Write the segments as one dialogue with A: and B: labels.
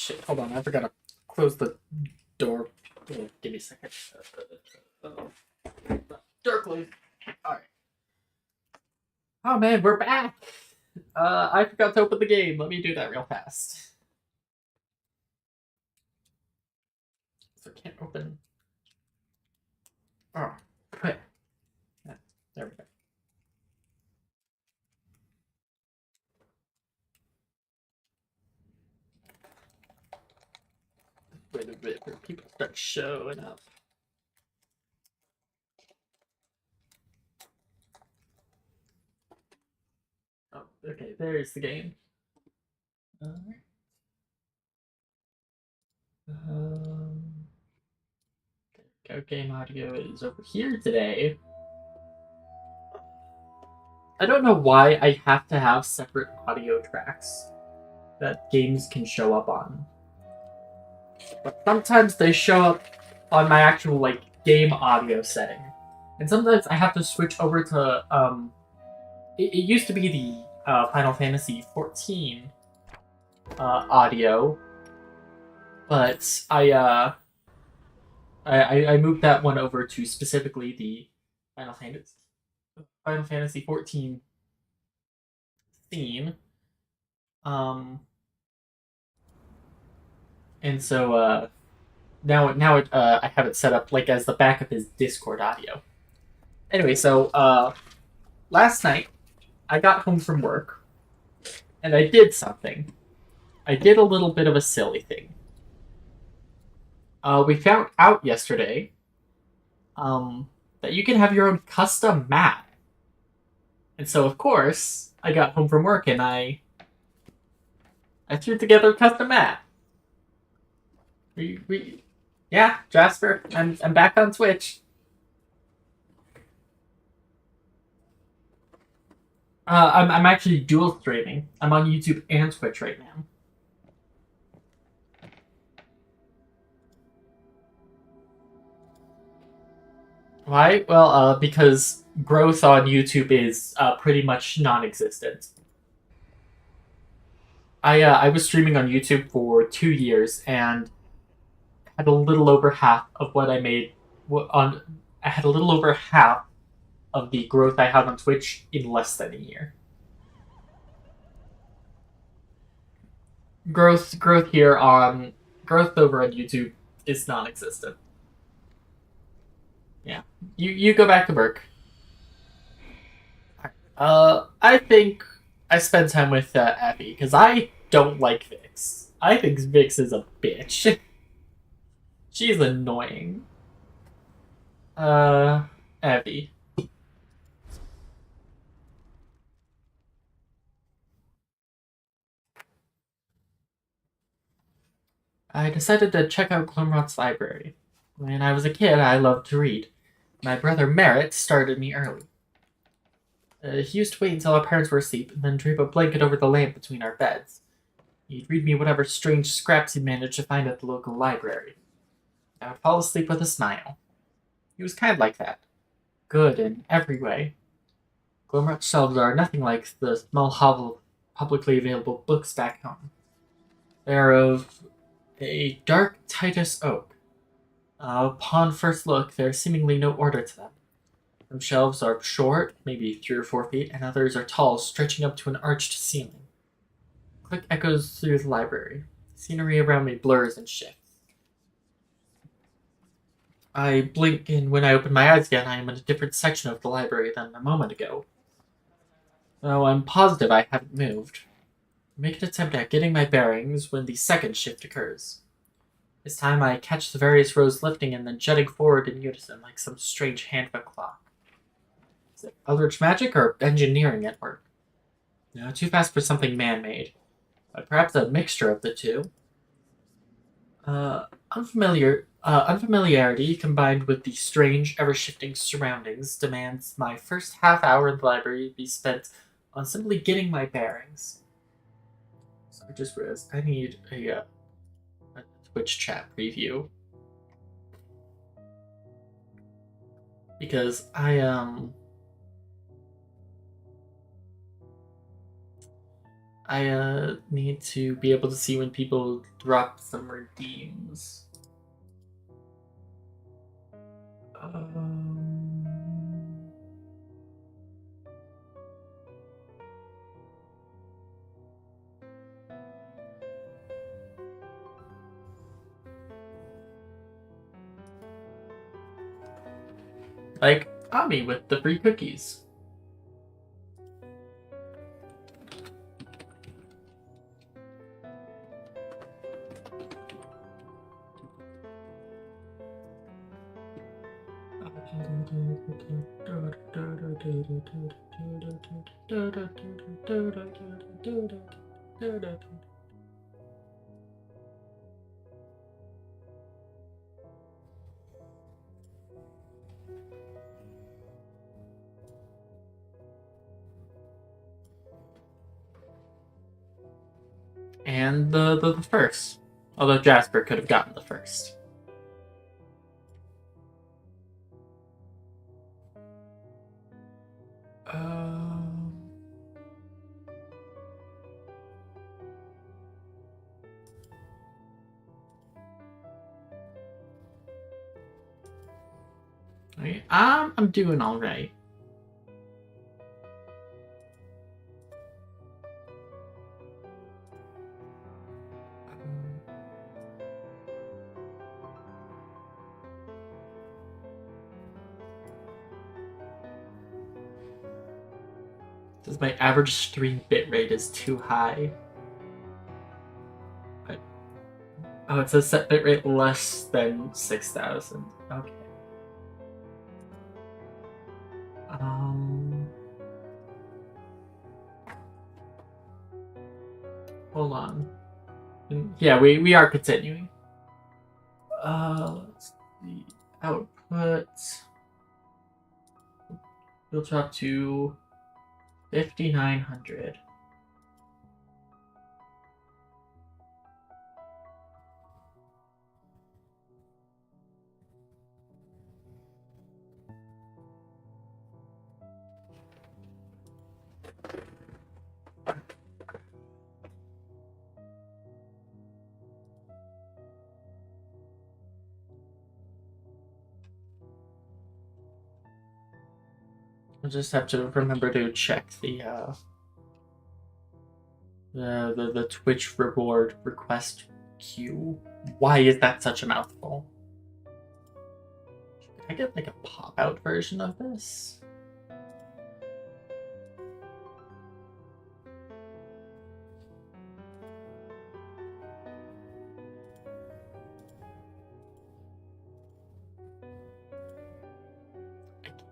A: shit. Hold on, I forgot to close the door. Oh, give me a second. Door closed. Alright. Oh man, we're back! I forgot to open the game. Let me do that real fast. So I can't open. Oh, quit. Yeah, there we go. Wait a bit for people to start showing up. Oh, okay, there's the game. Alright. Go game audio is over here today. I don't know why I have to have separate audio tracks that games can show up on. But sometimes they show up on my actual game audio setting. And sometimes I have to switch over to it used to be the Final Fantasy 14 audio, but I moved that one over to specifically the Final Fantasy 14 theme. And so now I have it set up as the backup is Discord audio. Anyway, so last night I got home from work and I did something. I did a little bit of a silly thing. We found out yesterday that you can have your own custom map. And so, of course, I got home from work and I threw together a custom map. Yeah, Jasper, I'm back on Twitch. I'm actually dual streaming. I'm on YouTube and Twitch right now. Why? Well, because growth on YouTube is pretty much non-existent. I was streaming on YouTube for 2 years and had a little over half of what I made I had a little over half of the growth I had on Twitch in less than a year. Growth over on YouTube is non-existent. Yeah, you go back to work. I think I spend time with Abby because I don't like Vix. I think Vix is a bitch. She's annoying. Abby. I decided to check out Glimrod's library. When I was a kid, I loved to read. My brother Merritt started me early. He used to wait until our parents were asleep and then drape a blanket over the lamp between our beds. He'd read me whatever strange scraps he managed to find at the local library. I would fall asleep with a smile. He was kind like that. Good in every way. Glimrod's shelves are nothing like the small hovel publicly available books back home. They are of a dark Titus oak. Upon first look, there's seemingly no order to them. Some shelves are short, maybe 3 or 4 feet, and others are tall, stretching up to an arched ceiling. Click echoes through the library. Scenery around me blurs and shifts. I blink, and when I open my eyes again, I am in a different section of the library than a moment ago. Though I'm positive I haven't moved. I make an attempt at getting my bearings when the second shift occurs. This time I catch the various rows lifting and then jutting forward in unison like some strange hand of a clock. Is it eldritch magic or engineering at work? No, too fast for something man-made. But perhaps a mixture of the two. Unfamiliarity combined with the strange, ever-shifting surroundings demands my first half hour in the library be spent on simply getting my bearings. So I just realized I need a Twitch chat preview. Because I need to be able to see when people drop some redeems. Like Ami with the free cookies. And the first. Although Jasper could have gotten the first. Okay, I'm doing all right. Says my average stream bitrate is too high. But, oh, it says set bitrate less than 6,000. Okay. Hold on. Yeah, we are continuing. Let's see. Output. We'll drop to 5,900. I'll just have to remember to check the Twitch reward request queue. Why is that such a mouthful? Can I get like a pop-out version of this?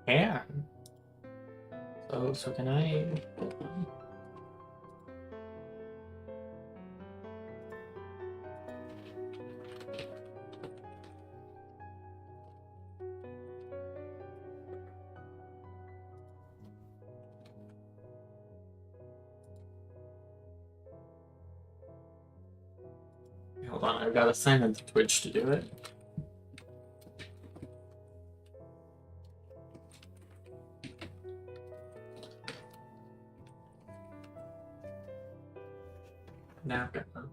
A: I can. So can I? Hold on, I've got to sign into Twitch to do it. Now I've got them.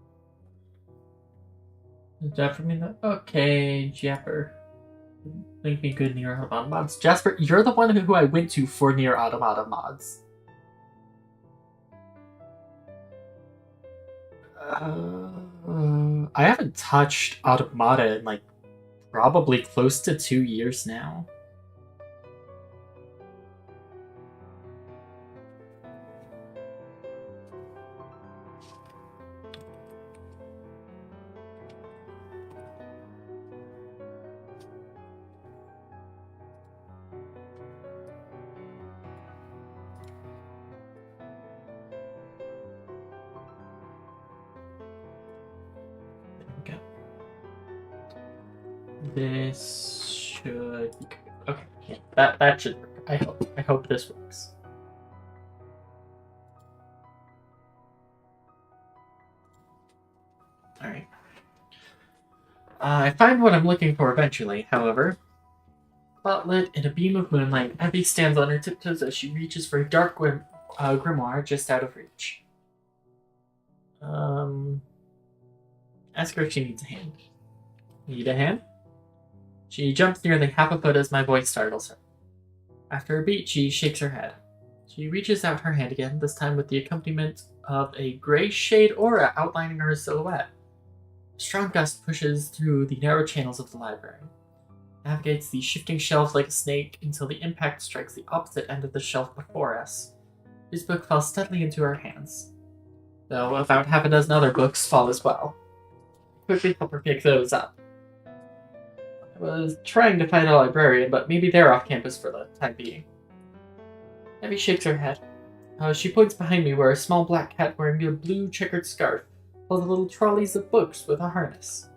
A: Jasper, okay, Japper. Link me good near automata mods. Jasper, you're the one who I went to for near automata mods. I haven't touched automata in like probably close to 2 years now. This should be good. Okay, yeah, that should work. I hope this works. All right. I find what I'm looking for eventually. However, spotlit in a beam of moonlight, Abby stands on her tiptoes as she reaches for a dark grimoire just out of reach. Ask her if she needs a hand. Need a hand? She jumps nearly half a foot as my voice startles her. After a beat, she shakes her head. She reaches out her hand again, this time with the accompaniment of a gray shade aura outlining her silhouette. A strong gust pushes through the narrow channels of the library, navigates the shifting shelves like a snake until the impact strikes the opposite end of the shelf before us. This book fell steadily into her hands, though about half a dozen other books fall as well. I quickly help her pick those up. I was trying to find a librarian, but maybe they're off campus for the time being. Evie shakes her head. She points behind me where a small black cat wearing a blue checkered scarf holds little trolleys of books with a harness.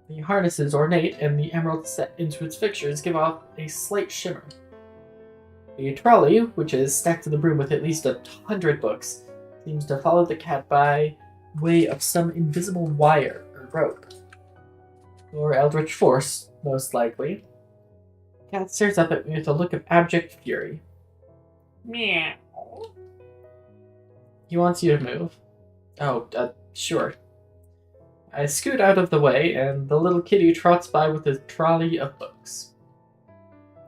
A: The harness is ornate, and the emeralds set into its fixtures give off a slight shimmer. The trolley, which is stacked to the brim with at least 100 books, seems to follow the cat by way of some invisible wire or rope. Or eldritch force, most likely. The cat stares up at me with a look of abject fury. Meow. He wants you to move. Oh, sure. I scoot out of the way, and the little kitty trots by with his trolley of books.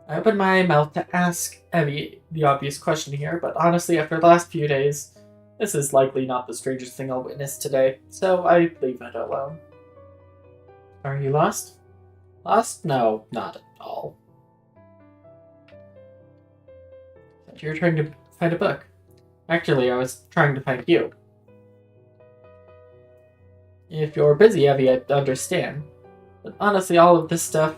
A: I open my mouth to ask Evie the obvious question here, but honestly, after the last few days, this is likely not the strangest thing I'll witness today, so I leave it alone. Are you lost? Lost? No, not at all. You're trying to find a book. Actually, I was trying to find you. If you're busy, Evie, I understand. But honestly, all of this stuff,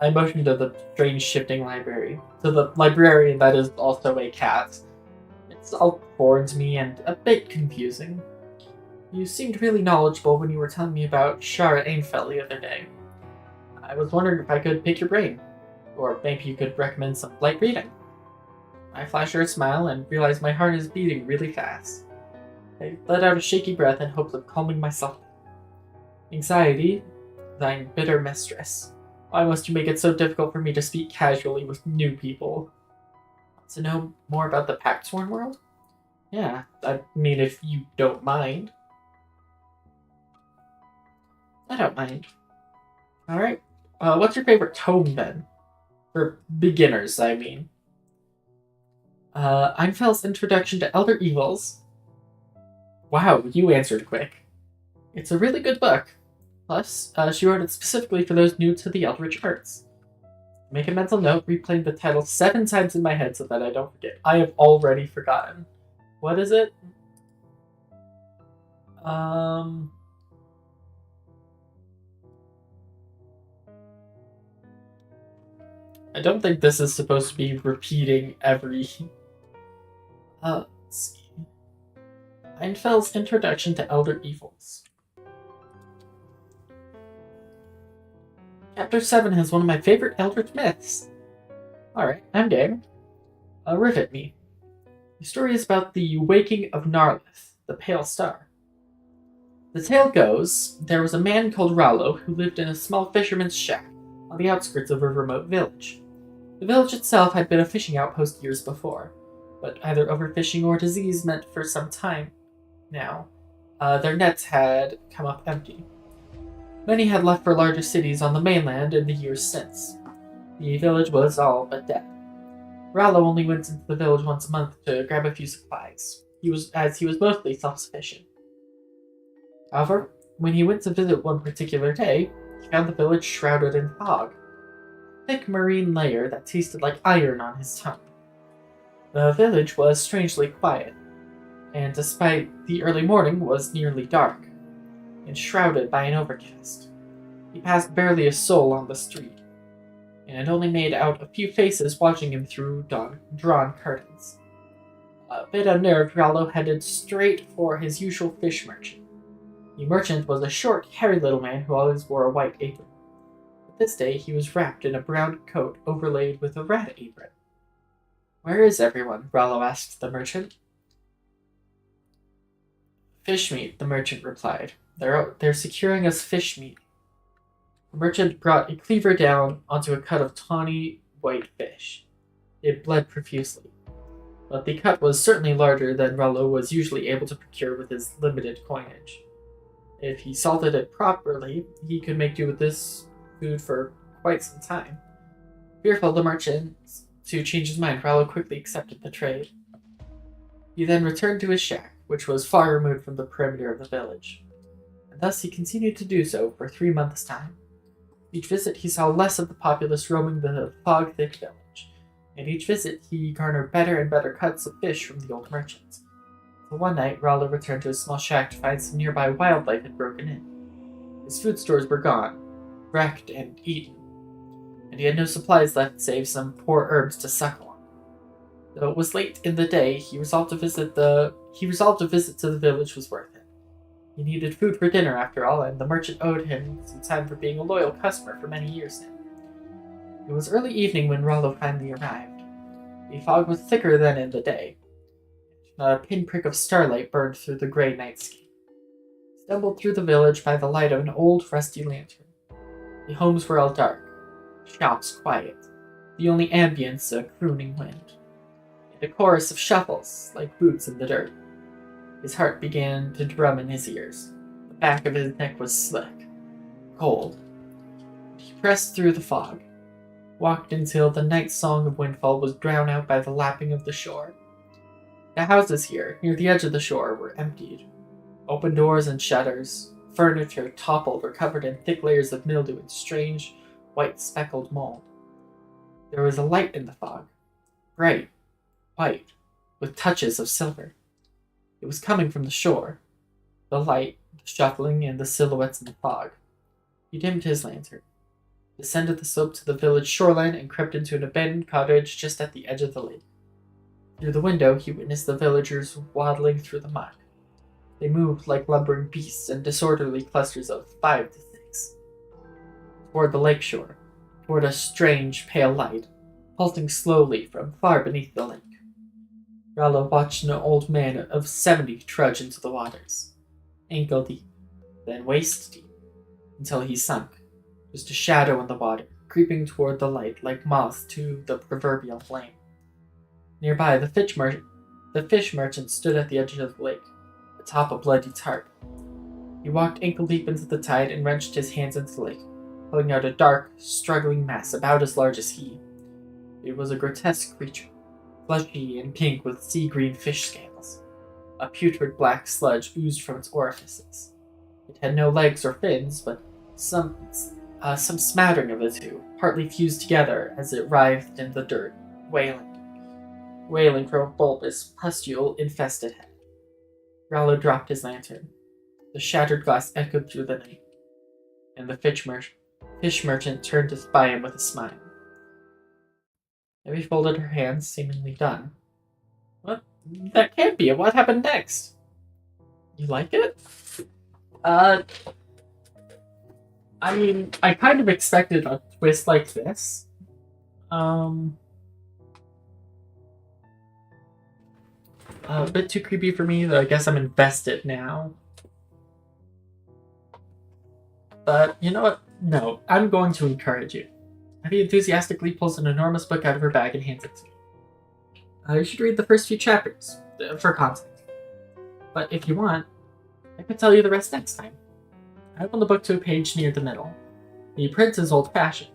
A: I motioned to the strange shifting library. To the librarian that is also a cat. It's all foreign to me and a bit confusing. You seemed really knowledgeable when you were telling me about Shara Ainfel the other day. I was wondering if I could pick your brain. Or maybe you could recommend some light reading. I flash her a smile and realize my heart is beating really fast. I let out a shaky breath in hopes of calming myself. Anxiety, thine bitter mistress. Why must you make it so difficult for me to speak casually with new people? Want to know more about the Pact-Sworn world? Yeah, I mean, if you don't mind. I don't mind. Alright, what's your favorite tome then? For beginners, I mean. Einfel's Introduction to Elder Evils. Wow, you answered quick. It's a really good book. Plus, she wrote it specifically for those new to the Eldritch Arts. Make a mental note, replaying the title 7 times in my head so that I don't forget. I have already forgotten. What is it? I don't think this is supposed to be repeating every... let's see. Einfel's Introduction to Elder Evils. Chapter 7 has one of my favorite Eldritch myths. Alright, I'm game. Rivet me. The story is about the waking of Narlith, the Pale Star. The tale goes, there was a man called Rallo who lived in a small fisherman's shack on the outskirts of a remote village. The village itself had been a fishing outpost years before, but either overfishing or disease meant for some time now, their nets had come up empty. Many had left for larger cities on the mainland in the years since. The village was all but dead. Rallo only went into the village once a month to grab a few supplies, as he was mostly self-sufficient. However, when he went to visit one particular day, he found the village shrouded in fog, a thick marine layer that tasted like iron on his tongue. The village was strangely quiet, and despite the early morning was nearly dark, and shrouded by an overcast. He passed barely a soul on the street, and only made out a few faces watching him through drawn curtains. A bit unnerved, Rallo headed straight for his usual fish merchant. The merchant was a short, hairy little man who always wore a white apron. But this day he was wrapped in a brown coat overlaid with a red apron. "Where is everyone?" Rallo asked the merchant. "Fish meat," the merchant replied. They're securing us fish meat." The merchant brought a cleaver down onto a cut of tawny white fish. It bled profusely. but the cut was certainly larger than Rollo was usually able to procure with his limited coinage. If he salted it properly, he could make do with this food for quite some time. Fearful of the merchant to change his mind, Rollo quickly accepted the trade. He then returned to his shack, which was far removed from the perimeter of the village, and thus he continued to do so for 3 months' time. Each visit he saw less of the populace roaming the fog-thick village, and each visit he garnered better and better cuts of fish from the old merchants. So one night, Rollo returned to his small shack to find some nearby wildlife had broken in. His food stores were gone, wrecked and eaten, and he had no supplies left save some poor herbs to suckle on. Though it was late in the day, he resolved a visit to the village was worth it. He needed food for dinner after all, and the merchant owed him some time for being a loyal customer for many years now. It was early evening when Rollo finally arrived. The fog was thicker than in the day. Not a pinprick of starlight burned through the gray nightscape. He stumbled through the village by the light of an old, rusty lantern. The homes were all dark, shops quiet, the only ambience a crooning wind, and a chorus of shuffles like boots in the dirt. His heart began to drum in his ears. The back of his neck was slick, cold. He pressed through the fog, walked until the night song of windfall was drowned out by the lapping of the shore. The houses here, near the edge of the shore, were emptied. Open doors and shutters, furniture toppled or covered in thick layers of mildew and strange, white speckled mold. There was a light in the fog, bright, white, with touches of silver. It was coming from the shore. The light, the shuffling, and the silhouettes in the fog. He dimmed his lantern, descended the slope to the village shoreline, and crept into an abandoned cottage just at the edge of the lake. Through the window, he witnessed the villagers waddling through the mud. They moved like lumbering beasts in disorderly clusters of 5 to 6. Toward the lakeshore, toward a strange, pale light, pulsing slowly from far beneath the lake. Rollo watched an old man of 70 trudge into the waters, ankle deep, then waist deep, until he sunk, just a shadow in the water, creeping toward the light like moths to the proverbial flame. Nearby, the fish merchant stood at the edge of the lake, atop a bloody tarp. He walked ankle-deep into the tide and wrenched his hands into the lake, pulling out a dark, struggling mass about as large as he. It was a grotesque creature, fleshy and pink with sea-green fish scales. A putrid black sludge oozed from its orifices. It had no legs or fins, but some smattering of the two, partly fused together as it writhed in the dirt, wailing from a bulbous, pustule-infested head. Rollo dropped his lantern. The shattered glass echoed through the night, and the fish merchant turned to spy him with a smile. Evie folded her hands, seemingly done. What? That can't be it. What happened next? You like it? I mean, I kind of expected a twist like this. A bit too creepy for me, though I guess I'm invested now. But, you know what? No, I'm going to encourage you. Evie enthusiastically pulls an enormous book out of her bag and hands it to me. You should read the first few chapters, for context. But if you want, I could tell you the rest next time. I open the book to a page near the middle. The print is old-fashioned.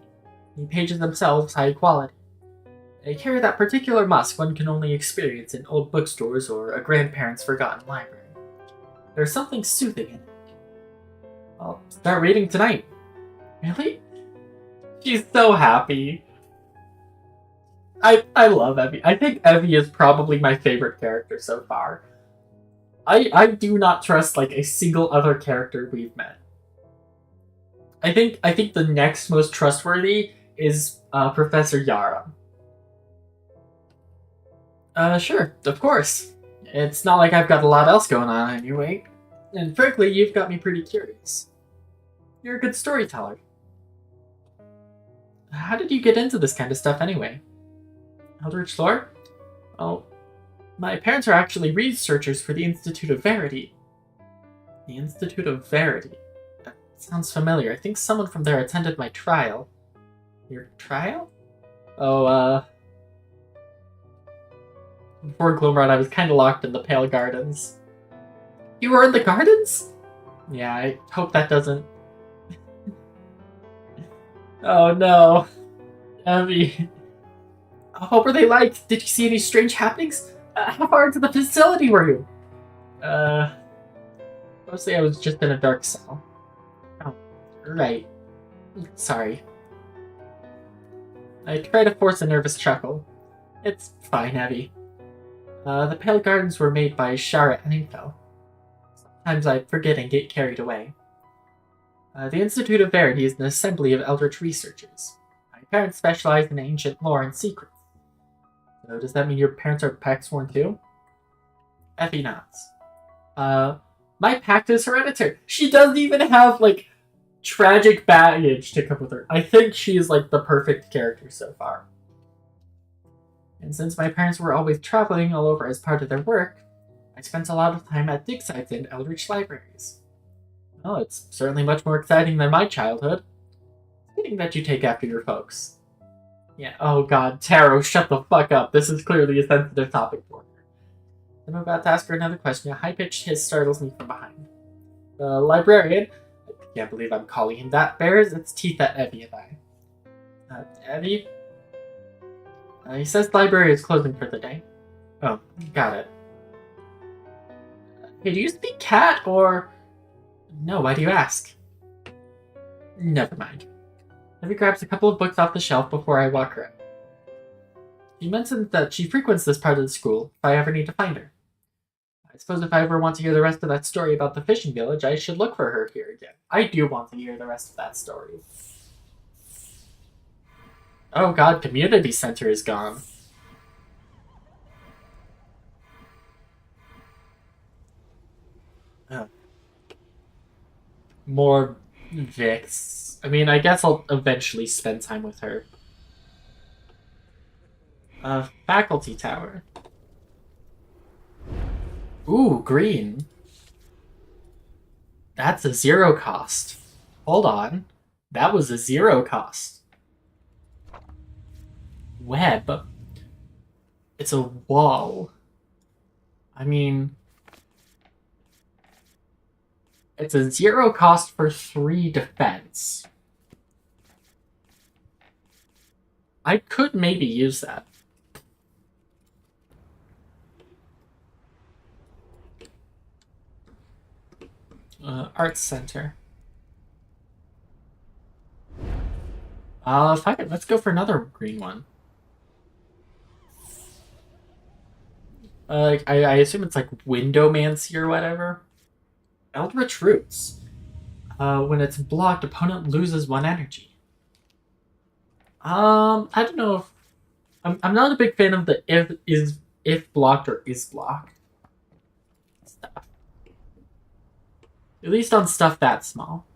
A: The pages themselves high quality. They carry that particular musk one can only experience in old bookstores or a grandparent's forgotten library. There's something soothing in it. I'll start reading tonight. Really? She's so happy. I love Evie. I think Evie is probably my favorite character so far. I do not trust like a single other character we've met. I think the next most trustworthy is Professor Yara. Sure, of course. It's not like I've got a lot else going on anyway. And frankly, you've got me pretty curious. You're a good storyteller. How did you get into this kind of stuff anyway? Eldritch lore? Well, my parents are actually researchers for the Institute of Verity. The Institute of Verity? That sounds familiar. I think someone from there attended my trial. Your trial? Oh, Before Gloomrod, I was kind of locked in the Pale Gardens. You were in the gardens? Yeah, I hope that doesn't... Oh no. Evie. What were they like? Did you see any strange happenings? How far into the facility were you? Mostly I was just in a dark cell. Oh, right. Sorry. I try to force a nervous chuckle. It's fine, Evie. The Pale Gardens were made by Shara and Info. Sometimes I forget and get carried away. The Institute of Verity is an assembly of eldritch researchers. My parents specialize in ancient lore and secrets. So does that mean your parents are Pact-sworn too? Effie nods. My pact is hereditary. She doesn't even have, like, tragic baggage to come with her. I think she is, like, the perfect character so far. And since my parents were always traveling all over as part of their work, I spent a lot of time at dig sites and eldritch libraries. Well, it's certainly much more exciting than my childhood. It's fitting that you take after your folks. Yeah, oh god, Taro, shut the fuck up. This is clearly a sensitive topic for her. I'm about to ask her another question. A high-pitched hiss startles me from behind. The librarian, I can't believe I'm calling him that, bares its teeth at Evie and I. Evie? He says the library is closing for the day. Oh, got it. Hey, do you speak cat, or... No, why do you ask? Never mind. Evie grabs a couple of books off the shelf before I walk her out. She mentioned that she frequents this part of the school if I ever need to find her. I suppose if I ever want to hear the rest of that story about the fishing village, I should look for her here again. I do want to hear the rest of that story. Oh god, community center is gone. Oh. More Vix. I mean, I guess I'll eventually spend time with her. Faculty tower. Ooh, green. That's a 0 cost. Hold on. That was a 0 cost. Web. It's a wall. I mean... It's a 0 cost for 3 defense. I could maybe use that. Arts Center. Fuck it, let's go for another green one. I assume it's like Windowmancy or whatever. Eldritch Roots. When it's blocked, opponent loses 1 energy. I don't know if... I'm not a big fan of the if blocked or is blocked stuff. At least on stuff that small.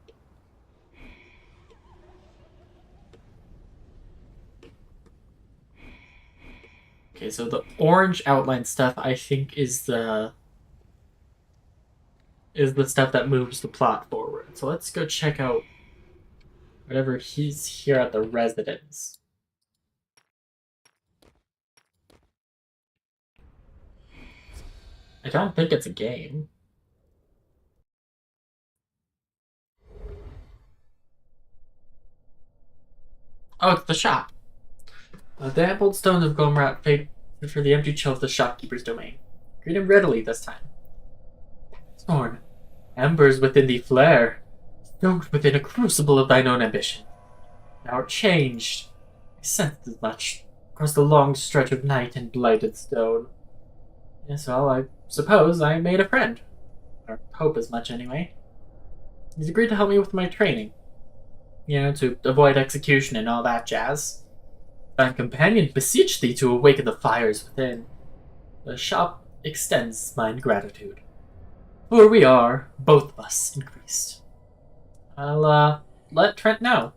A: Okay, so the orange outline stuff, I think, is the stuff that moves the plot forward. So let's go check out whatever he's here at the residence. I don't think it's a game. Oh, it's the shop. The ample stones of Gomrat fade for the empty chill of the shopkeeper's domain. Greet him readily this time. Scorn, embers within thee flare, stoked within a crucible of thine own ambition. Thou art changed. I sensed as much across the long stretch of night and blighted stone. Yes, well, I suppose I made a friend. Or hope as much, anyway. He's agreed to help me with my training. You know, to avoid execution and all that jazz. Thine companion beseech thee to awaken the fires within. The shop extends mine gratitude. For we are, both of us, increased. I'll, let Trent know.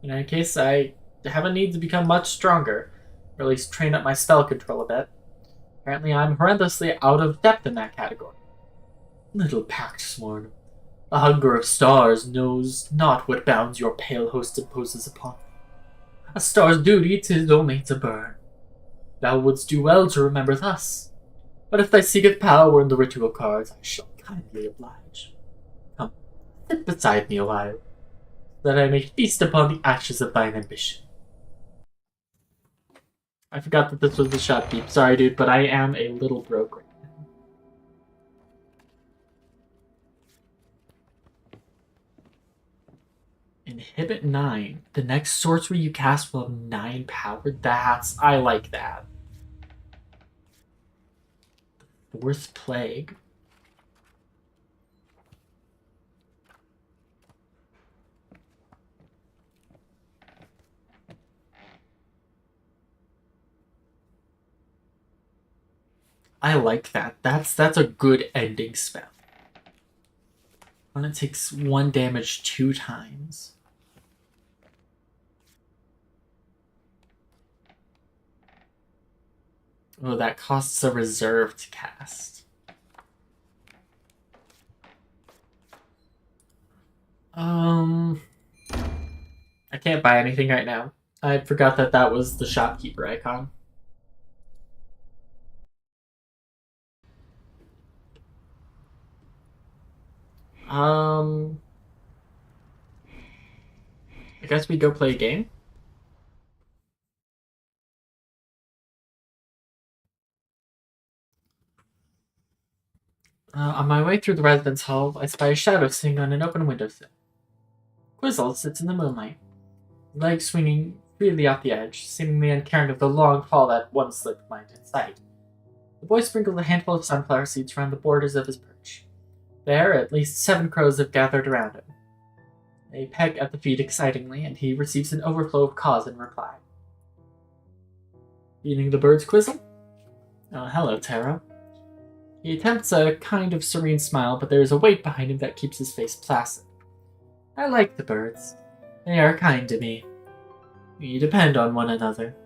A: In any case, I haven't needed to become much stronger, or at least train up my spell control a bit. Apparently I'm horrendously out of depth in that category. Little pact-sworn, the hunger of stars knows not what bounds your pale host imposes upon. A star's duty 'tis only to burn. Thou wouldst do well to remember thus. But if thy seeketh power in the ritual cards, I shall kindly oblige. Come, sit beside me awhile, that I may feast upon the ashes of thine ambition. I forgot that this was the shopkeep. Sorry, dude, but I am a little broke right now. Inhibit 9. The next sorcery you cast will have 9 power. I like that. Fourth Plague. I like that. That's a good ending spell. When it takes 1 damage 2 times. Oh, that costs a reserve to cast. I can't buy anything right now. I forgot that that was the shopkeeper icon. I guess we go play a game. On my way through the residence hall, I spy a shadow sitting on an open windowsill. Quizzle sits in the moonlight, legs swinging freely off the edge, seemingly uncaring of the long fall that once slipped my sight. The boy sprinkled a handful of sunflower seeds around the borders of his perch. There, at least 7 crows have gathered around him. They peck at the feet excitingly, and he receives an overflow of caws in reply. Feeding the birds, Quizzle? Oh, hello, Taro. He attempts a kind of serene smile, but there is a weight behind him that keeps his face placid. I like the birds. They are kind to me. We depend on one another.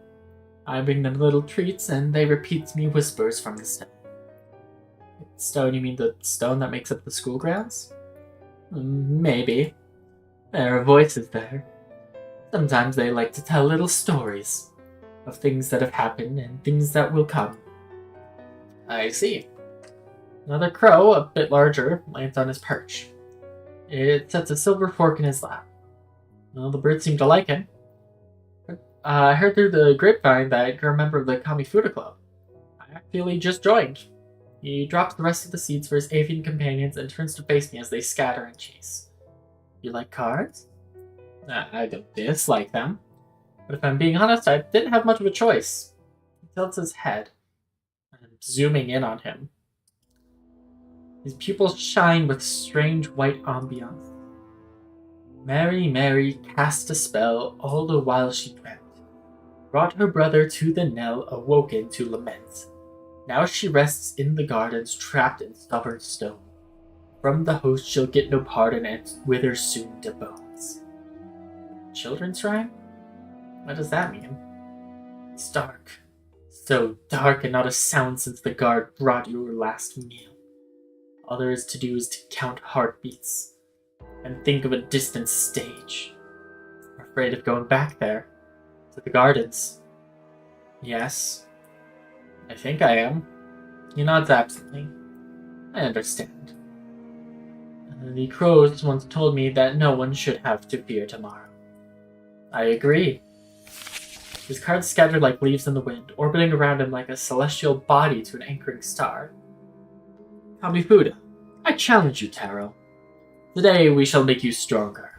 A: I bring them little treats, and they repeat me whispers from the stone. Stone, you mean the stone that makes up the school grounds? Maybe. There are voices there. Sometimes they like to tell little stories of things that have happened and things that will come. I see. Another crow, a bit larger, lands on his perch. It sets a silver fork in his lap. Well, the birds seem to like him. I heard through the grapevine that you're a member of the KAMIFUDA club. I actually just joined. He drops the rest of the seeds for his avian companions and turns to face me as they scatter and chase. You like cards? I don't dislike them. But if I'm being honest, I didn't have much of a choice. He tilts his head. I'm zooming in on him. His pupils shine with strange white ambiance. Mary, Mary cast a spell all the while she dreamt. Brought her brother to the knell, awoken to lament. Now she rests in the gardens, trapped in stubborn stone. From the host she'll get no pardon and wither soon to bones. Children's rhyme? What does that mean? It's dark. So dark, and not a sound since the guard brought you your last meal. All there is to do is to count heartbeats and think of a distant stage. I'm afraid of going back there, to the gardens. Yes, I think I am. He nods absently. I understand. The crows once told me that no one should have to fear tomorrow. I agree. His cards scattered like leaves in the wind, orbiting around him like a celestial body to an anchoring star. KAMIFUDA, I challenge you, Taro. Today we shall make you stronger.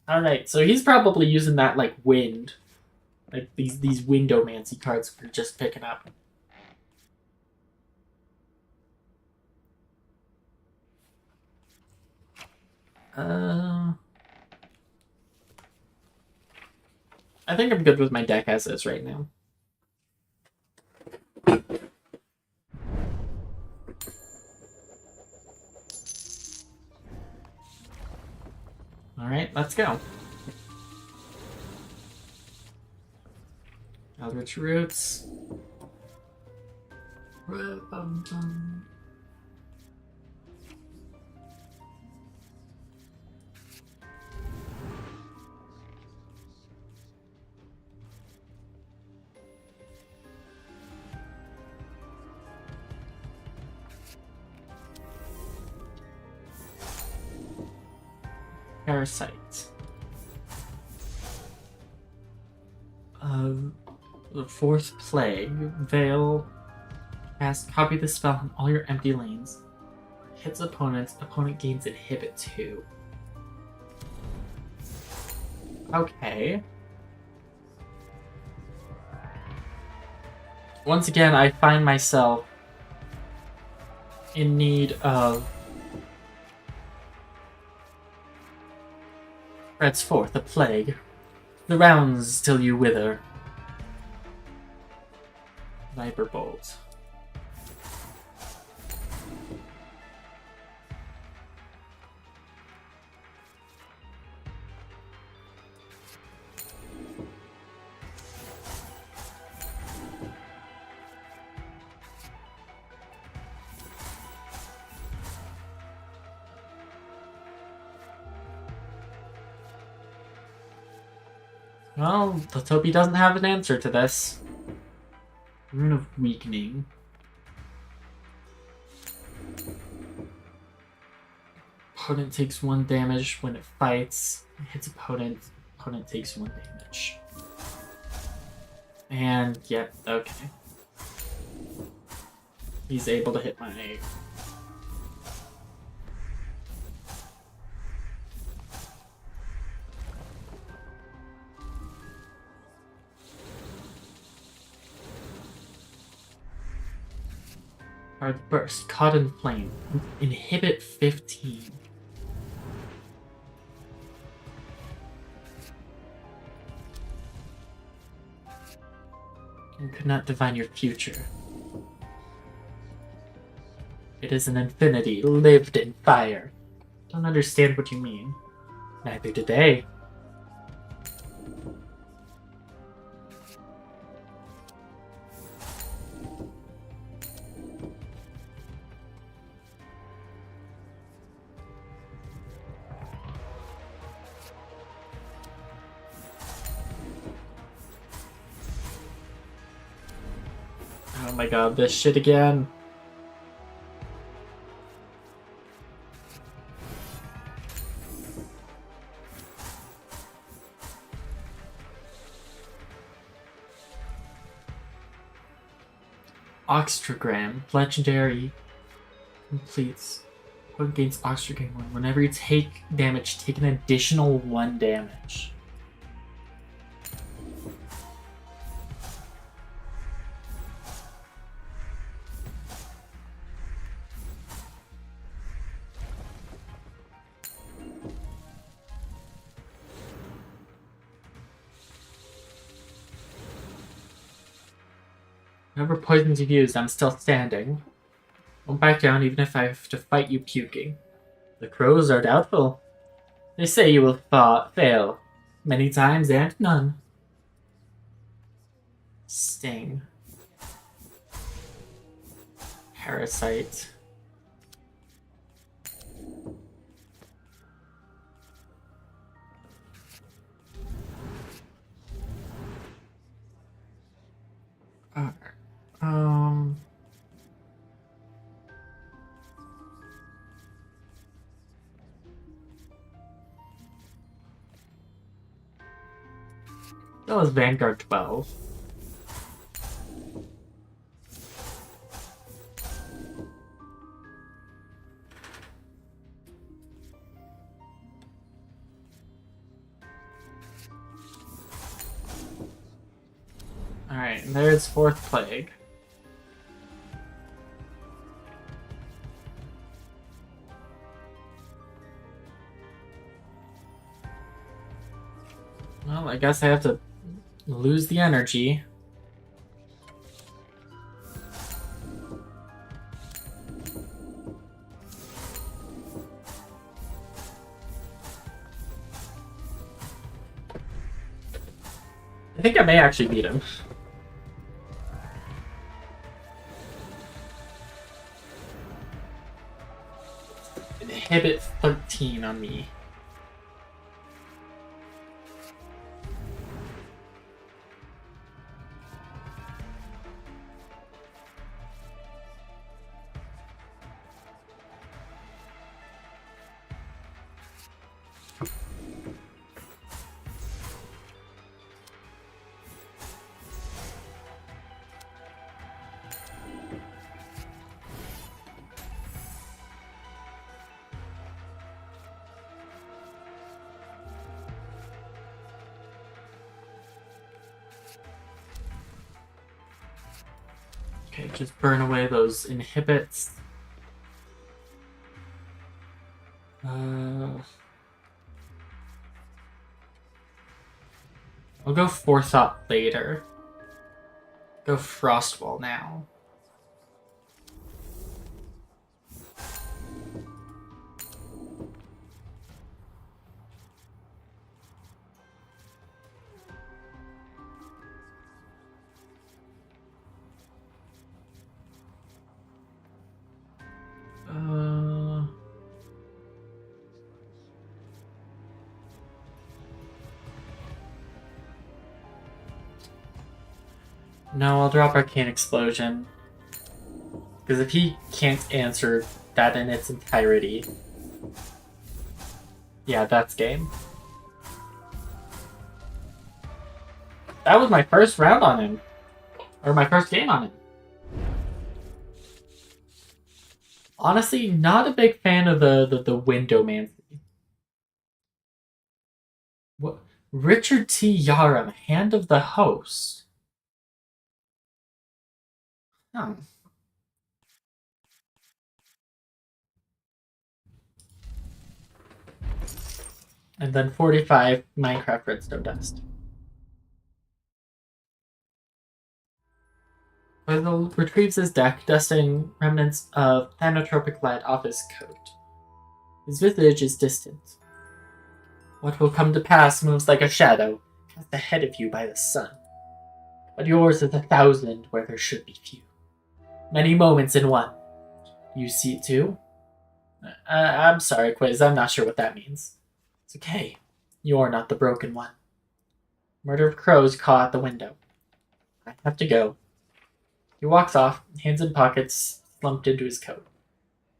A: Alright, so he's probably using that like wind. Like these windomancy cards we're just picking up. I think I'm good with my deck as is right now. Alright, let's go. Eldritch Roots. Parasite. The fourth plague. Veil. Cast. Copy the spell on all your empty lanes. Hits opponents. Opponent gains inhibit 2. Okay. Once again, I find myself in need of spreads forth a plague. The rounds till you wither. Viper Bolt. Well, let's hope he doesn't have an answer to this. Rune of Weakening. Opponent takes 1 damage when it fights. Hits opponent. Opponent takes 1 damage. And, yeah, okay. He's able to hit my... Hard Burst, Caught in Flame, inhibit 15. You could not divine your future. It is an infinity lived in fire. Don't understand what you mean. Neither do they. Oh my god, this shit again. Oxtrogram, legendary, completes. What gains Oxtrogram 1? Whenever you take damage, take an additional 1 damage. Whatever poisons you've used, I'm still standing. Won't back down even if I have to fight you puking. The crows are doubtful. They say you will fail. Many times and none. Sting. Parasite. Alright. That was Vanguard 12. Alright, and there's fourth plague. Well, I guess I have to lose the energy. I think I may actually beat him. Inhibit 13 on me. Okay, just burn away those inhibits. I'll go Forethought later. Go Frostwall now. No, I'll drop Arcane Explosion. Because if he can't answer that in its entirety, yeah, that's game. That was my first round on him. Or my first game on him. Honestly, not a big fan of the Windowmancy. What? Richard T. Yaram, Hand of the Host. Huh. And then 45 Minecraft Redstone Dust. Weasel retrieves his deck, dusting remnants of thanotropic light off his coat. His visage is distant. What will come to pass moves like a shadow, cast ahead of you by the sun. But yours is 1,000 where there should be few. Many moments in one. You see it too? I'm sorry, Quiz, I'm not sure what that means. It's okay. You're not the broken one. Murder of crows caw at the window. I have to go. He walks off, hands in pockets, slumped into his coat.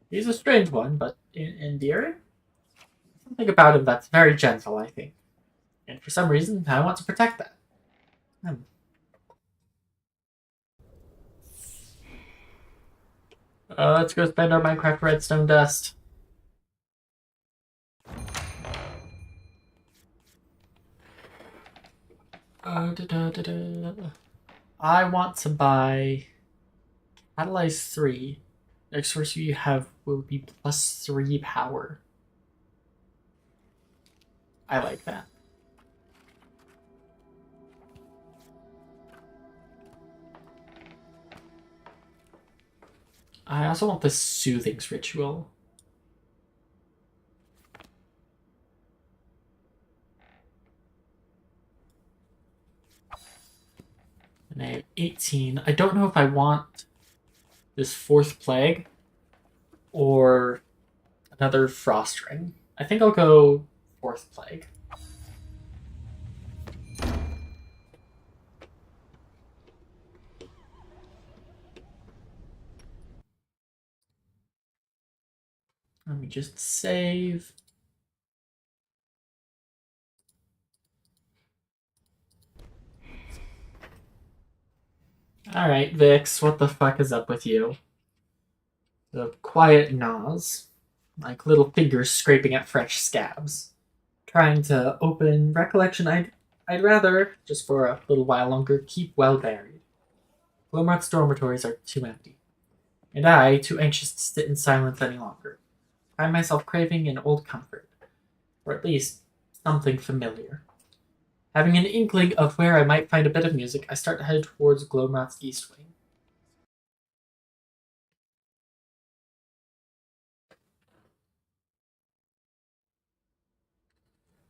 A: He's a strange one, but endearing? Something about him that's very gentle, I think. And for some reason, I want to protect that. Let's go spend our Minecraft Redstone Dust. I want to buy Catalyze 3. Next source you have will be +3 power. I like that. I also want the Soothings Ritual. And I have 18. I don't know if I want this 4th Plague or another Frost Ring. I think I'll go 4th Plague. Let me just save. Alright, Vix, what the fuck is up with you? The quiet gnaws, like little fingers scraping at fresh scabs. Trying to open recollection I'd rather, just for a little while longer, keep well buried. Glomart's dormitories are too empty. And I, too anxious to sit in silence any longer. I find myself craving an old comfort. Or at least, something familiar. Having an inkling of where I might find a bit of music, I start to head towards Glomart's east wing.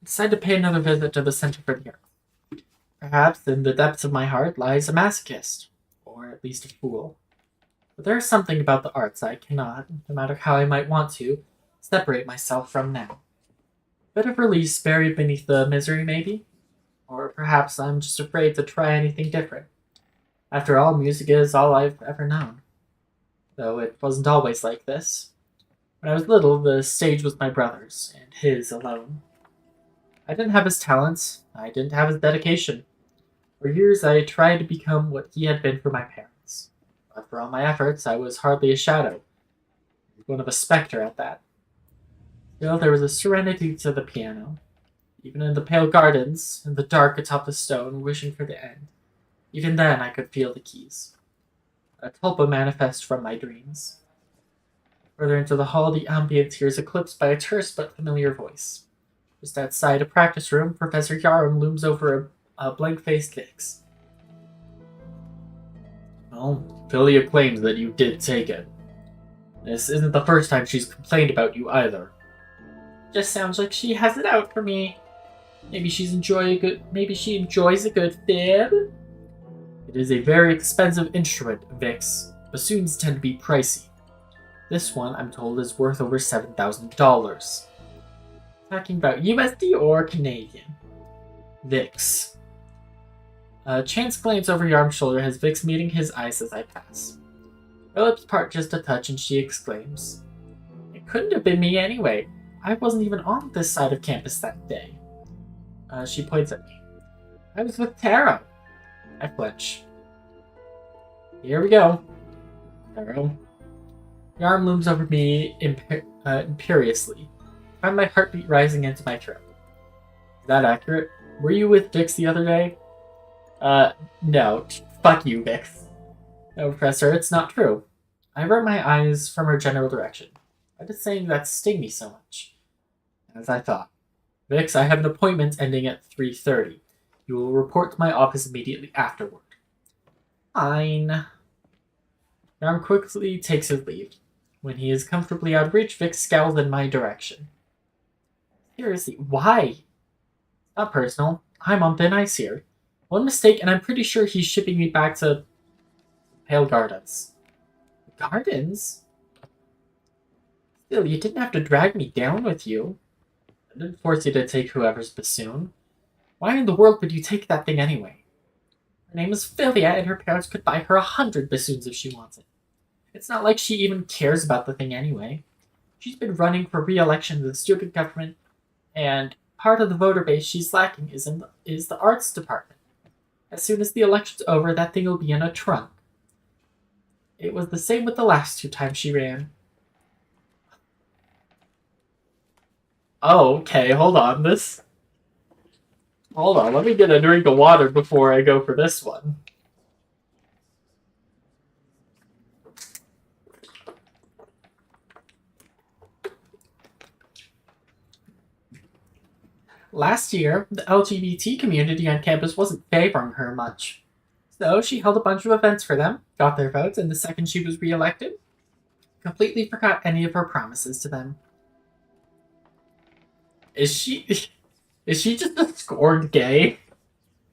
A: I decide to pay another visit to the Center for the Earth. Perhaps in the depths of my heart lies a masochist, or at least a fool. But there is something about the arts I cannot, no matter how I might want to, separate myself from now. A bit of release buried beneath the misery, maybe? Or perhaps I'm just afraid to try anything different. After all, music is all I've ever known. Though it wasn't always like this. When I was little, the stage was my brother's, and his alone. I didn't have his talents, I didn't have his dedication. For years I tried to become what he had been for my parents. But for all my efforts, I was hardly a shadow. One of a spectre at that. Still, there was a serenity to the piano. Even in the pale gardens, in the dark atop the stone, wishing for the end. Even then I could feel the keys. A tulpa manifests from my dreams. Further into the hall, the ambience here is eclipsed by a terse but familiar voice. Just outside a practice room, Professor Yarum looms over a blank-faced Vix. Well, Philia claims that you did take it. This isn't the first time she's complained about you either. Just sounds like she has it out for me. Maybe she enjoys a good fib? It is a very expensive instrument, Vix. Bassoons tend to be pricey. This one, I'm told, is worth over $7,000. Talking about USD or Canadian? Vix. A chance glance over Yarm's shoulder has Vix meeting his eyes as I pass. Her lips part just a touch and she exclaims, "It couldn't have been me anyway. I wasn't even on this side of campus that day." She points at me. "I was with Taro." I flinch. "Here we go." Taro. Yarm looms over me imperiously. I find my heartbeat rising into my throat. Is that accurate? Were you with Vix the other day? No. Fuck you, Vix. No, Professor, it's not true. I avert my eyes from her general direction. Why does saying that sting me so much? As I thought. Vix, I have an appointment ending at 3:30. You will report to my office immediately afterward. Fine. Yarm quickly takes his leave. When he is comfortably out of reach, Vix scowls in my direction. Seriously, why? Not personal. I'm on thin ice here. One mistake, and I'm pretty sure he's shipping me back to Pale Gardens. Gardens? Still, you didn't have to drag me down with you. I didn't force you to take whoever's bassoon. Why in the world would you take that thing anyway? Her name is Philia, and her parents could buy her 100 bassoons if she wants it. It's not like she even cares about the thing anyway. She's been running for re-election to the stupid government, and part of the voter base she's lacking is the arts department. As soon as the election's over, that thing will be in a trunk. It was the same with the last 2 times she ran. Oh, okay, hold on, let me get a drink of water before I go for this one. Last year, the LGBT community on campus wasn't favoring her much. So she held a bunch of events for them, got their votes, and the second she was re-elected, completely forgot any of her promises to them. Is she just a scorned gay?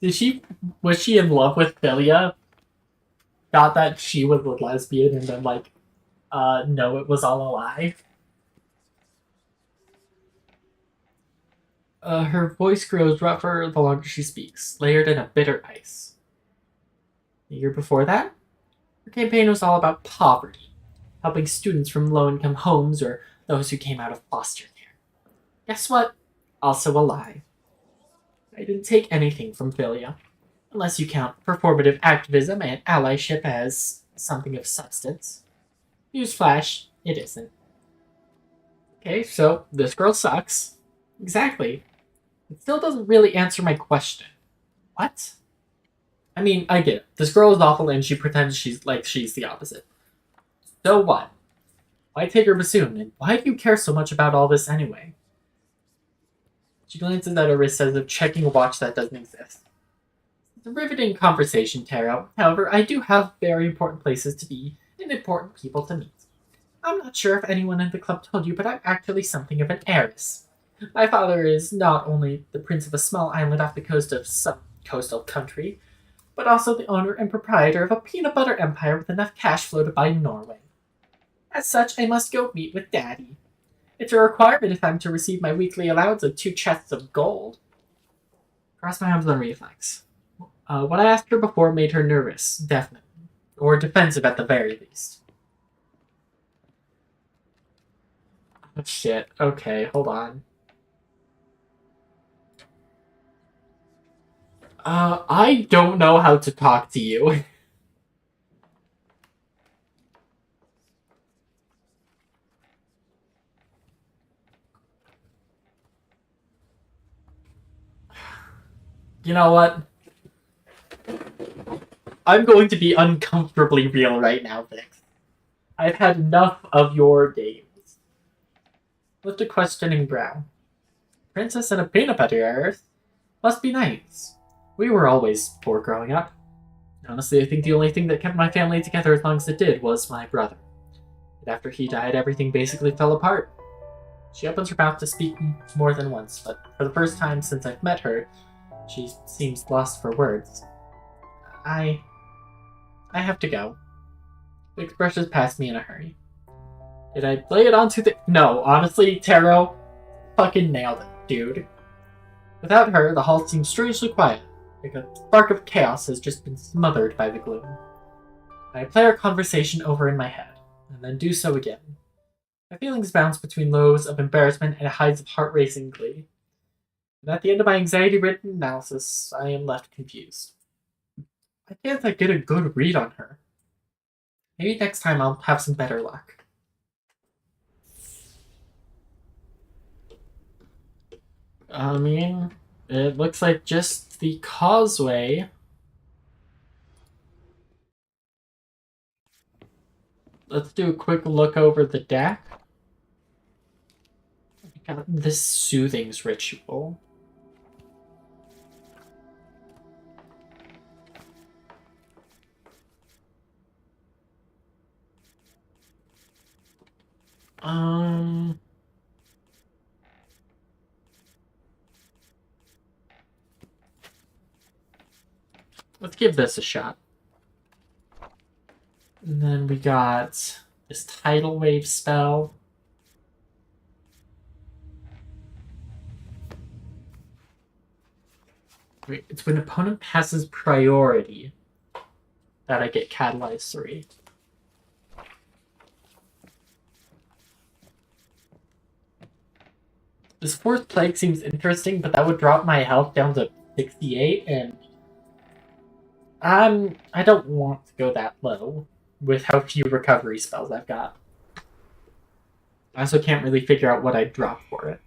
A: Was she in love with Philia? Thought that she was a lesbian and then no, it was all a lie. Her voice grows rougher the longer she speaks, layered in a bitter ice. The year before that, her campaign was all about poverty, helping students from low-income homes or those who came out of foster care. Guess what? Also a lie. I didn't take anything from Philia, unless you count performative activism and allyship as something of substance. Newsflash, it isn't. Okay, so this girl sucks. Exactly. It still doesn't really answer my question. What? I mean, I get it. This girl is awful and she pretends she's the opposite. So what? Why take her bassoon? And why do you care so much about all this anyway? She glances at her wrist as if checking a watch that doesn't exist. It's a riveting conversation, Taro. However, I do have very important places to be and important people to meet. I'm not sure if anyone in the club told you, but I'm actually something of an heiress. My father is not only the prince of a small island off the coast of some coastal country, but also the owner and proprietor of a peanut butter empire with enough cash flow to buy Norway. As such, I must go meet with Daddy. It's a requirement if I'm to receive my weekly allowance of 2 chests of gold. Cross my arms on reflex. What I asked her before made her nervous, definitely. Or defensive at the very least. Oh, shit. Okay, hold on. I don't know how to talk to you. You know what? I'm going to be uncomfortably real right now, Vix. I've had enough of your games. Lift a questioning brow. Princess and a peanut butter heiress? Must be nice. We were always poor growing up. Honestly, I think the only thing that kept my family together as long as it did was my brother. And after he died, everything basically fell apart. She opens her mouth to speak more than once, but for the first time since I've met her, she seems lost for words. I have to go. Vix brushes past me in a hurry. Did I play it onto the... No, honestly, Taro fucking nailed it, dude. Without her, the hall seems strangely quiet, like a spark of chaos has just been smothered by the gloom. I play our conversation over in my head, and then do so again. My feelings bounce between lows of embarrassment and highs of heart-racing glee. And at the end of my anxiety-ridden analysis, I am left confused. Why can't I get a good read on her? Maybe next time I'll have some better luck. I mean, it looks like just the causeway. Let's do a quick look over the deck. We got this Soothings ritual. Let's give this a shot. And then we got this Tidal Wave spell. Wait, it's when opponent passes priority that I get Catalyze 3. This Fourth Plague seems interesting, but that would drop my health down to 68, and I don't want to go that low with how few recovery spells I've got. I also can't really figure out what I'd drop for it.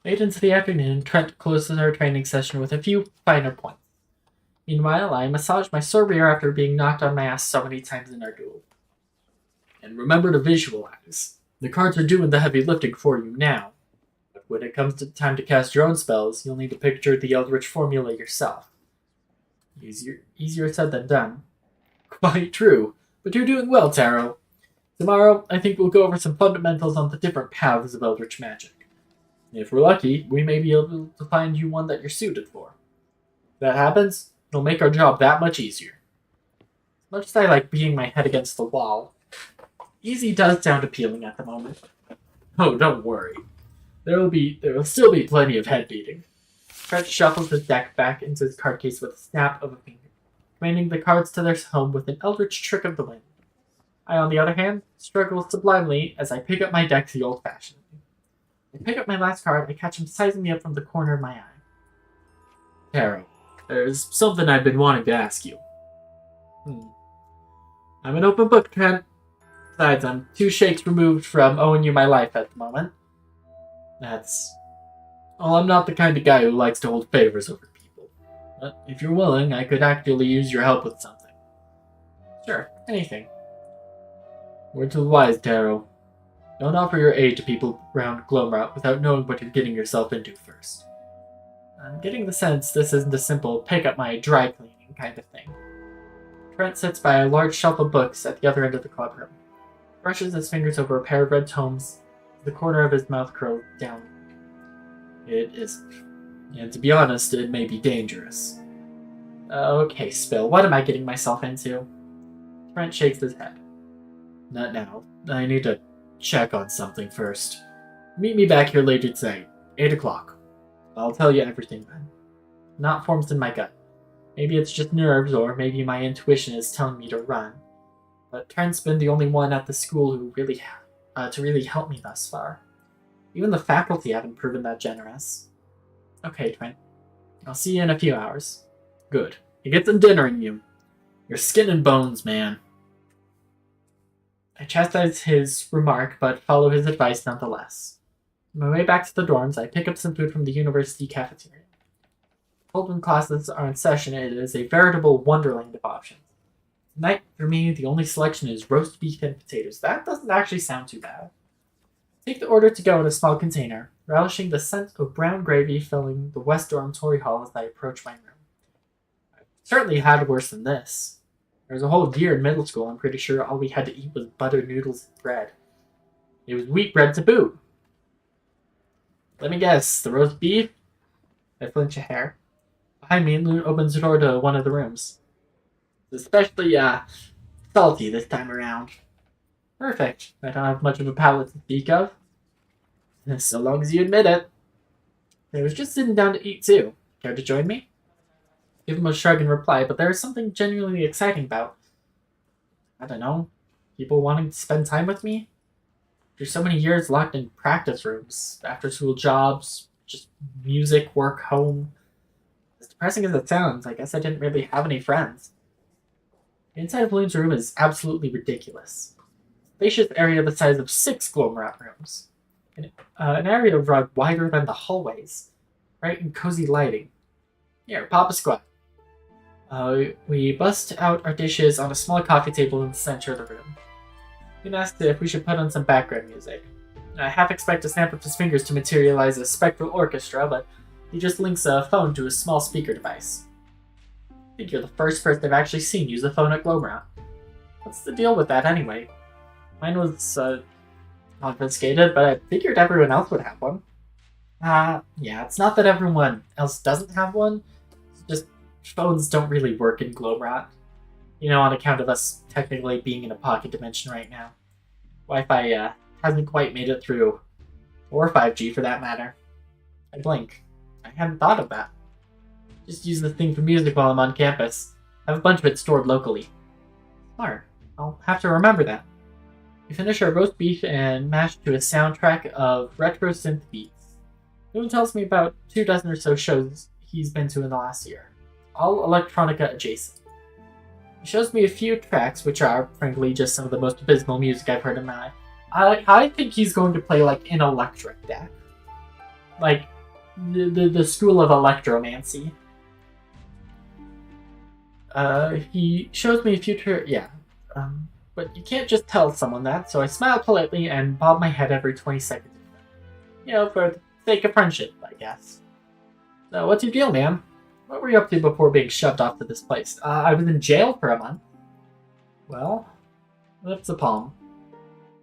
A: Late into the afternoon, Trent closes our training session with a few finer points. Meanwhile, I massage my sore rear after being knocked on my ass so many times in our duel. And remember to visualize. The cards are doing the heavy lifting for you now. But when it comes to time to cast your own spells, you'll need to picture the Eldritch formula yourself. Easier said than done. Quite true, but you're doing well, Taro. Tomorrow, I think we'll go over some fundamentals on the different paths of Eldritch magic. If we're lucky, we may be able to find you one that you're suited for. If that happens, it'll make our job that much easier. As much as I like beating my head against the wall, easy does sound appealing at the moment. Oh, don't worry. There will still be plenty of head beating. Trent shuffles his deck back into his card case with a snap of a finger, commanding the cards to their home with an eldritch trick of the wind. I, on the other hand, struggle sublimely as I pick up my deck the old-fashioned way. I pick up my last card, I catch him sizing me up from the corner of my eye. Taro, there's something I've been wanting to ask you. I'm an open book, Trent. Besides, I'm 2 shakes removed from owing you my life at the moment. Well, I'm not the kind of guy who likes to hold favors over people. But if you're willing, I could actually use your help with something. Sure, anything. Word to the wise, Taro. Don't offer your aid to people around Glomrout without knowing what you're getting yourself into first. I'm getting the sense this isn't a simple pick-up-my-dry cleaning kind of thing. Trent sits by a large shelf of books at the other end of the clubroom. Brushes his fingers over a pair of red tomes, the corner of his mouth curled down. It is, and to be honest, it may be dangerous. Okay, Spill, what am I getting myself into? Trent shakes his head. Not now. I need to check on something first. Meet me back here later tonight, 8 o'clock. I'll tell you everything then. Knot forms in my gut. Maybe it's just nerves, or maybe my intuition is telling me to run. But Trent's been the only one at the school who really help me thus far. Even the faculty haven't proven that generous. Okay, Trent. I'll see you in a few hours. Good. You get some dinner in you. You're skin and bones, man. I chastise his remark, but follow his advice nonetheless. On my way back to the dorms, I pick up some food from the university cafeteria. Told when classes are in session, it is a veritable wonderland of options. Tonight, for me, the only selection is roast beef and potatoes. That doesn't actually sound too bad. Take the order to go in a small container, relishing the scent of brown gravy filling the west dormitory hall as I approach my room. I've certainly had worse than this. There was a whole year in middle school, I'm pretty sure all we had to eat was buttered noodles and bread. It was wheat bread to boot. Let me guess, the roast beef? I flinch a hair. Behind me, Loon opens the door to one of the rooms. It's especially, salty this time around. Perfect. I don't have much of a palate to speak of. So long as you admit it. I was just sitting down to eat too. Care to join me? Give him a shrug in reply, but there is something genuinely exciting about, I don't know, people wanting to spend time with me. After so many years locked in practice rooms, after school jobs, just music, work, home. As depressing as it sounds, I guess I didn't really have any friends. The inside of Loon's room is absolutely ridiculous. Spacious area the size of 6 Glomerat rooms. An area rug wider than the hallways. Bright and cozy lighting. Here, pop a squat. We bust out our dishes on a small coffee table in the center of the room. He asked if we should put on some background music. I half expect a snap of his fingers to materialize a spectral orchestra, but he just links a phone to a small speaker device. I think you're the first person I've actually seen use a phone at Glomerat. What's the deal with that anyway? Mine was, confiscated, but I figured everyone else would have one. Yeah, it's not that everyone else doesn't have one. It's just phones don't really work in Glomerat. You know, on account of us technically being in a pocket dimension right now. Wi-Fi, hasn't quite made it through. Or 5G for that matter. I blink. I hadn't thought of that. Just use the thing for music while I'm on campus. I have a bunch of it stored locally. Smart. I'll have to remember that. We finish our roast beef and mash to a soundtrack of retro synth beats. Loon tells me about 2 dozen or so shows he's been to in the last year. All electronica adjacent. He shows me a few tracks, which are, frankly, just some of the most abysmal music I've heard in my life. I think he's going to play, like, an electric deck. Like, the school of electromancy. He shows me a few but you can't just tell someone that, so I smile politely and bob my head every 20 seconds. You know, for the sake of friendship, I guess. So, what's your deal, man? What were you up to before being shoved off to this place? I was in jail for a month. Well, that's a palm.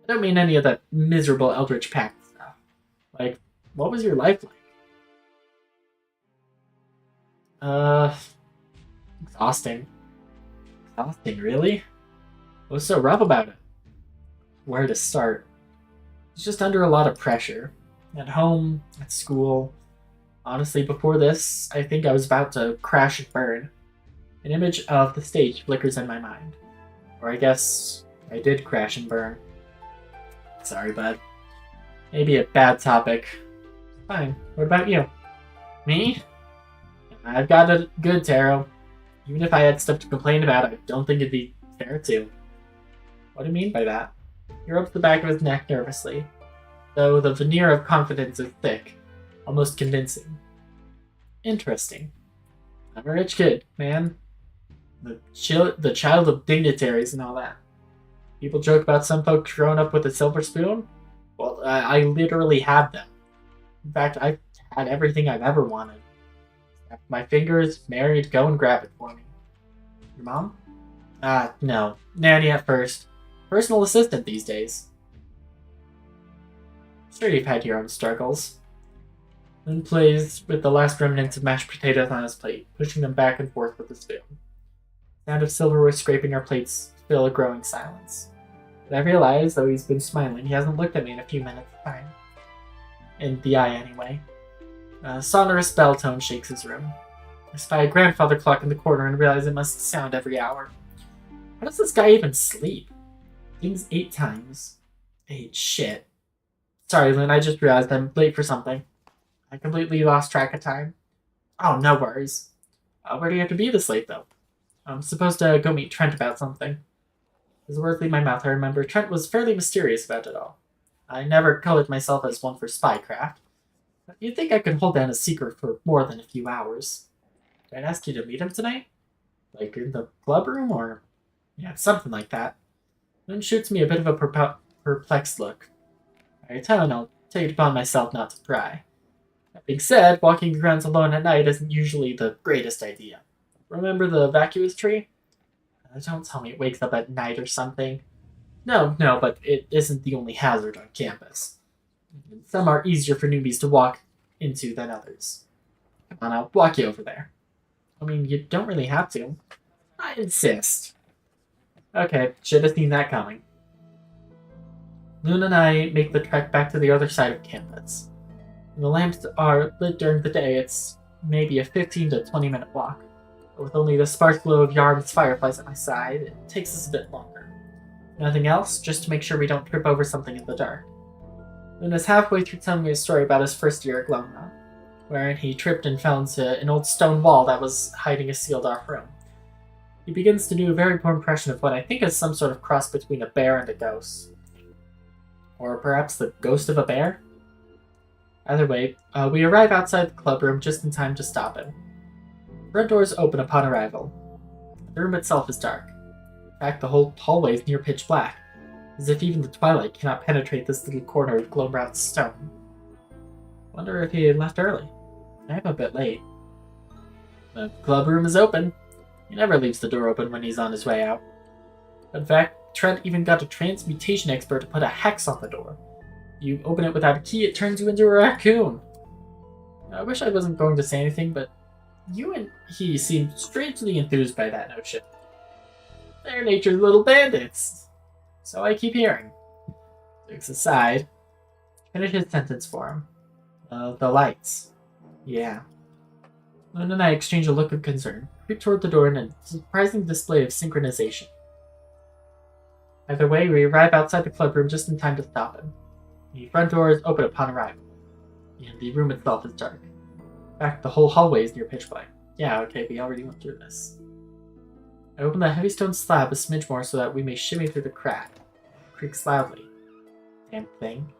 A: I don't mean any of that miserable Eldritch Pact stuff. Like, what was your life like? Exhausting. Exhausting, really? What was so rough about it? Where to start? It's just under a lot of pressure. At home, at school. Honestly, before this, I think I was about to crash and burn. An image of the stage flickers in my mind. Or I guess I did crash and burn. Sorry, bud. Maybe a bad topic. Fine. What about you? Me? I've got it good, Taro. Even if I had stuff to complain about, I don't think it'd be fair to. What do you mean by that? He rubs the back of his neck nervously, though the veneer of confidence is thick, almost convincing. Interesting. I'm a rich kid, man. The child of dignitaries and all that. People joke about some folks growing up with a silver spoon. Well, I literally had them. In fact, I've had everything I've ever wanted. Snap my fingers, married, go and grab it for me. Your mom? No. Nanny at first. Personal assistant these days. Sure, you've had your own struggles. Then plays with the last remnants of mashed potatoes on his plate, pushing them back and forth with the spoon. The sound of silverware scraping our plates fill a growing silence. But I realize, though he's been smiling, he hasn't looked at me in a few minutes' time. In the eye, anyway. A sonorous bell tone shakes his room. I spy a grandfather clock in the corner and realize it must sound every hour. How does this guy even sleep? Things 8 times. 8 shit. Sorry, Lynn, I just realized I'm late for something. I completely lost track of time. Oh, no worries. Where do you have to be this late, though? I'm supposed to go meet Trent about something. As words leave my mouth, I remember Trent was fairly mysterious about it all. I never colored myself as one for spycraft. But you'd think I could hold down a secret for more than a few hours. Did I ask you to meet him tonight? Like in the club room, or... yeah, something like that. Then shoots me a bit of a perplexed look. I tell him I'll take it upon myself not to pry. That being said, walking the grounds alone at night isn't usually the greatest idea. Remember the vacuous tree? Don't tell me it wakes up at night or something. No, but it isn't the only hazard on campus. Some are easier for newbies to walk into than others. Come on, I'll walk you over there. I mean, you don't really have to. I insist. Okay, should have seen that coming. Moon and I make the trek back to the other side of campus. When the lamps are lit during the day, it's maybe a 15 to 20 minute walk. But with only the spark glow of Yarm's fireflies at my side, it takes us a bit longer. Nothing else, just to make sure we don't trip over something in the dark. Moon is halfway through telling me a story about his first year at Glomna, wherein he tripped and fell into an old stone wall that was hiding a sealed-off room. He begins to do a very poor impression of what I think is some sort of cross between a bear and a ghost. Or perhaps the ghost of a bear? Either way, we arrive outside the club room just in time to stop him. Front doors open upon arrival. The room itself is dark. In fact, the whole hallway is near pitch black, as if even the twilight cannot penetrate this little corner of Glomrath's stone. Wonder if he left early. I'm a bit late. The club room is open. He never leaves the door open when he's on his way out. In fact, Trent even got a transmutation expert to put a hex on the door. You open it without a key, it turns you into a raccoon. I wish I wasn't going to say anything, but you and he seemed strangely enthused by that notion. They're nature's little bandits. So I keep hearing. Looks aside. Finish his sentence for him. The lights. Yeah. Moon and I exchange a look of concern, creep toward the door in a surprising display of synchronization. Either way, we arrive outside the club room just in time to stop him. The front door is open upon arrival, and the room itself is dark. In fact, the whole hallway is near pitch black. Yeah, okay, we already went through this. I open the heavy stone slab a smidge more so that we may shimmy through the crack. It creaks loudly. Damn thing.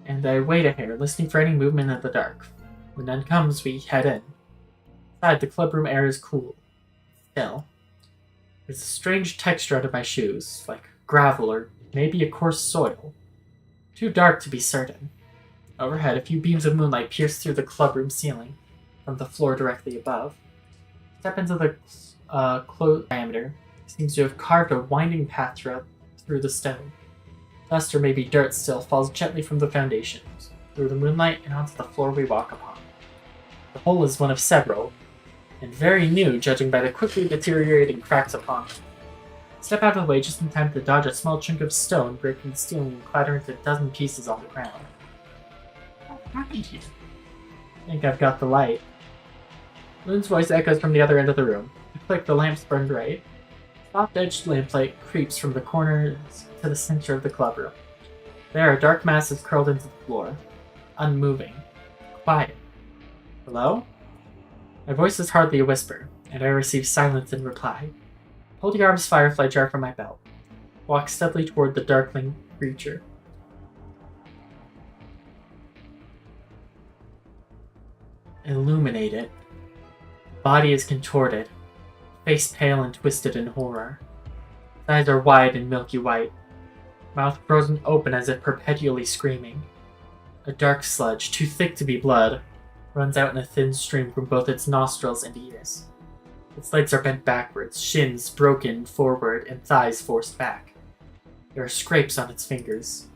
A: And I wait a hair, listening for any movement in the dark. When none comes, we head in. Inside, the clubroom air is cool. Still. There's a strange texture under my shoes, like gravel or maybe a coarse soil. Too dark to be certain. Overhead, a few beams of moonlight pierce through the clubroom ceiling, from the floor directly above. Step into the closed diameter. Seems to have carved a winding path through the stone. Dust or maybe dirt still falls gently from the foundations, through the moonlight and onto the floor we walk upon. The hole is one of several, and very new judging by the quickly deteriorating cracks upon it. Step out of the way just in time to dodge a small chunk of stone breaking the ceiling and clatter into a dozen pieces on the ground. What happened here? I think I've got the light. Moon's voice echoes from the other end of the room. I click, the lamps burn bright. Soft-edged lamplight creeps from the corners to the center of the clubroom. There, a dark mass is curled into the floor, unmoving, quiet. Hello? My voice is hardly a whisper, and I receive silence in reply. Pull the arm's firefly jar from my belt. Walk steadily toward the darkling creature. Illuminate it. Body is contorted, face pale and twisted in horror. His eyes are wide and milky white, mouth frozen open as if perpetually screaming. A dark sludge, too thick to be blood, runs out in a thin stream from both its nostrils and ears. Its legs are bent backwards, shins broken forward, and thighs forced back. There are scrapes on its fingers.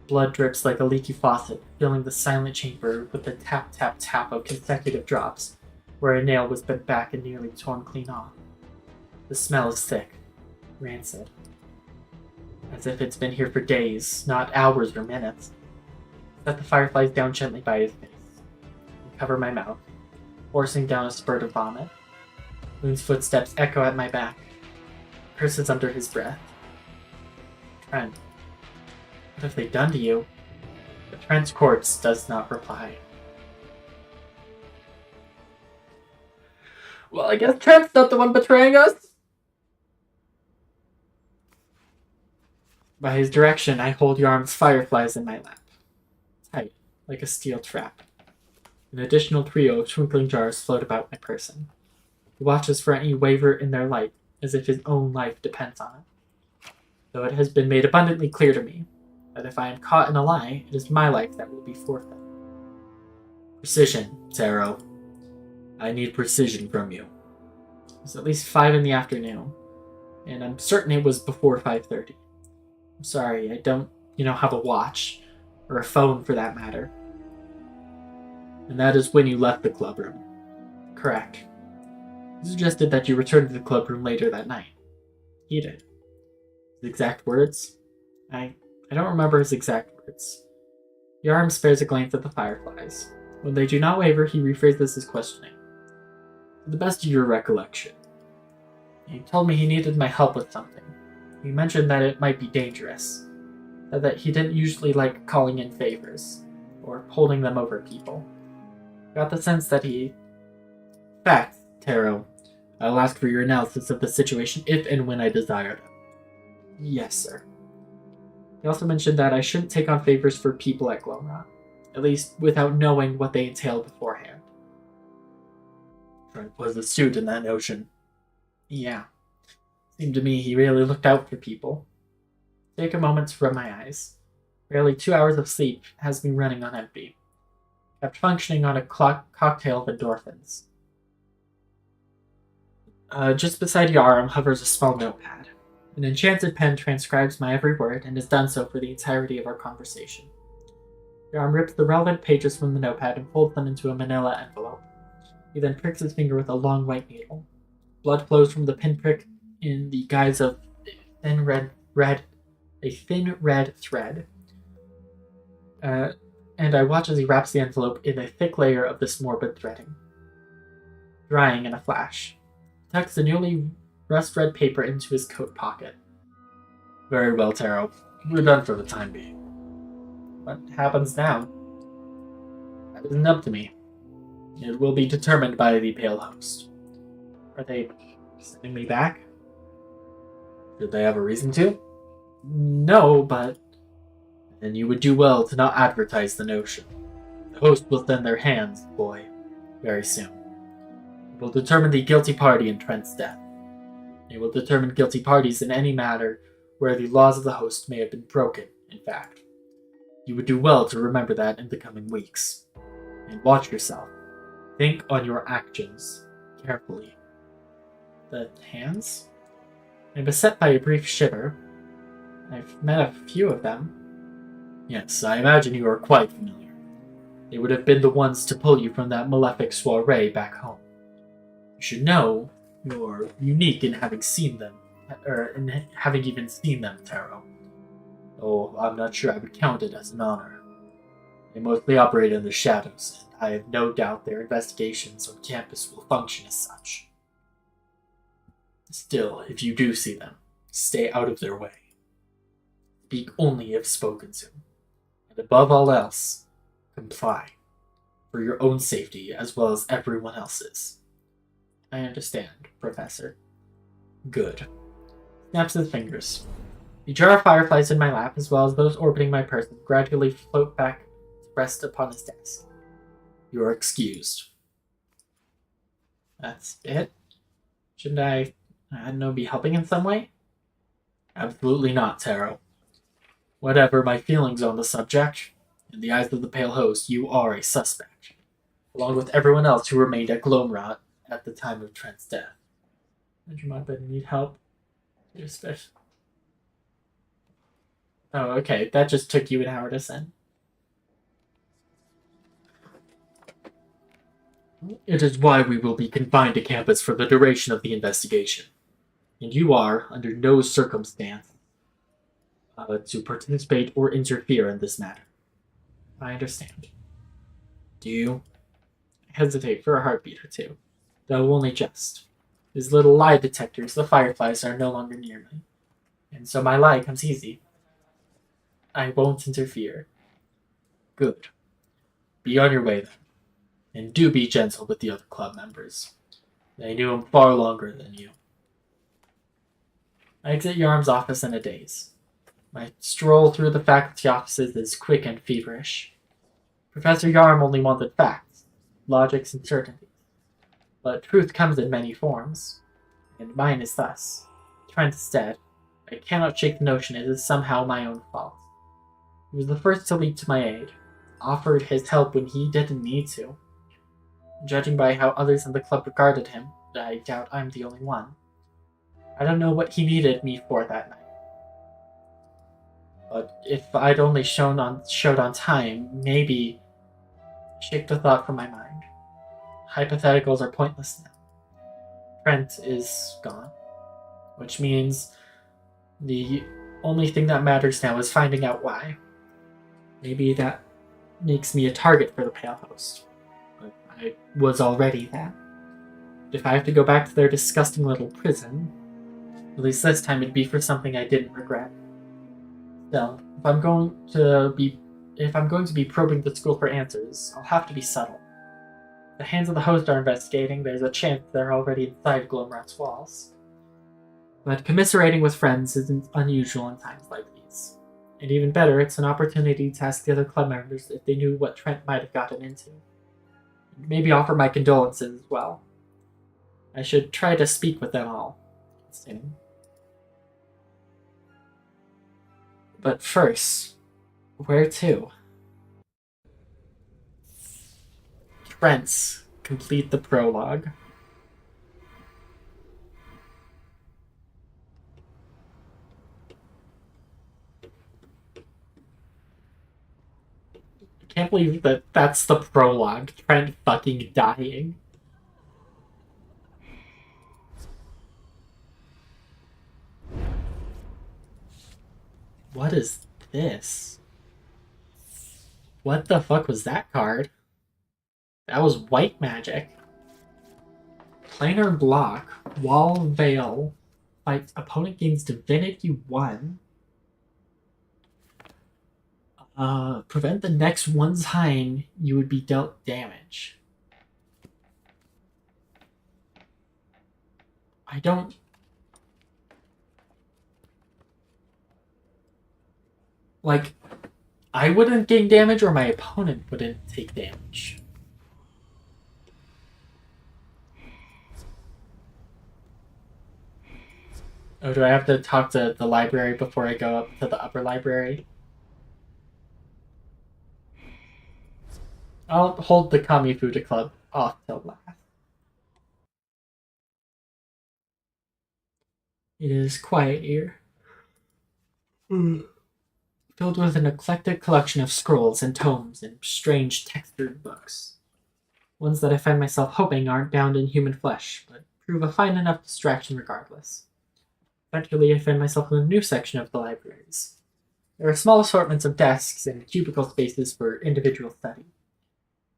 A: Blood drips like a leaky faucet, filling the silent chamber with the tap-tap-tap of consecutive drops, where a nail was bent back and nearly torn clean off. The smell is thick, rancid, as if it's been here for days, not hours or minutes. Set the fireflies down gently by his face, and cover my mouth, forcing down a spurt of vomit. Moon's footsteps echo at my back, curses under his breath. Trent, what have they done to you? But Trent's corpse does not reply. Well, I guess Trent's not the one betraying us. By his direction, I hold Yarm's fireflies in my lap, tight, like a steel trap. An additional trio of twinkling jars float about my person. He watches for any waver in their light, as if his own life depends on it. Though it has been made abundantly clear to me that if I am caught in a lie, it is my life that will be forfeit. Precision, Taro. I need precision from you. It was at least 5 in the afternoon, and I'm certain it was before 5:30. I'm sorry, I don't, have a watch, or a phone for that matter. And that is when you left the clubroom. Correct. He suggested that you returned to the clubroom later that night. He did. His exact words? I don't remember his exact words. Yarm spares a glance at the fireflies. When they do not waver, he rephrases his questioning. To the best of your recollection. He told me he needed my help with something. He mentioned that it might be dangerous. That he didn't usually like calling in favors, or holding them over people. Got the sense that he... Fact, Taro. I'll ask for your analysis of the situation if and when I desire it. Yes, sir. He also mentioned that I shouldn't take on favors for people at Glomra, at least without knowing what they entail beforehand. Trent was astute in that notion. Yeah. Seemed to me he really looked out for people. Take a moment to rub my eyes. Barely 2 hours of sleep has me running on empty. Kept functioning on a cocktail of endorphins. Just beside Yarm hovers a small notepad. An enchanted pen transcribes my every word and has done so for the entirety of our conversation. Yarm rips the relevant pages from the notepad and folds them into a manila envelope. He then pricks his finger with a long white needle. Blood flows from the pinprick in the guise of a thin red thread. And I watch as he wraps the envelope in a thick layer of this morbid threading. Drying in a flash. He tucks the newly rust-red paper into his coat pocket. Very well, Taro. We're done for the time being. What happens now? That isn't up to me. It will be determined by the Pale Host. Are they sending me back? Did they have a reason to? No, but... Then you would do well to not advertise the notion. The host will send their hands, boy, very soon. It will determine the guilty party in Trent's death. It will determine guilty parties in any matter where the laws of the host may have been broken, in fact. You would do well to remember that in the coming weeks. And watch yourself. Think on your actions carefully. The hands? I'm beset by a brief shiver. I've met a few of them. Yes, I imagine you are quite familiar. They would have been the ones to pull you from that malefic soiree back home. You should know you're unique in having seen them, or in having even seen them, Taro. Oh, I'm not sure I would count it as an honor. They mostly operate in the shadows, and I have no doubt their investigations on campus will function as such. Still, if you do see them, stay out of their way. Speak only if spoken to. And above all else, comply. For your own safety as well as everyone else's. I understand, Professor. Good. Snaps his fingers. The jar of fireflies in my lap, as well as those orbiting my person, gradually float back to rest upon his desk. You are excused. That's it? Shouldn't I don't know, be helping in some way? Absolutely not, Taro. Whatever my feelings on the subject, in the eyes of the Pale Host, you are a suspect, along with everyone else who remained at Glomra at the time of Trent's death. Would you mind if I need help? Oh, okay. That just took you an hour to send. It is why we will be confined to campus for the duration of the investigation. And you are, under no circumstance, to participate or interfere in this matter. I understand. Do you? I hesitate for a heartbeat or two, though only just. His little lie detectors, the fireflies, are no longer near me, and so my lie comes easy. I won't interfere. Good. Be on your way then, and do be gentle with the other club members. They knew him far longer than you. I exit Yarm's office in a daze. My stroll through the faculty offices is quick and feverish. Professor Yarm only wanted facts, logics, and certainties. But truth comes in many forms, and mine is thus. Trent is dead. I cannot shake the notion it is somehow my own fault. He was the first to leap to my aid, offered his help when he didn't need to. Judging by how others in the club regarded him, I doubt I'm the only one. I don't know what he needed me for that night. But if I'd only showed on time, maybe... Shake the thought from my mind. Hypotheticals are pointless now. Trent is gone. Which means the only thing that matters now is finding out why. Maybe that makes me a target for the Pale Host. But I was already that. If I have to go back to their disgusting little prison, at least this time it'd be for something I didn't regret. Still, if I'm going to be probing the school for answers, I'll have to be subtle. If the hands of the host are investigating, there's a chance they're already inside Gloomrat's walls. But commiserating with friends isn't unusual in times like these. And even better, it's an opportunity to ask the other club members if they knew what Trent might have gotten into. Maybe offer my condolences as well. I should try to speak with them all soon. But first, where to? Trent's complete the prologue. I can't believe that that's the prologue. Trent fucking dying. What is this? What the fuck was that card? That was white magic. Planar block. Wall Veil. Fight opponent gains Divinity 1. Prevent the next one time you would be dealt damage. I don't... Like, I wouldn't gain damage or my opponent wouldn't take damage. Oh, do I have to talk to the library before I go up to the upper library? I'll hold the KAMIFUDA club off till last. It is quiet here. Filled with an eclectic collection of scrolls and tomes and strange textured books. Ones that I find myself hoping aren't bound in human flesh, but prove a fine enough distraction regardless. Eventually, I find myself in a new section of the libraries. There are small assortments of desks and cubicle spaces for individual study.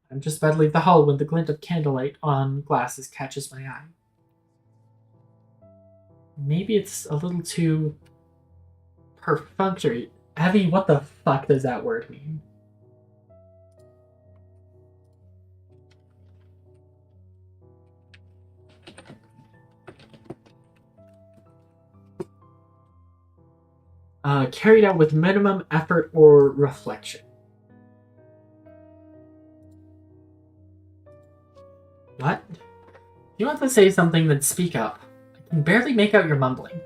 A: I'm just about to leave the hall when the glint of candlelight on glasses catches my eye. Maybe it's a little too perfunctory. Evie, what the fuck does that word mean? Carried out with minimum effort or reflection. What? If you want to say something, then speak up. I can barely make out your mumbling.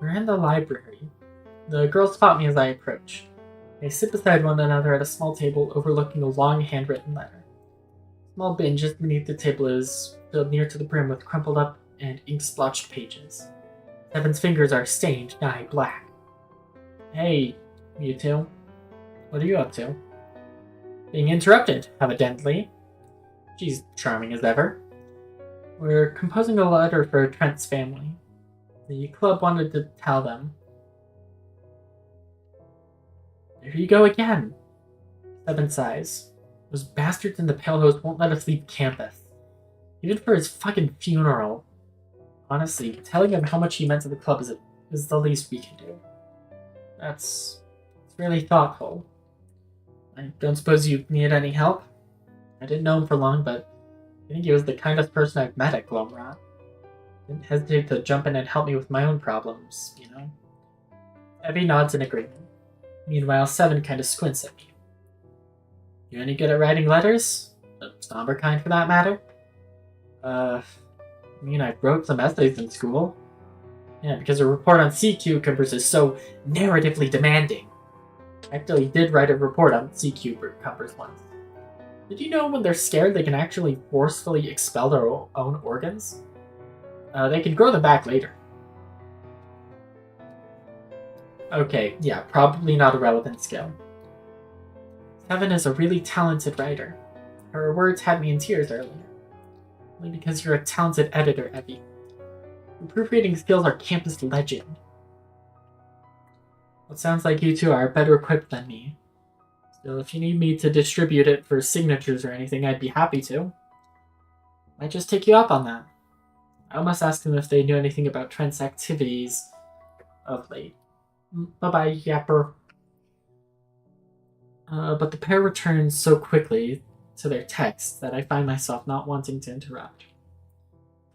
A: We're in the library. The girls spot me as I approach. They sit beside one another at a small table overlooking a long handwritten letter. A small bin just beneath the table is filled near to the brim with crumpled up and ink-splotched pages. Seven's fingers are stained, nigh black. Hey, you two. What are you up to? Being interrupted, evidently. She's charming as ever. We're composing a letter for Trent's family. The club wanted to tell them. There you go again. Seven sighs. Those bastards in the Pale Host won't let us leave campus. Even for his fucking funeral. Honestly, telling him how much he meant to the club is the least we can do. It's really thoughtful. I don't suppose you need any help? I didn't know him for long, but I think he was the kindest person I've met at Gloomrat. Didn't hesitate to jump in and help me with my own problems, you know? Evie nods in agreement. Meanwhile, Seven kind of squints at me. You any good at writing letters? The somber kind, for that matter? I wrote some essays in school. Yeah, because a report on sea cucumbers is so narratively demanding. I actually did write a report on sea cucumbers once. Did you know when they're scared they can actually forcefully expel their own organs? They can grow them back later. Okay, yeah, probably not a relevant skill. Seven is a really talented writer. Her words had me in tears earlier. Only because you're a talented editor, Evie. Your proofreading skills are campus legend. Well, it sounds like you two are better equipped than me. Still, if you need me to distribute it for signatures or anything, I'd be happy to. Might just take you up on that. I almost asked them if they knew anything about Trent's activities of late. Bye-bye, yapper. But the pair returns so quickly to their text that I find myself not wanting to interrupt.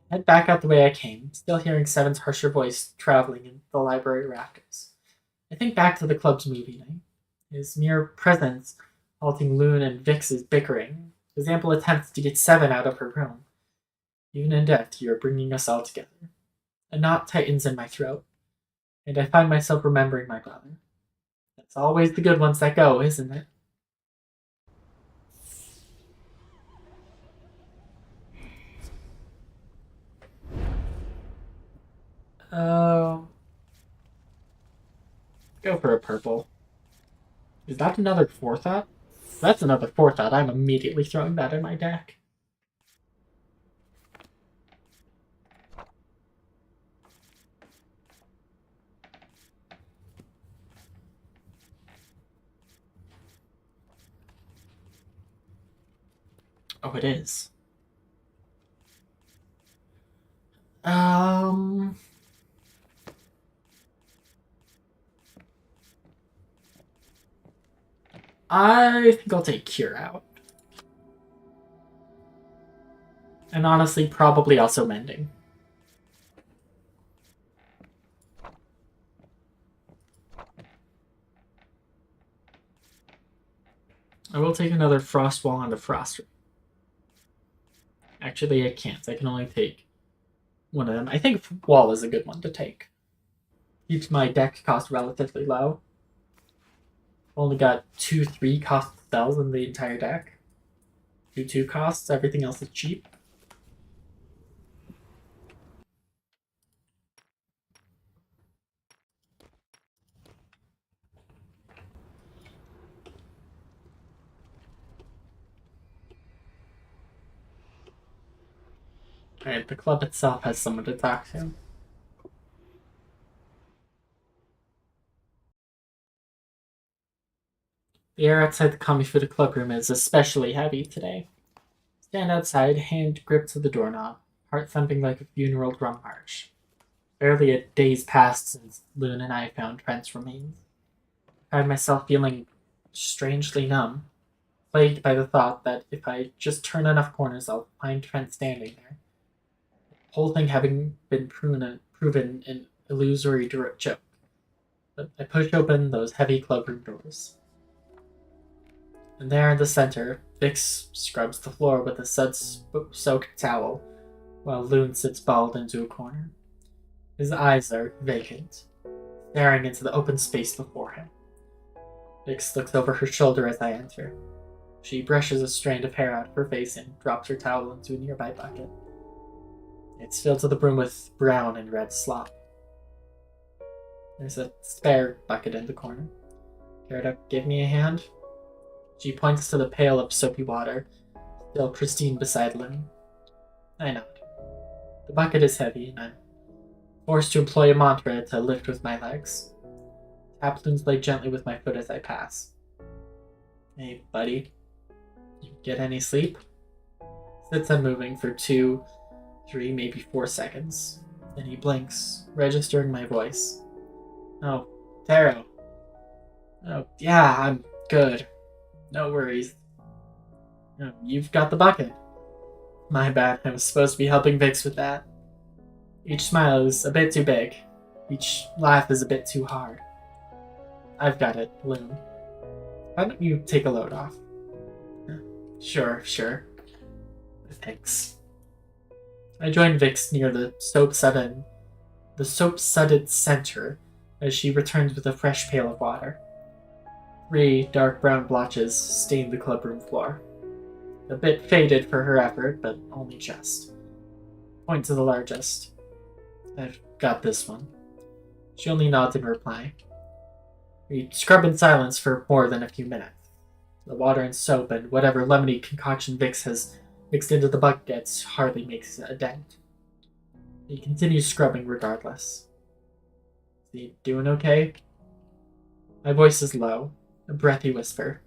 A: Head back out the way I came, still hearing Seven's harsher voice traveling in the library rafters. I think back to the club's movie night. His mere presence halting Loon and Vix's bickering, his ample attempts to get Seven out of her room. Even in death, you are bringing us all together. A knot tightens in my throat, and I find myself remembering my brother. It's always the good ones that go, isn't it? Oh. Go for a purple. Is that another forethought? If that's another forethought, I'm immediately throwing that in my deck. Oh, it is. I think I'll take Cure out. And honestly, probably also Mending. I will take another Frost Wall onto Frost Ring. Actually, I can't. I can only take one of them. I think Wall is a good one to take. Keeps my deck cost relatively low. Only got 2/3 cost spells in the entire deck. 2/2 costs, everything else is cheap. Alright, the club itself has someone to talk to. The air outside the KAMIFUDA clubroom is especially heavy today. Stand outside, hand gripped to the doorknob, heart thumping like a funeral drum march. Barely a day's passed since Loon and I found Trent's remains. I find myself feeling strangely numb, plagued by the thought that if I just turn enough corners, I'll find Trent standing there. The whole thing having been proven an illusory joke. But I push open those heavy clubroom doors. And there in the center, Vix scrubs the floor with a soaked towel, while Loon sits balled into a corner. His eyes are vacant, staring into the open space before him. Vix looks over her shoulder as I enter. She brushes a strand of hair out of her face and drops her towel into a nearby bucket. It's filled to the brim with brown and red slop. There's a spare bucket in the corner. Care to give me a hand? She points to the pail of soapy water, still pristine beside Loon. I nod. The bucket is heavy, and I'm forced to employ a mantra to lift with my legs. Tap Loon's leg gently with my foot as I pass. Hey, buddy. You get any sleep? Sits unmoving for 2, 3, maybe 4 seconds. Then he blinks, registering my voice. Oh, Taro. Oh, yeah, I'm good. No worries. You've got the bucket. My bad, I was supposed to be helping Vix with that. Each smile is a bit too big. Each laugh is a bit too hard. I've got it, Loon. Why don't you take a load off? Sure. Thanks. I joined Vix near the soap-sudded center as she returns with a fresh pail of water. 3 dark brown blotches stained the clubroom floor. A bit faded for her effort, but only just. Point to the largest. I've got this one. She only nods in reply. We scrub in silence for more than a few minutes. The water and soap and whatever lemony concoction Vix has mixed into the buckets hardly makes a dent. He continues scrubbing regardless. Is he doing okay? My voice is low, a breathy whisper.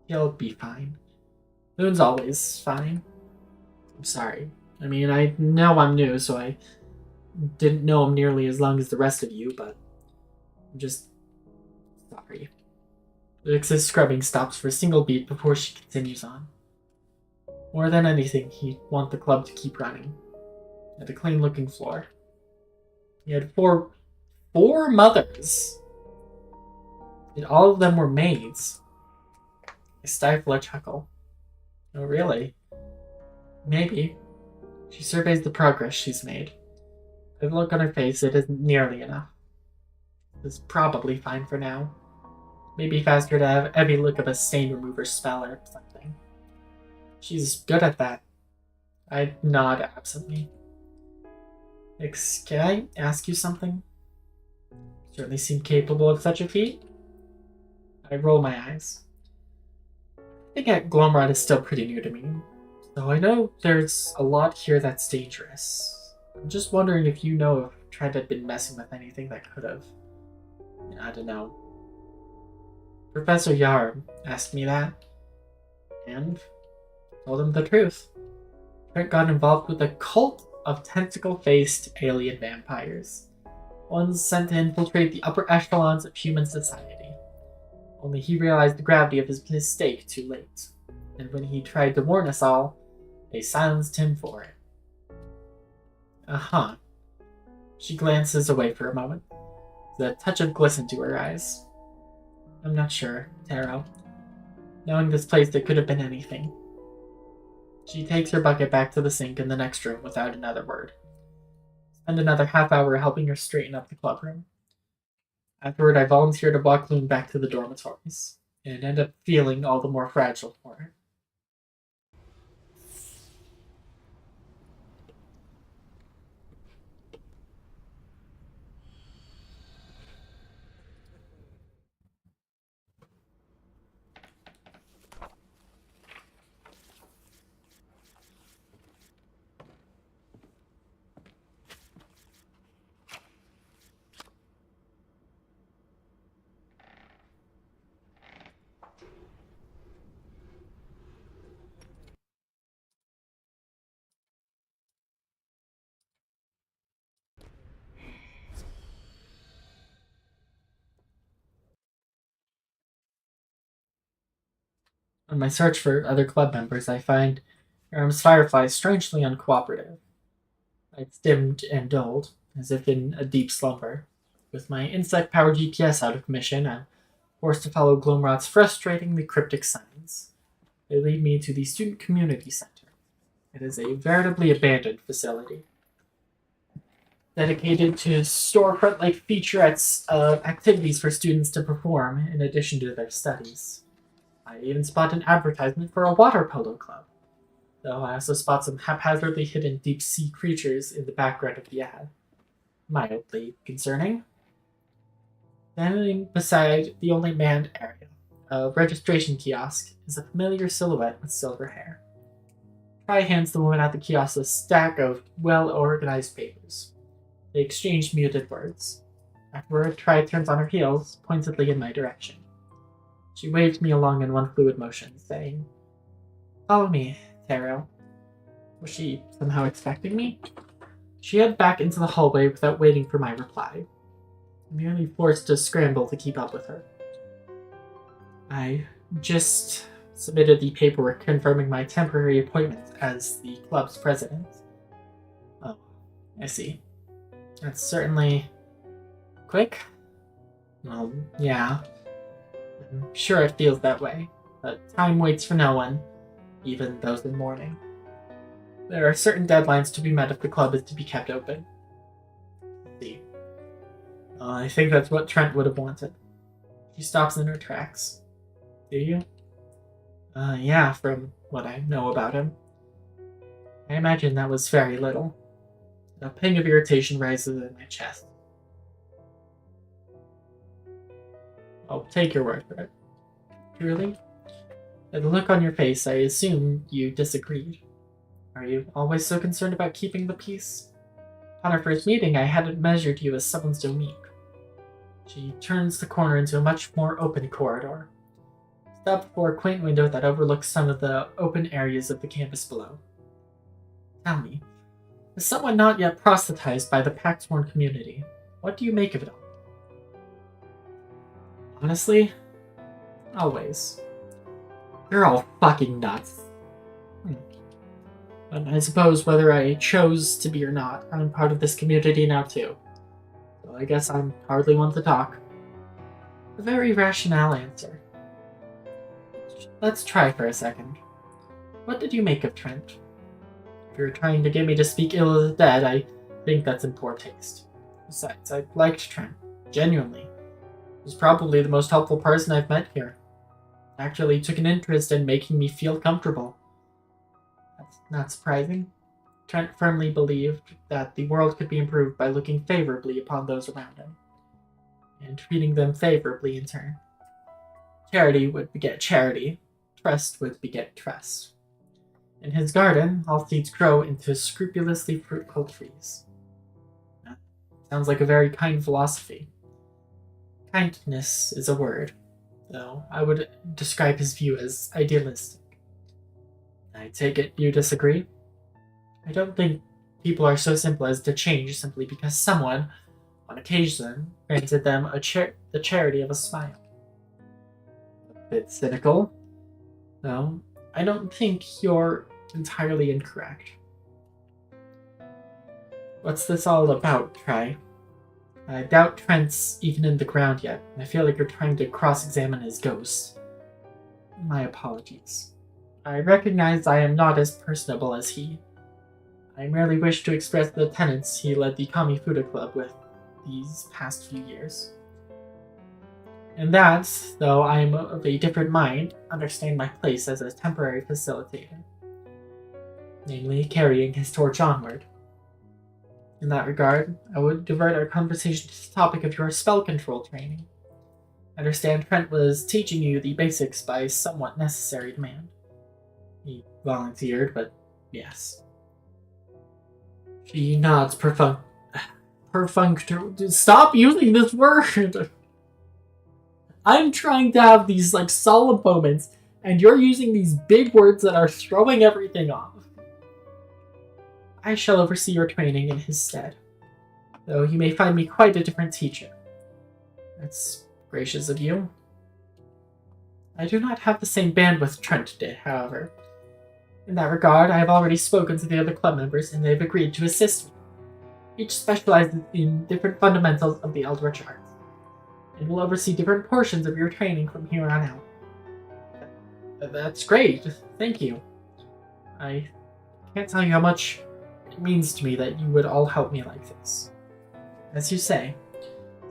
A: He'll be fine. Loon's always fine. I'm sorry. I mean, I know I'm new, so I didn't know him nearly as long as the rest of you, but I'm just sorry. Vix's scrubbing stops for a single beat before she continues on. More than anything, he'd want the club to keep running. At a clean-looking floor. He had four mothers. And all of them were maids. I stifle a chuckle. Oh, really? Maybe. She surveys the progress she's made. With a look on her face, it isn't nearly enough. It's probably fine for now. Maybe faster to have every look of a stain remover spell or something. She's good at that. I nod absently. Can I ask you something? Certainly seem capable of such a feat. I roll my eyes. I think Glomrod is still pretty new to me, so I know there's a lot here that's dangerous. I'm just wondering if you know if Trent had been messing with anything that could have. I don't know. Professor Yarm asked me that, and told him the truth. Trent got involved with a cult of tentacle-faced alien vampires. Ones sent to infiltrate the upper echelons of human society. Only he realized the gravity of his mistake too late, and when he tried to warn us all, they silenced him for it. Uh-huh. She glances away for a moment, with a touch of glisten to her eyes. I'm not sure, Taro. Knowing this place, there could have been anything. She takes her bucket back to the sink in the next room without another word. Spend another half hour helping her straighten up the clubroom. Afterward, I volunteer to walk Loon back to the dormitories, and end up feeling all the more fragile for her. On my search for other club members, I find Aram's Firefly strangely uncooperative. It's dimmed and dulled, as if in a deep slumber. With my insect-powered GPS out of commission, I'm forced to follow Glomrod's frustratingly cryptic signs. They lead me to the Student Community Center. It is a veritably abandoned facility, dedicated to storefront-like featurettes of activities for students to perform in addition to their studies. I even spot an advertisement for a water polo club, though I also spot some haphazardly hidden deep-sea creatures in the background of the ad. Mildly concerning. Standing beside the only manned area, a registration kiosk, is a familiar silhouette with silver hair. Try hands the woman at the kiosk a stack of well-organized papers. They exchange muted words. Afterward, Try turns on her heels, pointedly in my direction. She waves me along in one fluid motion, saying, "Follow me, Taro." Was she somehow expecting me? She headed back into the hallway without waiting for my reply. Merely forced to scramble to keep up with her. I just submitted the paperwork confirming my temporary appointment as the club's president. Oh, I see. That's certainly quick. Yeah. I'm sure it feels that way, but time waits for no one, even those in mourning. There are certain deadlines to be met if the club is to be kept open. Let's see. I think that's what Trent would have wanted. She stops in her tracks. Do you? Yeah, from what I know about him. I imagine that was very little. A pang of irritation rises in my chest. I'll take your word for it. Truly? By the look on your face, I assume you disagreed. Are you always so concerned about keeping the peace? Upon our first meeting, I hadn't measured you as someone so meek. She turns the corner into a much more open corridor. Stop before a quaint window that overlooks some of the open areas of the campus below. Tell me, as someone not yet proselytized by the Paxworn community, what do you make of it all? Honestly, always. You're all fucking nuts. But I suppose whether I chose to be or not, I'm part of this community now too. So I guess I'm hardly one to talk. A very rational answer. Let's try for a second. What did you make of Trent? If you're trying to get me to speak ill of the dead, I think that's in poor taste. Besides, I liked Trent. Genuinely. He was probably the most helpful person I've met here. Actually took an interest in making me feel comfortable. That's not surprising. Trent firmly believed that the world could be improved by looking favorably upon those around him, and treating them favorably in turn. Charity would beget charity, trust would beget trust. In his garden, all seeds grow into scrupulously fruitful trees. Sounds like a very kind philosophy. Kindness is a word, though I would describe his view as idealistic. I take it you disagree? I don't think people are so simple as to change simply because someone, on occasion, granted them the charity of a smile. A bit cynical, though I don't think you're entirely incorrect. What's this all about, Try? I doubt Trent's even in the ground yet, and I feel like you're trying to cross-examine his ghost. My apologies. I recognize I am not as personable as he. I merely wish to express the tenets he led the KAMIFUDA club with these past few years. And that, though I am of a different mind, understand my place as a temporary facilitator. Namely, carrying his torch onward. In that regard, I would divert our conversation to the topic of your spell control training. I understand Trent was teaching you the basics by somewhat necessary demand. He volunteered, but yes. She nods perfunctorily. Stop using this word! I'm trying to have these, solemn moments, and you're using these big words that are throwing everything off. I shall oversee your training in his stead, though you may find me quite a different teacher. That's gracious of you. I do not have the same bandwidth Trent did, however. In that regard, I have already spoken to the other club members, and they've agreed to assist me. Each specializes in different fundamentals of the Eldritch Arts, and will oversee different portions of your training from here on out. That's great, thank you. I can't tell you how much it means to me that you would all help me like this. As you say.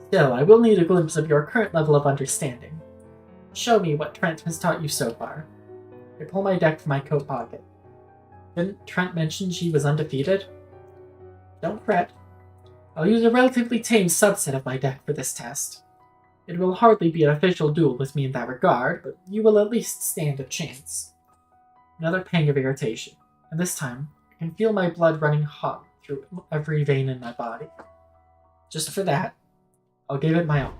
A: Still, I will need a glimpse of your current level of understanding. Show me what Trent has taught you so far. I pull my deck from my coat pocket. Didn't Trent mention she was undefeated? Don't fret. I'll use a relatively tame subset of my deck for this test. It will hardly be an official duel with me in that regard, but you will at least stand a chance. Another pang of irritation, and this time I can feel my blood running hot through every vein in my body. Just for that, I'll give it my all.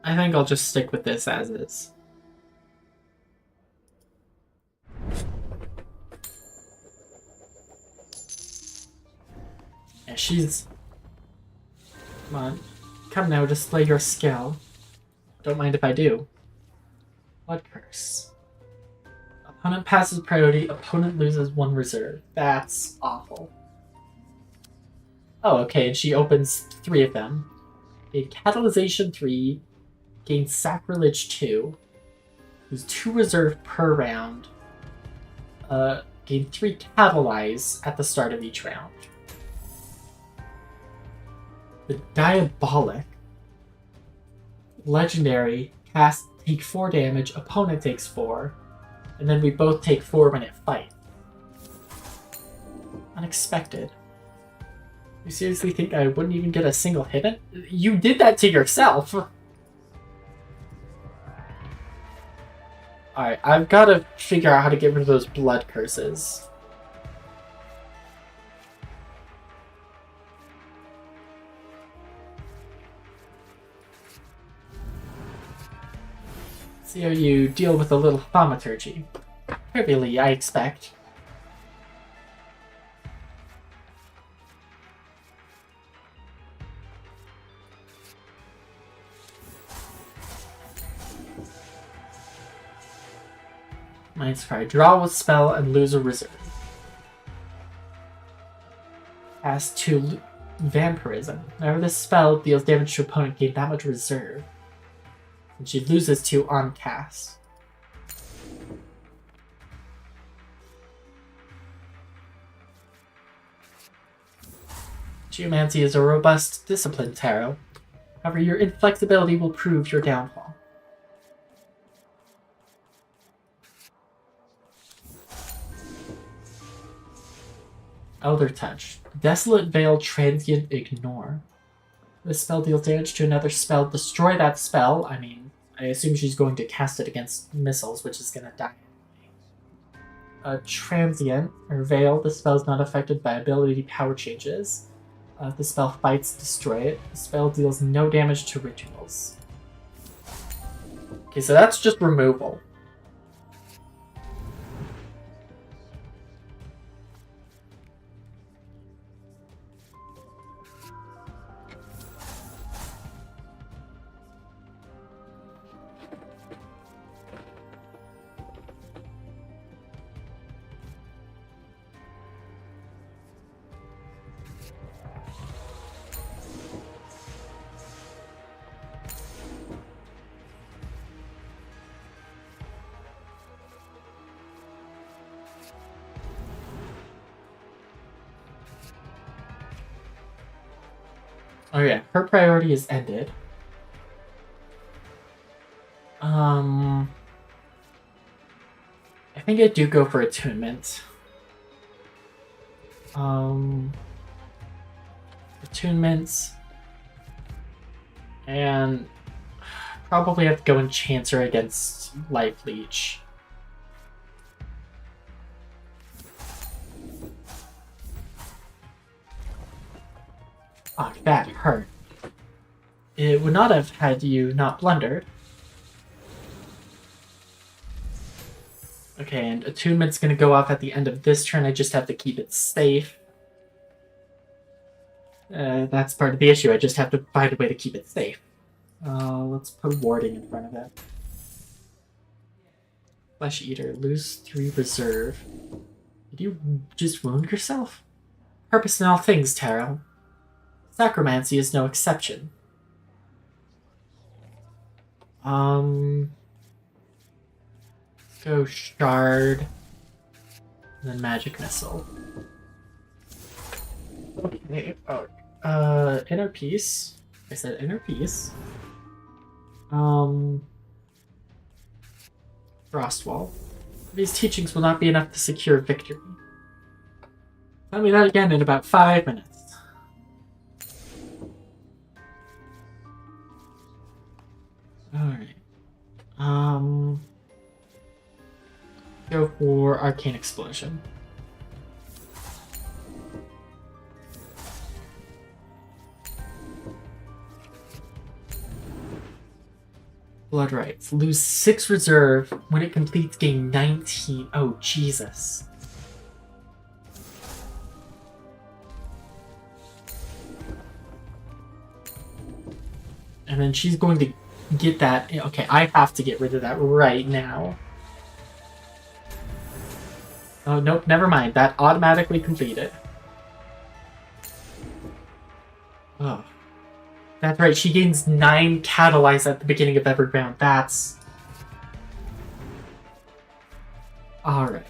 A: I think I'll just stick with this as is. Yeah, she's... Come on. Come now, display your skill. Don't mind if I do. What curse? Opponent passes priority, opponent loses 1 reserve. That's awful. Oh, okay, and she opens 3 of them. Gain Catalyzation 3, gain Sacrilege 2, lose 2 reserve per round, gain 3 Catalyze at the start of each round. The Diabolic. Legendary, cast, take 4 damage, opponent takes 4, and then we both take 4 when it fights. Unexpected. You seriously think I wouldn't even get a single hit in? You did that to yourself! Alright, I've got to figure out how to get rid of those blood curses. See how you deal with a little thaumaturgy. Trivially, I expect. Mind's Cry. Draw with spell and lose a reserve. Cast 2 Vampirism. Whenever this spell deals damage to opponent, gain that much reserve. And she loses 2 on cast. Geomancy is a robust discipline tarot. However, your inflexibility will prove your downfall. Elder Touch. Desolate Veil Transient Ignore. This spell deals damage to another spell. Destroy that spell. I mean, I assume she's going to cast it against missiles, which is going to die. Transient, or Veil. The spell is not affected by ability power changes. If the spell fights, destroy it. The spell deals no damage to rituals. Okay, so that's just removal. Oh yeah, her priority is ended. I think I do go for attunement. Attunements. And probably have to go Enchanter against Life Leech. Fuck, that hurt. It would not have had you not blundered. Okay, and Attunement's gonna go off at the end of this turn. I just have to keep it safe. That's part of the issue. I just have to find a way to keep it safe. Let's put Warding in front of it. Flesh Eater. Lose 3 reserve. Did you just wound yourself? Purpose in all things, Tarot. Sacromancy is no exception. Go Shard, and then Magic Missile. Okay, Inner Peace. I said Inner Peace. Frostwall. These teachings will not be enough to secure victory. Tell me that again in about 5 minutes. Alright. Go for Arcane Explosion. Blood Rights. Lose 6 reserve. When it completes, gain 19. Oh, Jesus. And then she's going to get that. Okay, I have to get rid of that right now. Oh, nope, never mind. That automatically completed. Oh. That's right, she gains 9 catalyze at the beginning of every round. That's... Alright.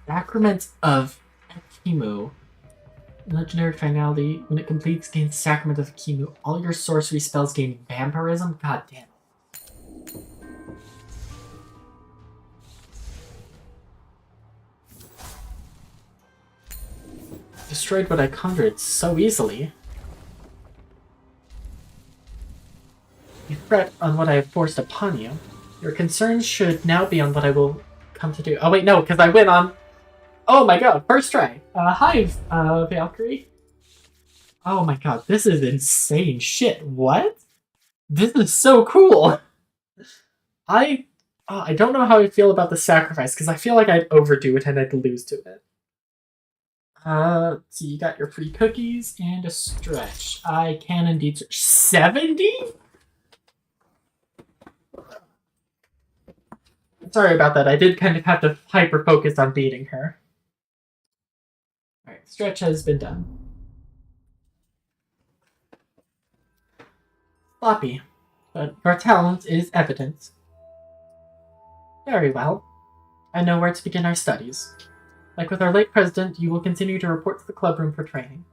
A: Sacrament of Akimu. Legendary finality. When it completes, gains Sacrament of Akimu. All your sorcery spells gain vampirism? God damn. Destroyed what I conjured so easily. You fret on what I have forced upon you. Your concerns should now be on what I will come to do. Oh wait, no, because I went on... Oh my god, first try. Hi, Valkyrie. Oh my god, this is insane shit. What? This is so cool. I don't know how I feel about the sacrifice, because I feel like I'd overdo it and I'd lose to it. So you got your free cookies and a stretch. I can indeed search. 70? Sorry about that. I did kind of have to hyper-focus on beating her. Alright, stretch has been done. Sloppy, but your talent is evident. Very well. I know where to begin our studies. Like with our late president, you will continue to report to the clubroom for training.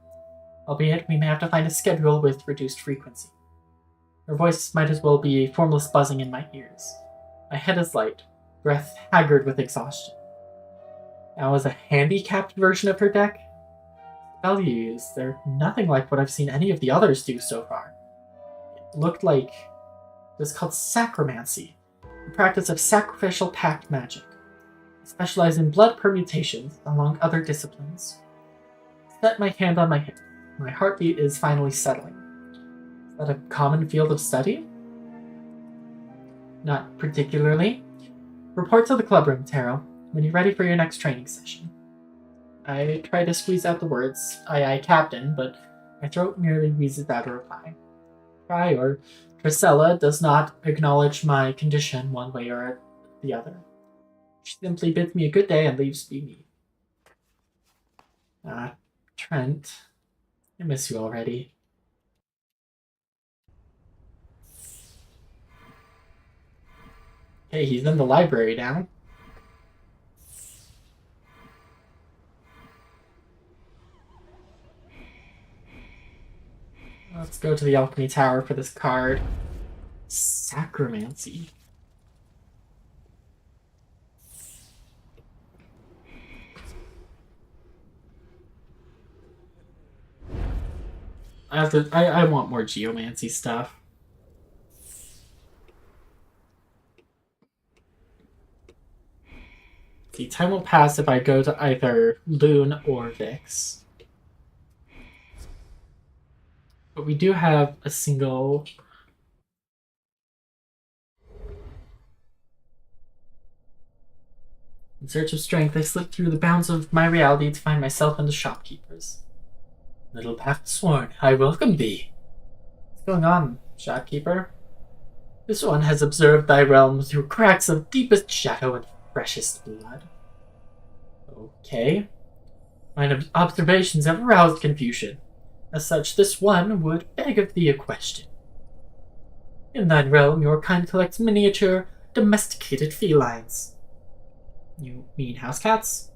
A: Albeit, we may have to find a schedule with reduced frequency. Your voice might as well be a formless buzzing in my ears. My head is light, breath haggard with exhaustion. Now, as a handicapped version of her deck, spell you use, they're nothing like what I've seen any of the others do so far. It looked like it was called sacromancy, the practice of sacrificial pact magic. I specialize in blood permutations, among other disciplines. Set my hand on my hip. My heartbeat is finally settling. Is that a common field of study? Not particularly. Report to the clubroom, Taro, when you're ready for your next training session. I try to squeeze out the words, aye, Captain, but my throat merely wheezes out a reply. Try or Trisella does not acknowledge my condition one way or the other. She simply bids me a good day and leaves me. Trent, I miss you already. Hey, he's in the library now. Let's go to the Alchemy Tower for this card. Sacromancy. I want more geomancy stuff. See, time will pass if I go to either Loon or Vix. But we do have a single... In search of strength, I slipped through the bounds of my reality to find myself and the shopkeepers. Little path sworn, I welcome thee. What's going on, shopkeeper? This one has observed thy realm through cracks of deepest shadow and freshest blood. Okay. Mine observations have aroused confusion. As such, this one would beg of thee a question. In thine realm, your kind collects miniature, domesticated felines. You mean house cats?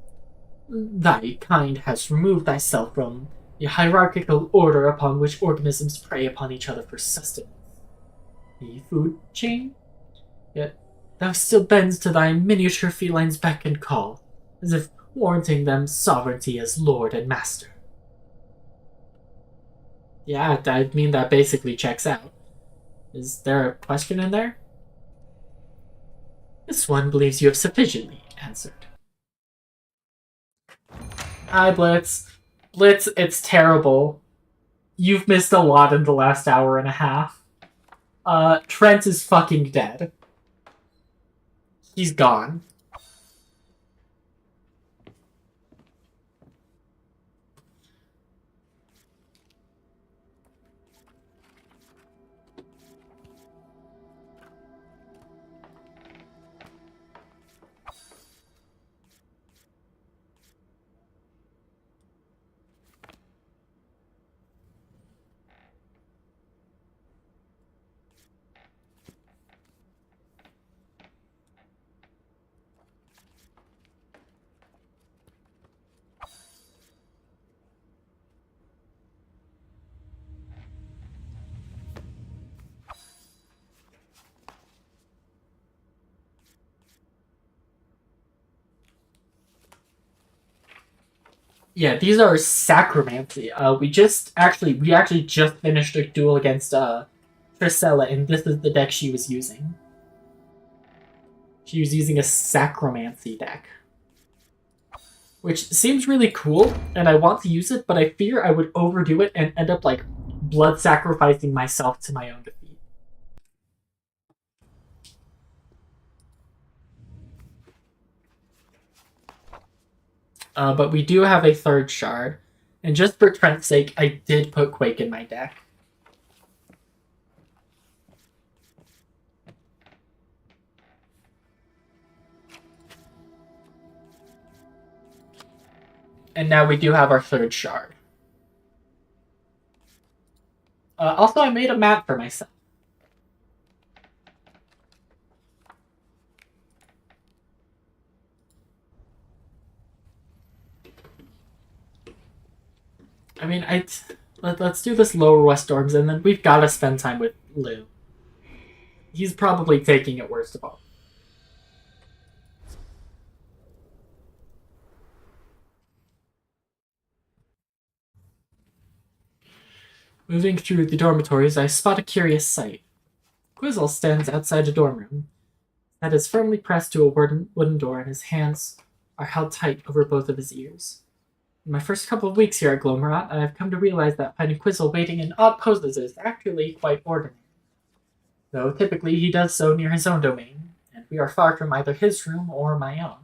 A: Thy kind has removed thyself from the hierarchical order upon which organisms prey upon each other for sustenance. The food chain? Yet thou still bends to thy miniature feline's beck and call, as if warranting them sovereignty as lord and master. Yeah, I mean that basically checks out. Is there a question in there? This one believes you have sufficiently answered. Hi, Blitz. Blitz, it's terrible. You've missed a lot in the last hour and a half. Trent is fucking dead. He's gone. Yeah, these are Sacromancy. We actually just finished a duel against Trisella, and this is the deck she was using. She was using a Sacromancy deck. Which seems really cool, and I want to use it, but I fear I would overdo it and end up, like, blood sacrificing myself to my own defeat. But we do have a third shard. And just for Trent's sake, I did put Quake in my deck. And now we do have our third shard. Also, I made a map for myself. I mean, let's do this Lower West Storms, and then we've got to spend time with Lou. He's probably taking it worst of all. Moving through the dormitories, I spot a curious sight. Quizzle stands outside a dorm room that is firmly pressed to a wooden door, and his hands are held tight over both of his ears. In my first couple of weeks here at Glomerat, I have come to realize that finding Quizzle waiting in odd poses is actually quite ordinary. Though typically he does so near his own domain, and we are far from either his room or my own.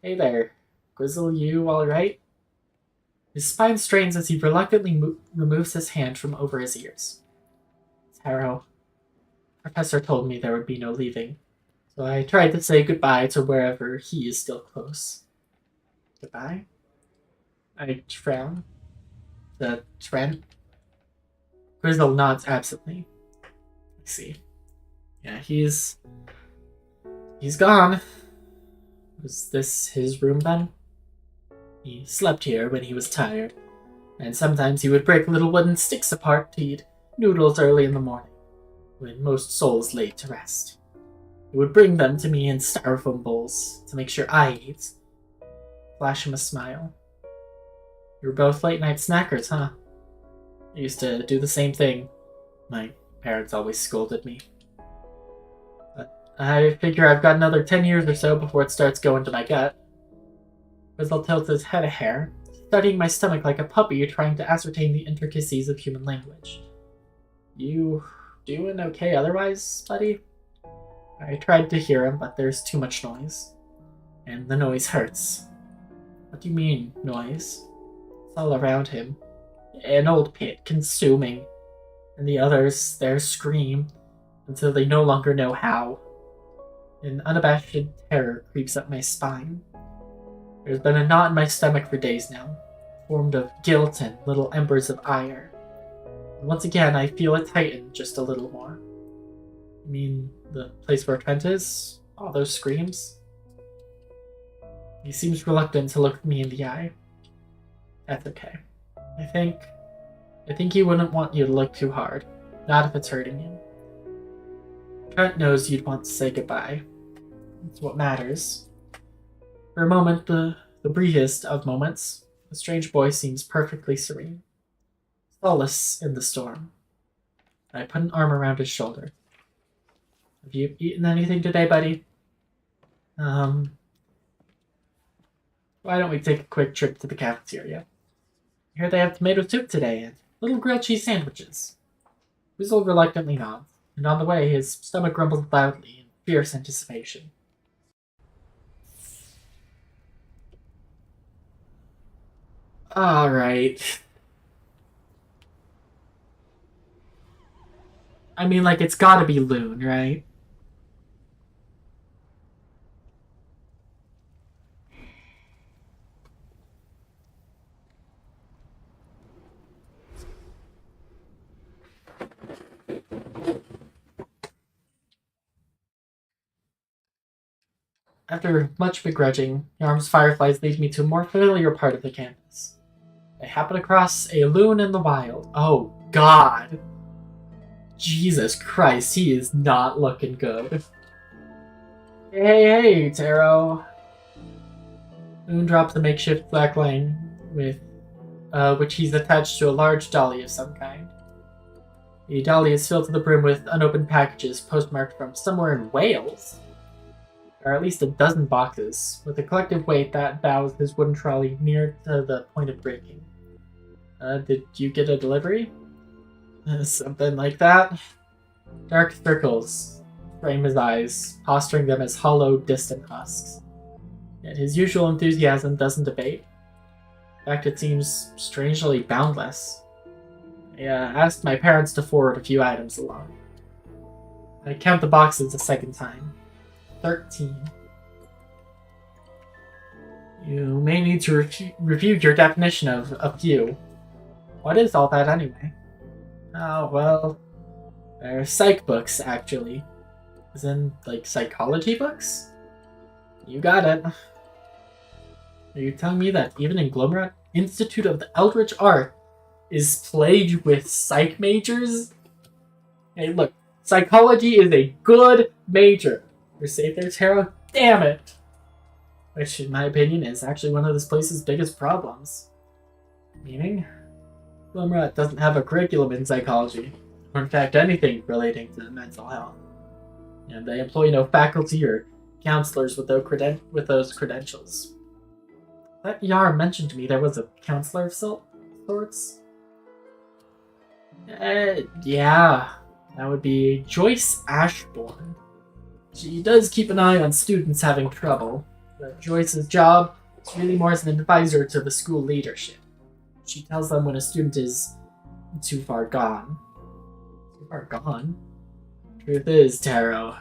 A: Hey there, Quizzle, you alright? His spine strains as he reluctantly removes his hand from over his ears. Taro, Professor told me there would be no leaving, so I tried to say goodbye to wherever he is still close. Goodbye? I frown. Trent? Grizzle nods absently. I see. Yeah, he's gone. Was this his room then? He slept here when he was tired, and sometimes he would break little wooden sticks apart to eat noodles early in the morning, when most souls laid to rest. He would bring them to me in styrofoam bowls to make sure I ate. Flash him a smile. You were both late-night snackers, huh? I used to do the same thing. My parents always scolded me. But I figure I've got another 10 years or so before it starts going to my gut. Grizzle tilts his head a hair, studying my stomach like a puppy trying to ascertain the intricacies of human language. You doing okay otherwise, buddy? I tried to hear him, but there's too much noise. And the noise hurts. What do you mean, noise? It's all around him. An old pit, consuming. And the others, there scream, until they no longer know how. An unabashed terror creeps up my spine. There's been a knot in my stomach for days now, formed of guilt and little embers of ire. And once again, I feel it tighten just a little more. You mean the place where Trent is? All those screams? He seems reluctant to look me in the eye. That's okay. I think he wouldn't want you to look too hard, not if it's hurting you. Trent knows you'd want to say goodbye. It's what matters. For a moment, the briefest of moments, the strange boy seems perfectly serene. Solace in the storm. I put an arm around his shoulder. Have you eaten anything today, buddy? Why don't we take a quick trip to the cafeteria? I hear they have tomato soup today and little grilled cheese sandwiches. Weasel reluctantly nods, and on the way his stomach grumbles loudly in fierce anticipation. Alright. I mean, like, it's gotta be Loon, right? After much begrudging, Yarm's fireflies lead me to a more familiar part of the campus. I happen across a loon in the wild. Oh, God. Jesus Christ, he is not looking good. Hey, Taro. Loon drops a makeshift slackline with which he's attached to a large dolly of some kind. The dolly is filled to the brim with unopened packages postmarked from somewhere in Wales. There are at least a dozen boxes, with a collective weight that bows his wooden trolley near to the point of breaking. Did you get a delivery? Something like that. Dark circles frame his eyes, posturing them as hollow, distant husks. Yet his usual enthusiasm doesn't abate. In fact, it seems strangely boundless. I asked my parents to forward a few items along. I count the boxes a second time. 13. You may need to review your definition of a few. What is all that anyway? Oh, well, they're psych books, actually. As in, like, psychology books? You got it. Are you telling me that even in Glomerat, Institute of the Eldritch Art is plagued with psych majors? Hey, look, psychology is a good major. You're safe there, Taro? Damn it! Which, in my opinion, is actually one of this place's biggest problems. Meaning? Glomerat doesn't have a curriculum in psychology, or in fact anything relating to mental health. And they employ no faculty or counselors with those credentials. That Yar mentioned to me there was a counselor of sorts. Yeah, that would be Joyce Ashbourne. She does keep an eye on students having trouble, but Joyce's job is really more as an advisor to the school leadership. She tells them when a student is too far gone. Too far gone? Truth is, Taro,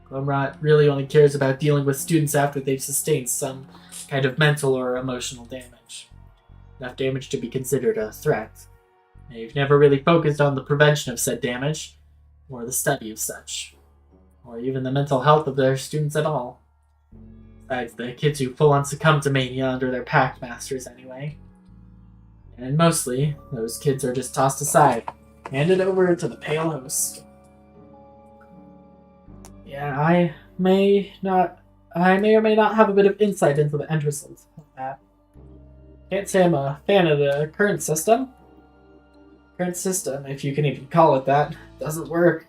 A: Glomerat really only cares about dealing with students after they've sustained some kind of mental or emotional damage. Enough damage to be considered a threat. They've never really focused on the prevention of said damage, or the study of such, or even the mental health of their students at all. Besides the kids who full-on succumb to mania under their pact masters anyway. And mostly, those kids are just tossed aside, handed over to the Pale Host. Yeah, I may or may not have a bit of insight into the end results of that. Can't say I'm a fan of the current system. Current system, if you can even call it that, doesn't work.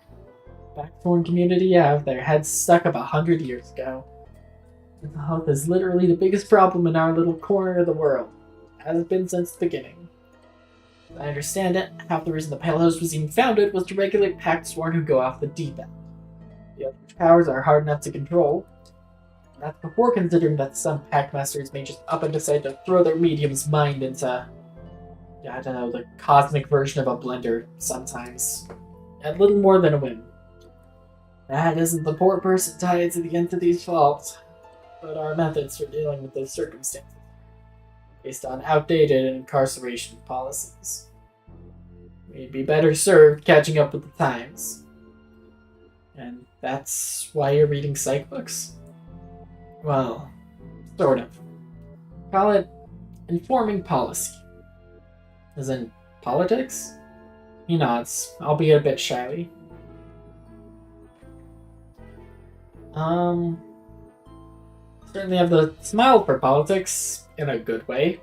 A: Backthorn community have their heads stuck up 100 years ago. Mental health is literally the biggest problem in our little corner of the world. Has been since the beginning. As I understand it, half the reason the Pale Host was even founded was to regulate pact sworn who go off the deep end. The Eldritch powers are hard enough to control. And that's before considering that some pact masters may just up and decide to throw their medium's mind into, I don't know, the cosmic version of a blender sometimes. At little more than a whim. That isn't the poor person tied to the entity's fault, but our methods for dealing with those circumstances, based on outdated incarceration policies. We'd be better served catching up with the times. And that's why you're reading psych books? Well, sort of. Call it informing policy. As in politics? He nods, albeit a bit shyly. Certainly have the smile for politics, in a good way.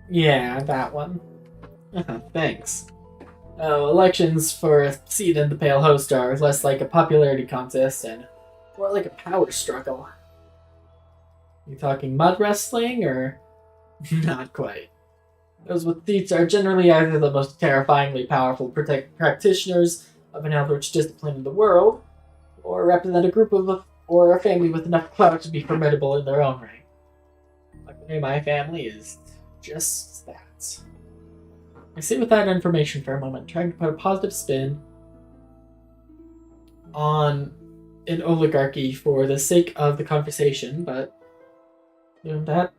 A: Yeah, that one. Thanks. Elections for a seat in the Pale Host are less like a popularity contest and more like a power struggle. You talking mud wrestling or not quite? Those with seats are generally either the most terrifyingly powerful practitioners of an eldritch discipline in the world, or represent a group of or a family with enough clout to be formidable in their own right. Luckily, my family is just that. I sit with that information for a moment, trying to put a positive spin on an oligarchy for the sake of the conversation, but that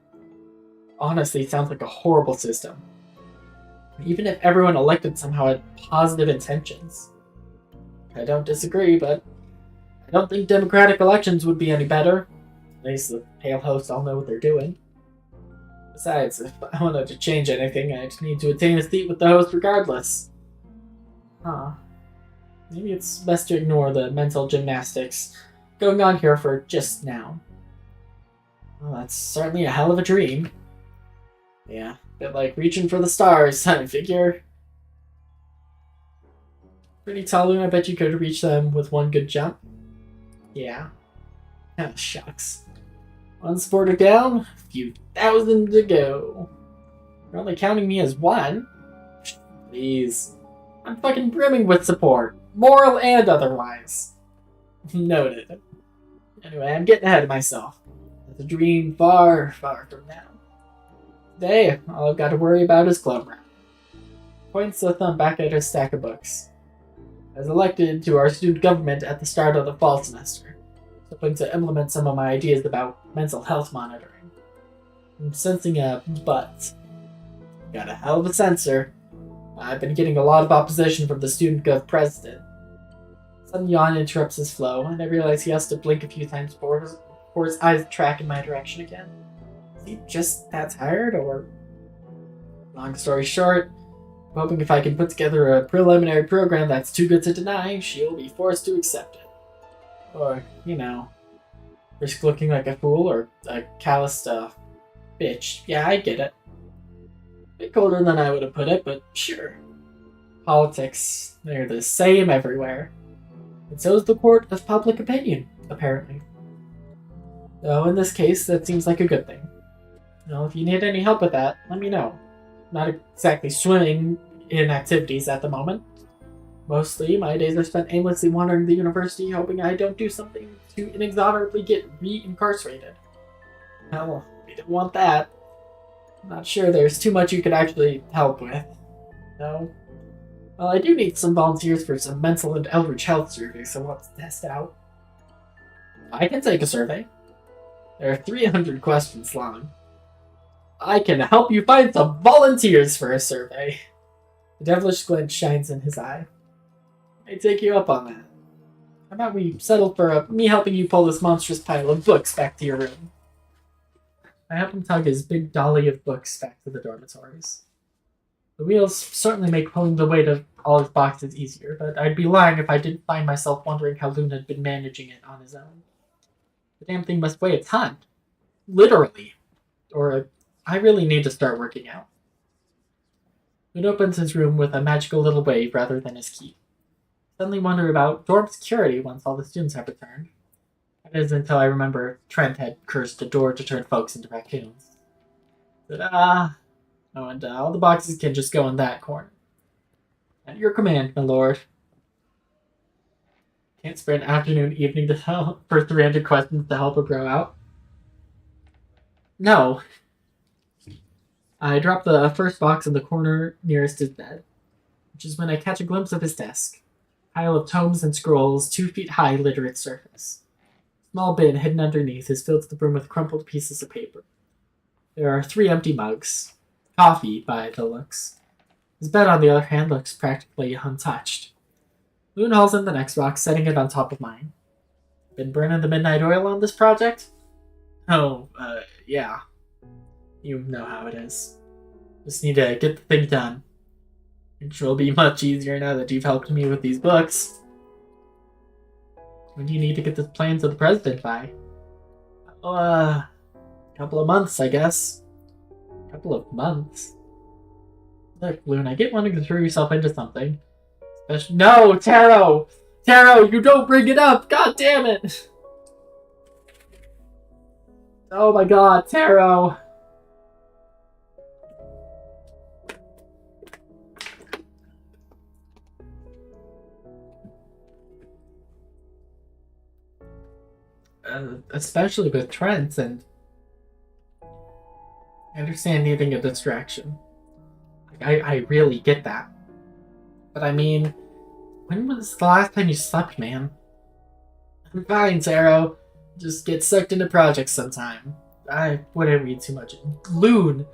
A: honestly sounds like a horrible system. Even if everyone elected somehow had positive intentions. I don't disagree, but I don't think democratic elections would be any better. At least the Pale Hosts all know what they're doing. Besides, if I wanted to change anything, I'd need to attain a seat with the host regardless. Maybe it's best to ignore the mental gymnastics going on here for just now. Well, that's certainly a hell of a dream. Yeah, a bit like reaching for the stars, I figure. Pretty tall, and I bet you could reach them with one good jump. Yeah. Oh, shucks. One supporter down, a few thousand to go. You're only counting me as one? Please. I'm fucking brimming with support, moral and otherwise. Noted. Anyway, I'm getting ahead of myself. It's a dream far, far from now. Today, all I've got to worry about is club round. Points the thumb back at his stack of books. I was elected to our student government at the start of the fall semester, hoping to implement some of my ideas about mental health monitoring. I'm sensing a but. Got a hell of a sensor. I've been getting a lot of opposition from the student gov president. A sudden yawn interrupts his flow, and I realize he has to blink a few times before his eyes track in my direction again. Is he just that tired, or... Long story short, I'm hoping if I can put together a preliminary program that's too good to deny, she'll be forced to accept it. Or, risk looking like a fool or a calloused, bitch. Yeah, I get it. Bit colder than I would have put it, but sure. Politics, they're the same everywhere. And so is the court of public opinion, apparently. Though in this case, that seems like a good thing. If you need any help with that, let me know. Not exactly swimming in activities at the moment. Mostly, my days are spent aimlessly wandering the university, hoping I don't do something to inexorably get re-incarcerated. Well, we don't want that. I'm not sure there's too much you could actually help with. No. Well, I do need some volunteers for some mental and eldritch health surveys, so let's test out. I can take a survey. There are 300 questions long. I can help you find some volunteers for a survey. The devilish glint shines in his eye. I take you up on that. How about we settle for me helping you pull this monstrous pile of books back to your room? I help him tug his big dolly of books back to the dormitories. The wheels certainly make pulling the weight of all his boxes easier, but I'd be lying if I didn't find myself wondering how Loon had been managing it on his own. The damn thing must weigh a ton. Literally. Or I really need to start working out. Loon opens his room with a magical little wave rather than his key. Suddenly wonder about dorm security once all the students have returned. That is until I remember Trent had cursed the door to turn folks into raccoons. Ta-da! Oh, and all the boxes can just go in that corner. At your command, my lord. Can't spare an afternoon, evening to help for 300 questions to help a bro out. No. I drop the first box in the corner nearest his bed, which is when I catch a glimpse of his desk. A pile of tomes and scrolls, 2 feet high, litter its surface. A small bin hidden underneath is filled to the brim with crumpled pieces of paper. There are 3 empty mugs. Coffee, by the looks. His bed, on the other hand, looks practically untouched. Loon hauls in the next box, setting it on top of mine. Been burning the midnight oil on this project? Oh, yeah. You know how it is. Just need to get the thing done. Which will be much easier now that you've helped me with these books. When do you need to get this plan to the president by? Couple of months, I guess. Couple of months. Look, Loon, I get wanting to throw yourself into something. No, Taro! Taro, you don't bring it up! God damn it! Oh my god, Taro! Especially with Trent, and I understand needing a distraction. I really get that. But I mean, when was the last time you slept, man? I'm fine, Taro. Just get sucked into projects sometime. I wouldn't read too much. Loon,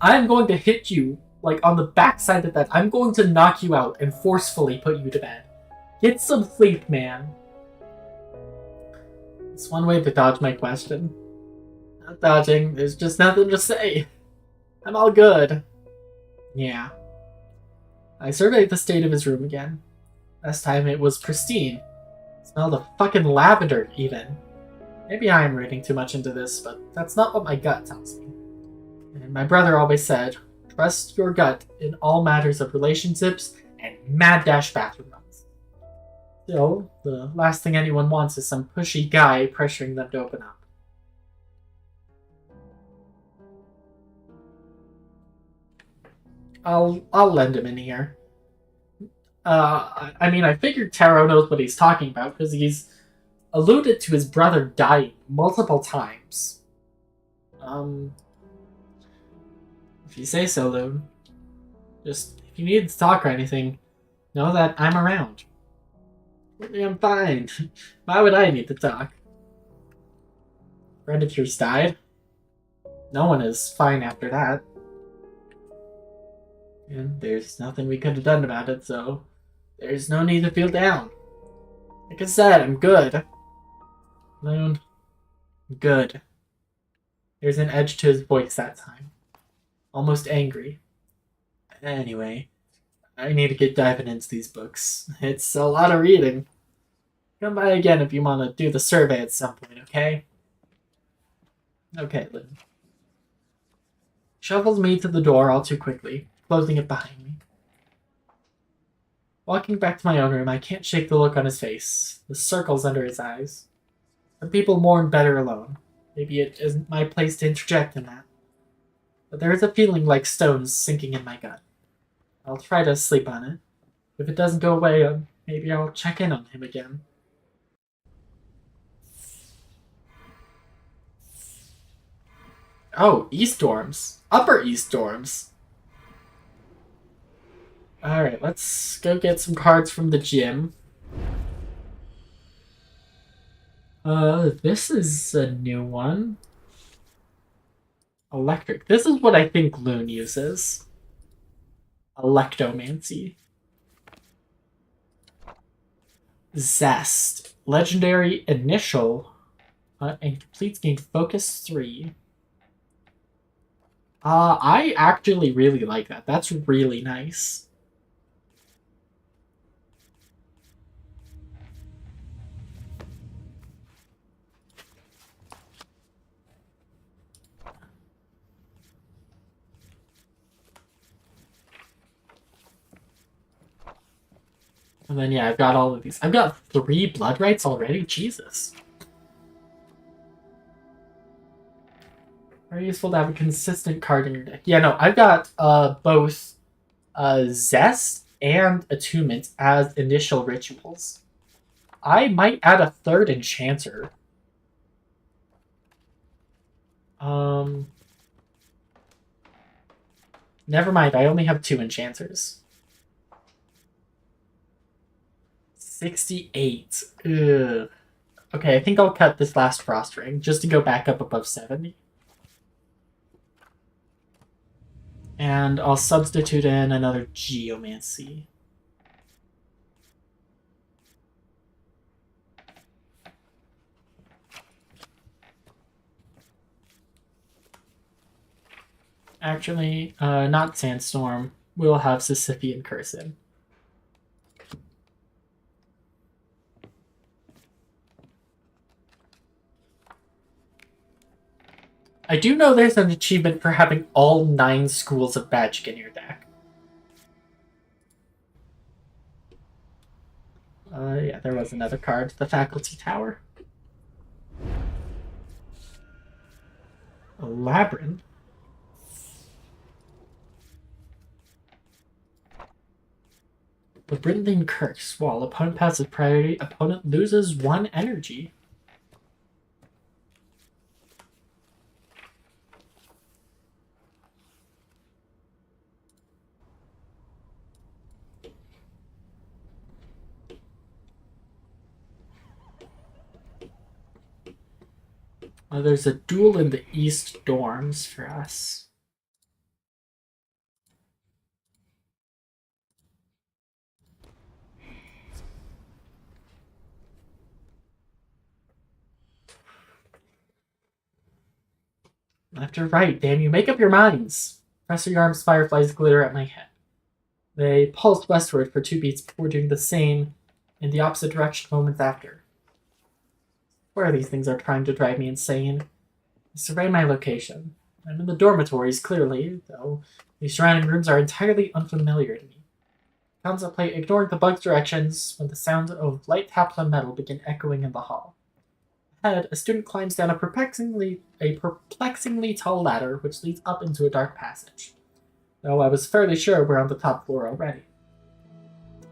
A: I'm going to hit you, like, on the backside of that. I'm going to knock you out and forcefully put you to bed. Get some sleep, man. It's one way to dodge my question. Not dodging, there's just nothing to say. I'm all good. Yeah. I surveyed the state of his room again. Last time it was pristine. Smelled of fucking lavender, even. Maybe I am reading too much into this, but that's not what my gut tells me. And my brother always said, trust your gut in all matters of relationships and mad dash bathroom runs. Still, the last thing anyone wants is some pushy guy pressuring them to open up. I'll lend him in here. I mean, I figured Taro knows what he's talking about because he's alluded to his brother dying multiple times. If you say so, Loon. Just, if you need to talk or anything, know that I'm around. I'm fine. Why would I need to talk? Friend of yours died? No one is fine after that. And there's nothing we could have done about it, so there's no need to feel down. Like I said, I'm good. Loon, I'm good. There's an edge to his voice that time. Almost angry. Anyway, I need to get diving into these books. It's a lot of reading. Come by again if you want to do the survey at some point, okay? Okay, Loon. Shovels me to the door all too quickly, closing it behind me. Walking back to my own room, I can't shake the look on his face, the circles under his eyes. Some people mourn better alone. Maybe it isn't my place to interject in that. But there is a feeling like stones sinking in my gut. I'll try to sleep on it. If it doesn't go away, maybe I'll check in on him again. Oh, East Dorms. Upper East Dorms. Alright, let's go get some cards from the gym. This is a new one. Electric. This is what I think Loon uses. Electomancy. Zest. Legendary initial. And completes gain focus 3. I actually really like that. That's really nice. And then, yeah, I've got all of these. I've got 3 blood rights already? Jesus. Very useful to have a consistent card in your deck. Yeah, no, I've got both Zest and Attunement as initial rituals. I might add a 3rd Enchanter. Never mind, I only have 2 Enchanters. 68. Ugh. Okay, I think I'll cut this last Frost Ring just to go back up above 70. And I'll substitute in another Geomancy. Actually, not Sandstorm. We'll have Sisyphean Curse in. I do know there's an achievement for having all 9 schools of magic in your deck. Yeah, there was another card. The faculty tower. A labyrinth. Labyrinthine curse. While opponent passes priority, opponent loses 1 energy. There's a duel in the East dorms for us. Left or right, damn you, make up your minds. Professor Yarm's fireflies glitter at my head. They pulsed westward for 2 beats before doing the same in the opposite direction moments after. Where these things are trying to drive me insane. I survey my location. I'm in the dormitories, clearly, though the surrounding rooms are entirely unfamiliar to me. I contemplate ignoring the bug's directions when the sound of light taps on metal begin echoing in the hall. Ahead, a student climbs down a perplexingly tall ladder which leads up into a dark passage. Though I was fairly sure we're on the top floor already.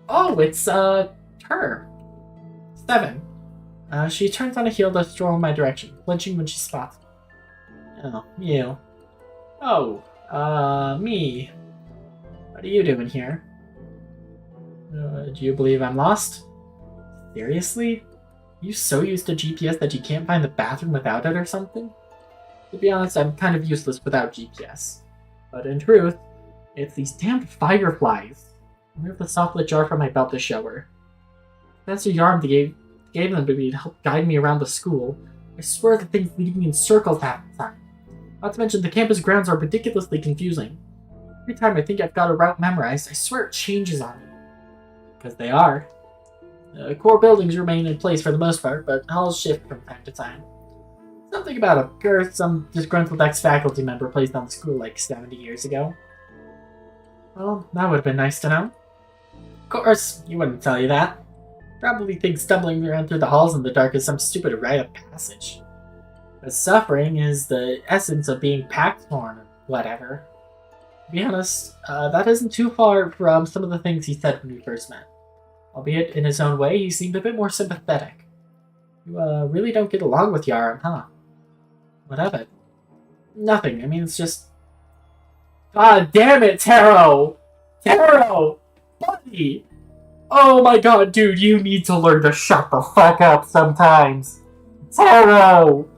A: Oh, it's, her. 7. She turns on a heel to stroll in my direction, flinching when she spots me. Oh, you. Oh, me. What are you doing here? Do you believe I'm lost? Seriously? Are you so used to GPS that you can't find the bathroom without it or something? To be honest, I'm kind of useless without GPS. But in truth, it's these damned fireflies. I moved the soft-lit jar from my belt to show her. Professor Yarm gave them to me to help guide me around the school. I swear the things lead me in circles half the time. Not to mention, the campus grounds are ridiculously confusing. Every time I think I've got a route memorized, I swear it changes on me. Because they are. Core buildings remain in place for the most part, but halls shift from time to time. Something about a curse some disgruntled ex-faculty member placed on the school like 70 years ago. Well, that would have been nice to know. Of course, you wouldn't tell you that. Probably think stumbling around through the halls in the dark is some stupid rite of passage. But suffering is the essence of being packed torn or whatever. To be honest, that isn't too far from some of the things he said when we first met. Albeit in his own way, he seemed a bit more sympathetic. You really don't get along with Yaram, huh? What of it? Nothing. I mean, it's just... God damn it, Taro! Taro! Buddy! Oh my god, dude, you need to learn to shut the fuck up sometimes. Taro!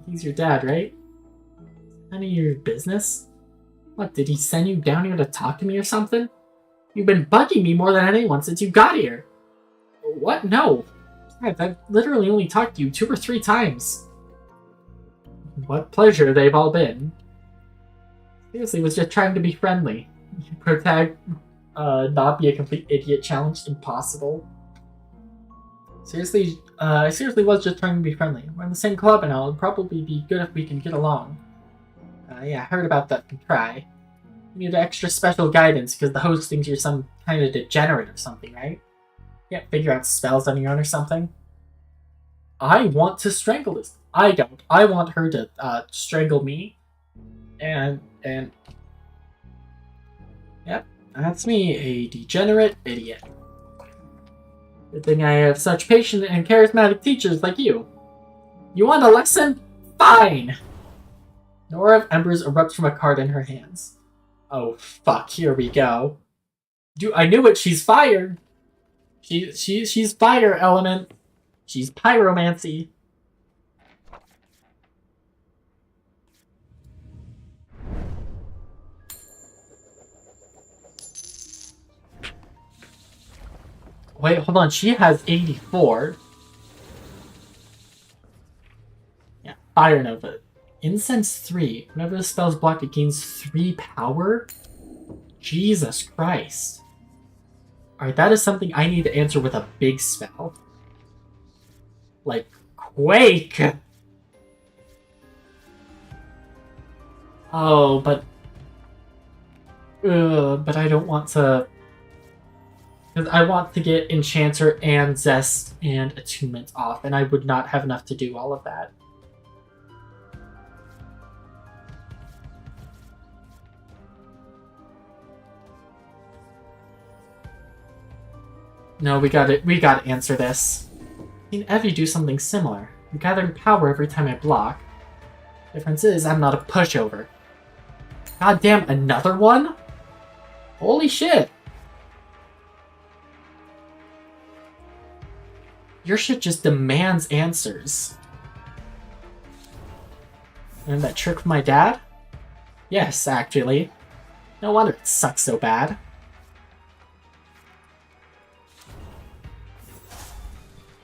A: He's your dad, right? None of your business? What, did he send you down here to talk to me or something? You've been bugging me more than anyone since you got here. What? No. I've literally only talked to you 2 or 3 times. What pleasure they've all been. Seriously, was just trying to be friendly. Protect, not be a complete idiot challenged impossible. Seriously, I seriously was just trying to be friendly. We're in the same club and all. It'd probably be good if we can get along. Yeah, I heard about that from Try. You need extra special guidance because the host thinks you're some kind of degenerate or something, right? You can't figure out spells on your own or something. I want to strangle this. I don't. I want her to strangle me. And yep, that's me, a degenerate idiot. Good thing I have such patient and charismatic teachers like you. You want a lesson? Fine! Nora of Embers erupts from a card in her hands. Oh fuck, here we go. I knew it, she's fire! She's fire element. She's pyromancy. Wait, hold on, she has 84. Yeah, Fire Nova. Incense 3. Whenever the spell's blocked, it gains 3 power? Jesus Christ. Alright, that is something I need to answer with a big spell. Like, Quake! Oh, but I don't want to... Because I want to get Enchanter and Zest and Attunement off, and I would not have enough to do all of that. No, we gotta answer this. I've seen Evie do something similar. I'm gathering power every time I block. Difference is, I'm not a pushover. God damn, another one? Holy shit! Your shit just demands answers. And that trick with my dad? Yes, actually. No wonder it sucks so bad.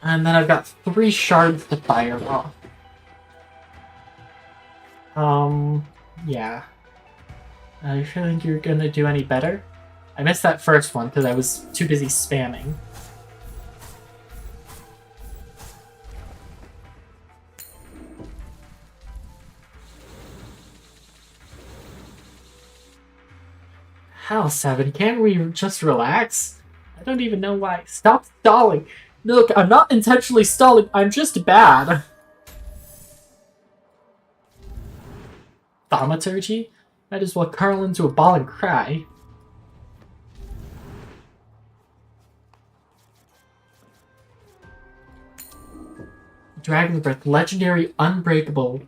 A: And then I've got 3 shards to fire off. Yeah. You sure think you're gonna do any better? I missed that first one because I was too busy spamming. Hell, 7, can't we just relax? I don't even know why. Stop stalling! Look, I'm not intentionally stalling, I'm just bad. Thaumaturgy? Might as well curl into a ball and cry. Dragon Breath, legendary, unbreakable.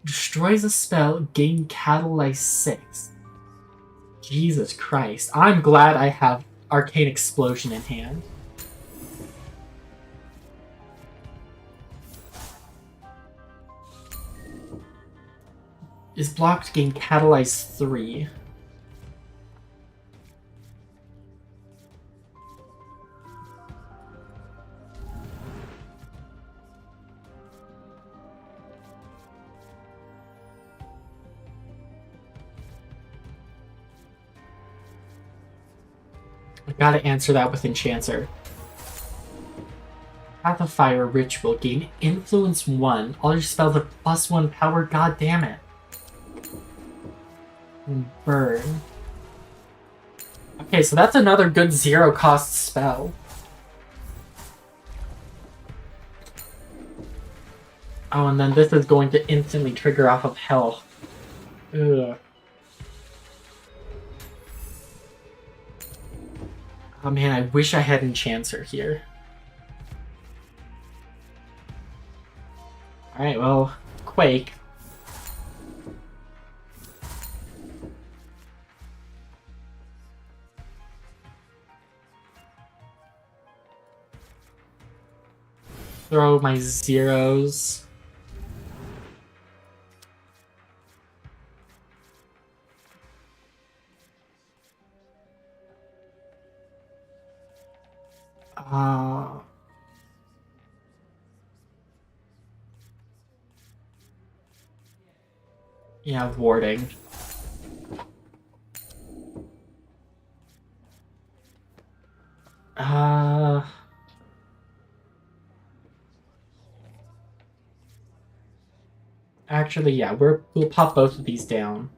A: Destroys a spell, gain Catalyze 6. Jesus Christ. I'm glad I have Arcane Explosion in hand. Is blocked, gain Catalyze 3. I gotta answer that with Enchanter. Path of Fire Ritual, gain Influence 1. All your spells have +1 power, god damn it. And burn. Okay, so that's another good 0-cost spell. Oh, and then this is going to instantly trigger off of Hell. Ugh. Oh man, I wish I had Enchanter here. Alright, well, Quake. Throw my zeros. Yeah, warding. Actually, yeah, we'll pop both of these down.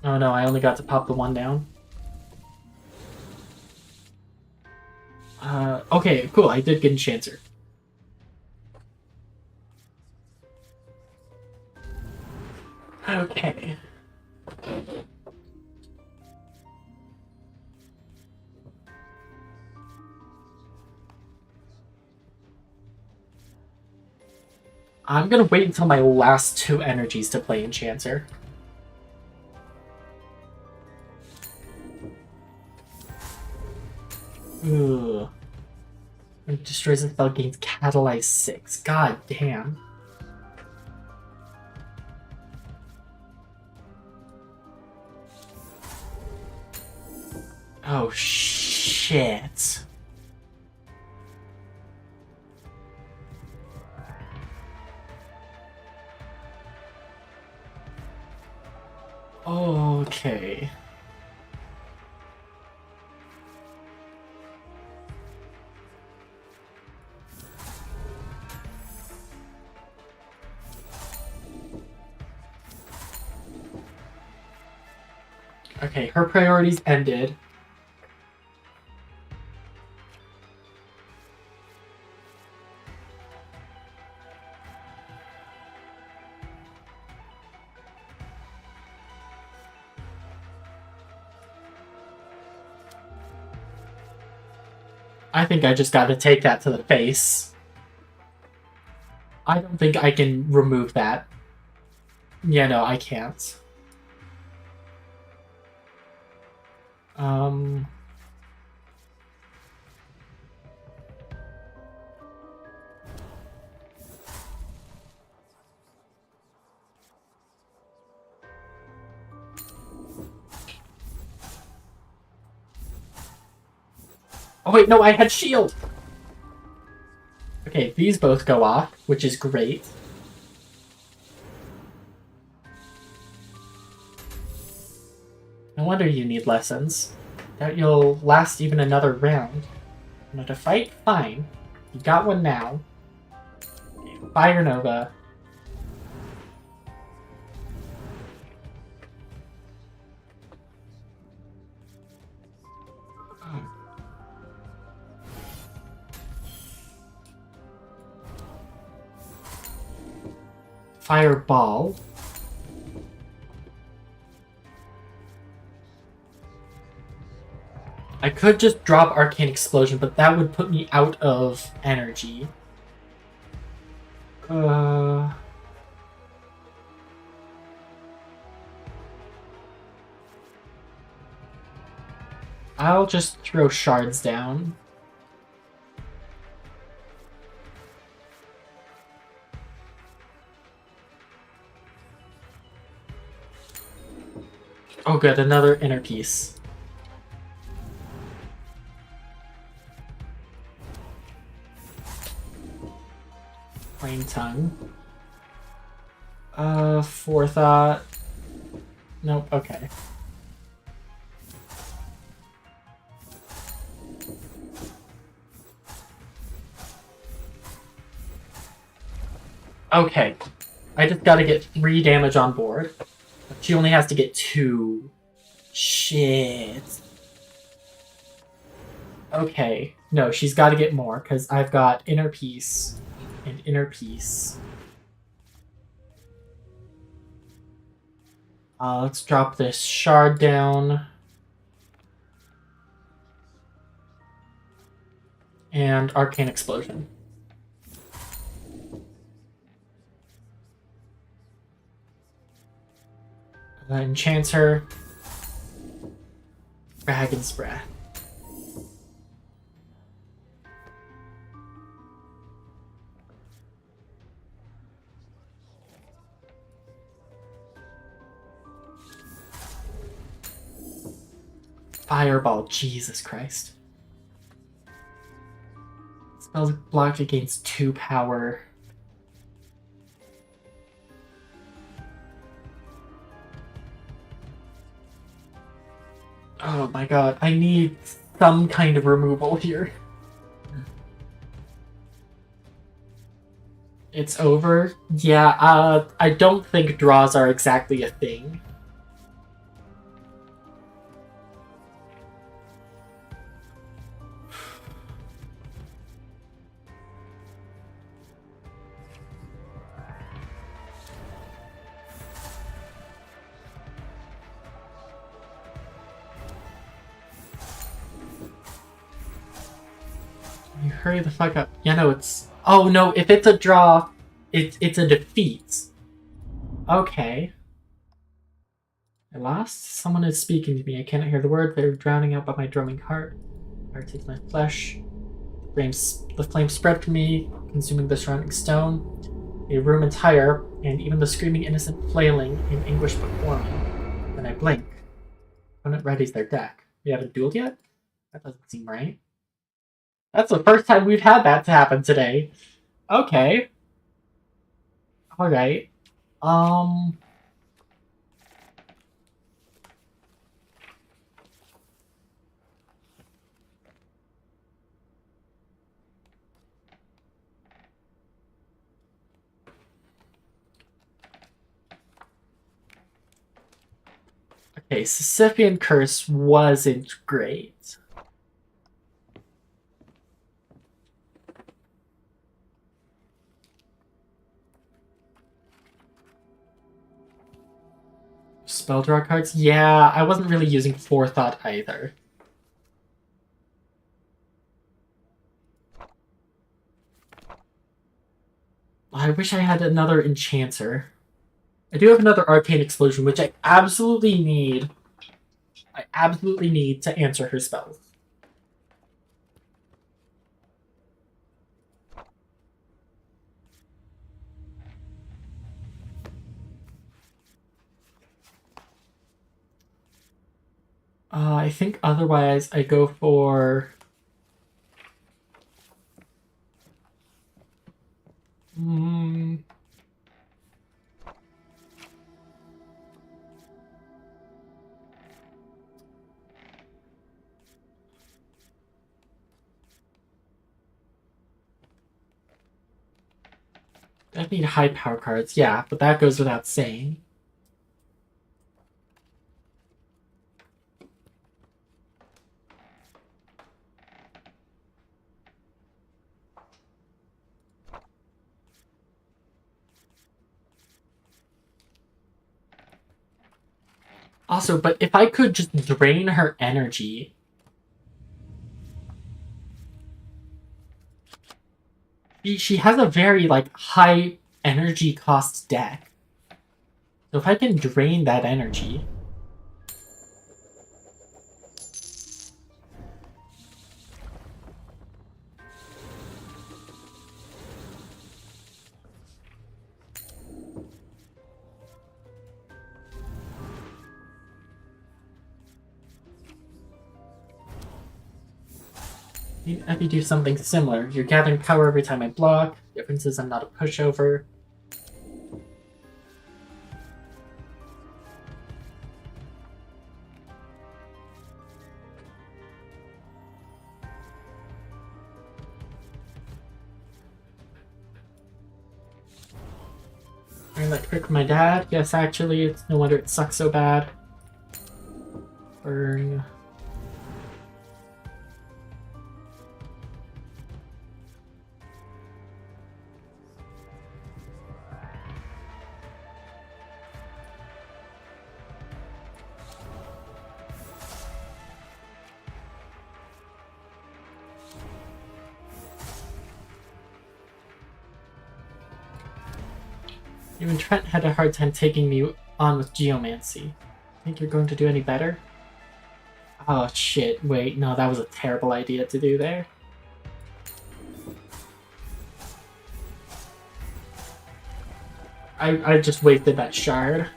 A: Oh no, I only got to pop the one down. Okay, cool, I did get Enchanter. Okay. I'm gonna wait until my last 2 energies to play Enchanter. Ugh. It destroys the spell, gains Catalyze 6. God damn. Oh shit. Okay. Okay, her priorities ended. I think I just gotta take that to the face. I don't think I can remove that. Yeah, no, I can't. Um... Oh wait, no, I had shield! Okay, these both go off, which is great. No wonder you need lessons. Doubt you'll last even another round. You know, to fight? Fine. You got one now. Okay, Fire Nova. Fireball. I could just drop Arcane Explosion, but that would put me out of energy. I'll just throw shards down. Oh good, another inner piece. Flame Tongue. Forethought. Nope, okay. Okay. I just gotta get 3 damage on board. She only has to get 2. Shit. Okay. No, she's gotta get more, because I've got Inner Peace and Inner Peace. Let's drop this shard down. And Arcane Explosion. Enchants her. Dragon's Breath. Fireball, Jesus Christ. Spells blocked against 2 power. Oh my god, I need some kind of removal here. It's over? Yeah, I don't think draws are exactly a thing. You hurry the fuck up. Yeah, no, it's... Oh no, if it's a draw, it's a defeat. Okay. At last, someone is speaking to me. I cannot hear the words. They're drowning out by my drumming heart. Fire takes my flesh. The flame spread from me, consuming the surrounding stone. A room entire, and even the screaming innocent flailing in anguish before me. Then I blink. Opponent readies their deck. We haven't dueled yet? That doesn't seem right. That's the first time we've had that to happen today. Okay. Alright. Okay, Sisyphean Curse wasn't great. Spell draw cards? Yeah, I wasn't really using Forethought either. I wish I had another Enchanter. I do have another Arcane Explosion, which I absolutely need. I absolutely need to answer her spells. I think otherwise I go for... I need high power cards, yeah, but that goes without saying. Also, but if I could just drain her energy... She has a very, like, high energy cost deck. So if I can drain that energy... If you do something similar, you're gathering power every time I block. Difference is I'm not a pushover. I like trick my dad. Yes, actually, it's no wonder it sucks so bad. Burn. Even Trent had a hard time taking me on with Geomancy. Think you're going to do any better? Oh shit, wait, no, that was a terrible idea to do there. I just wasted that shard.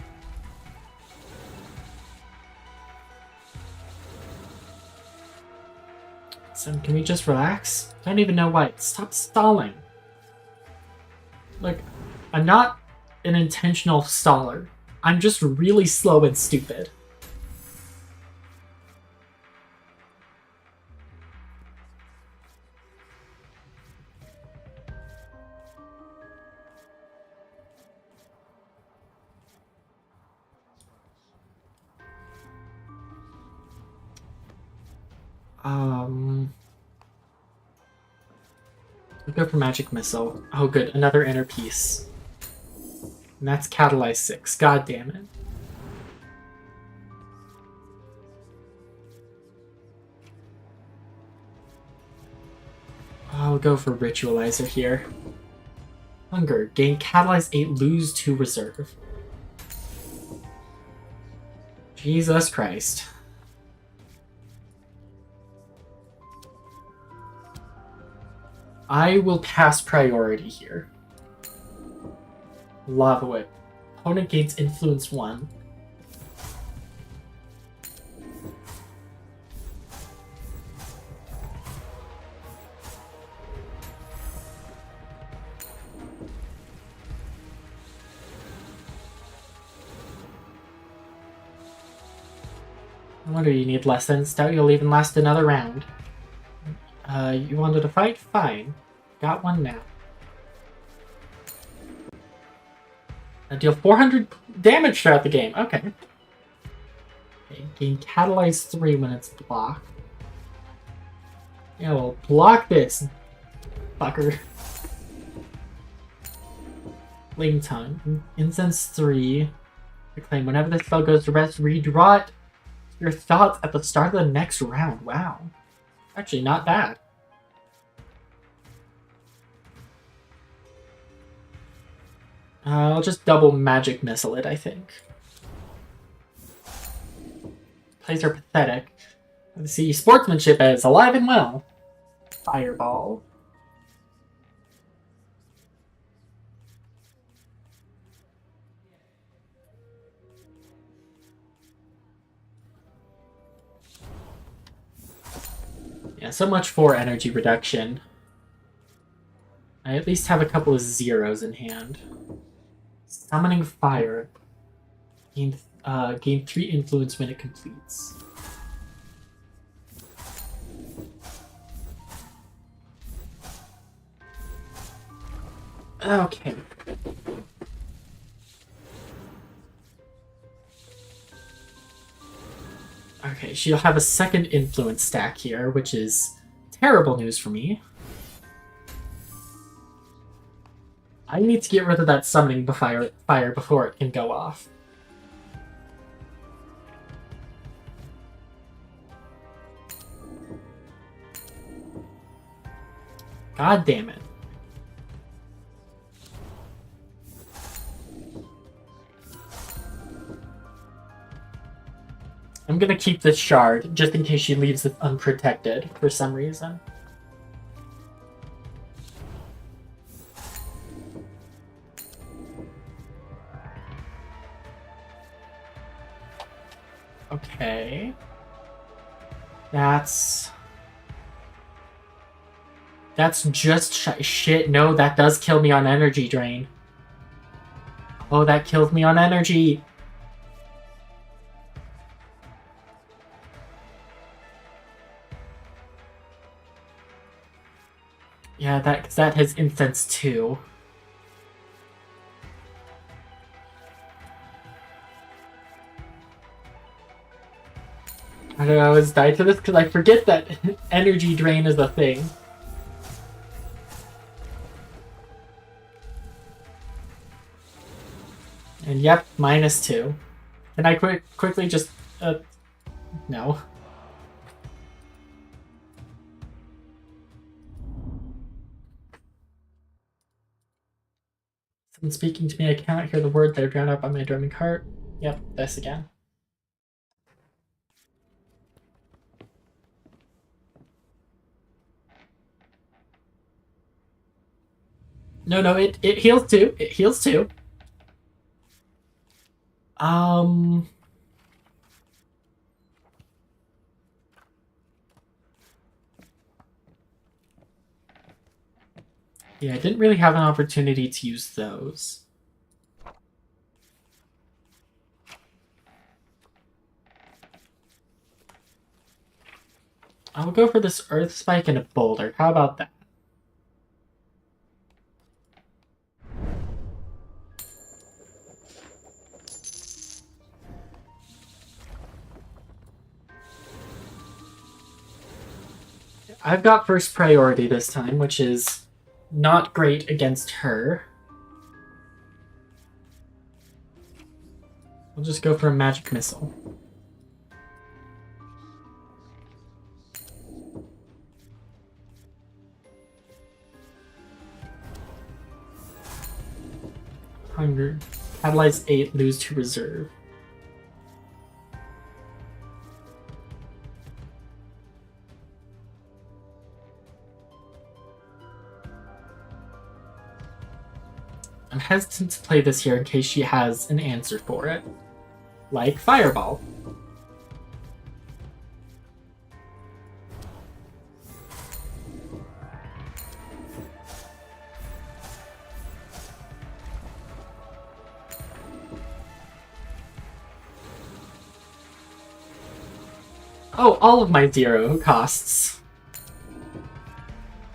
A: So can we just relax? I don't even know why. Stop stalling. Like, I'm not an intentional staller. I'm just really slow and stupid. We'll go for Magic Missile. Oh good, another inner piece. And that's Catalyze 6. God damn it. I'll go for Ritualizer here. Hunger. Gain Catalyze 8, lose 2 reserve. Jesus Christ. I will pass priority here. Lava Whip. Opponent gains Influence 1. No wonder you need lessons. Doubt you'll even last another round. You wanted to fight? Fine. Got one now. I deal 400 damage throughout the game. Okay. Okay, gain catalyze 3 when it's blocked. Yeah, well, block this, fucker. Flame Tongue. Incense 3. Reclaim. Whenever this spell goes to rest, redraw it. Your thoughts at the start of the next round. Wow. Actually, not bad. I'll just double magic missile it, I think. Plays are pathetic. Let's see, sportsmanship is alive and well. Fireball. Yeah, so much for energy reduction. I at least have a couple of zeros in hand. Summoning Fire. Gain 3 influence when it completes. Okay. Okay, she'll have a second influence stack here, which is terrible news for me. I need to get rid of that summoning fire before it can go off. God damn it. I'm gonna keep this shard, just in case she leaves it unprotected for some reason. Okay. That's just shit. No, that does kill me on energy drain. Oh, that kills me on energy. Yeah, that has incense too. I don't know, I always die to this because I forget that energy drain is a thing. And yep, -2. Can I quickly just... no. Someone speaking to me, I cannot hear the words that are drowned out by my drumming cart. Yep, this again. No, it heals too. It heals too. Yeah, I didn't really have an opportunity to use those. I'll go for this Earth Spike and a Boulder. How about that? I've got first priority this time, which is not great against her. We'll just go for a magic missile. Hunger. Catalyze 8, lose to reserve. I'm hesitant to play this here in case she has an answer for it. Like Fireball. Oh, all of my 0 costs.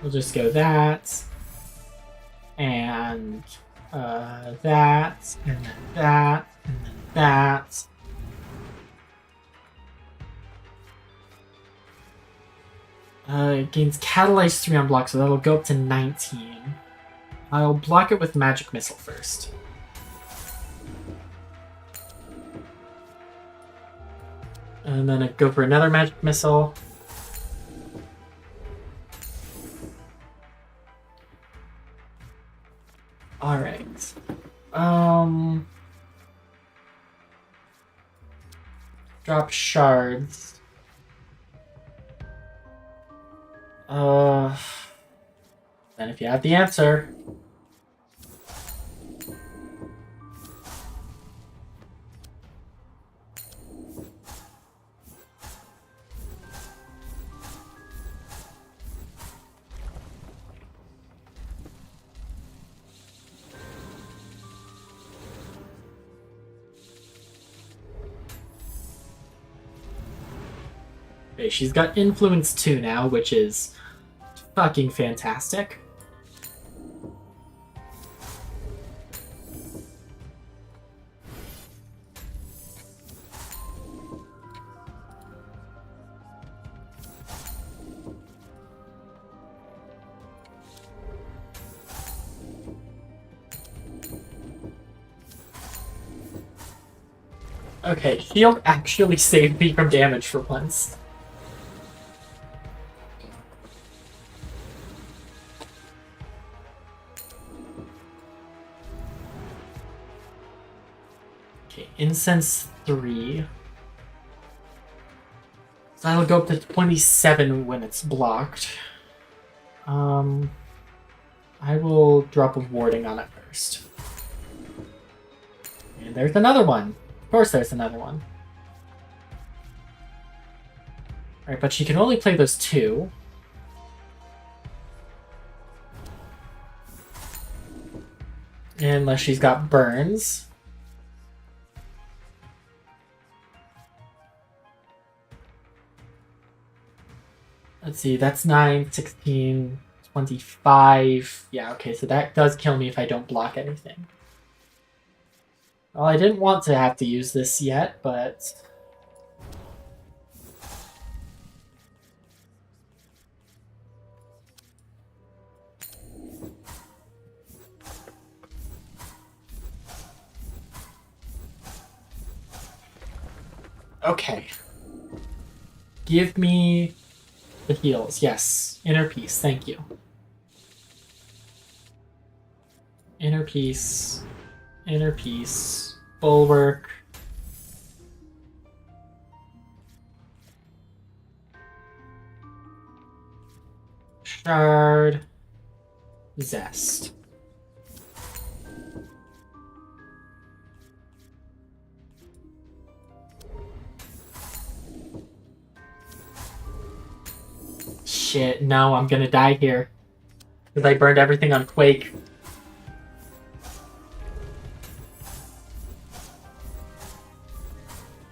A: We'll just go that. And that. And then that. And then that. It gains Catalyze 3 on block, so that'll go up to 19. I'll block it with Magic Missile first. And then I go for another Magic Missile. Alright. Drop shards. Then if you have the answer. Okay, she's got Influence 2 now, which is fucking fantastic. Okay, shield actually saved me from damage for once. Okay, Incense 3. So that'll go up to 27 when it's blocked. I will drop a warding on it first. And there's another one. Of course there's another one. Alright, but she can only play those two. Unless she's got burns. Let's see, that's 9, 16, 25. Yeah, okay, so that does kill me if I don't block anything. Well, I didn't want to have to use this yet, but... Okay. Give me the heals. Yes. Inner Peace. Thank you. Inner Peace. Inner Peace. Bulwark. Shard. Zest. Shit, no, I'm gonna die here. Because I burned everything on Quake.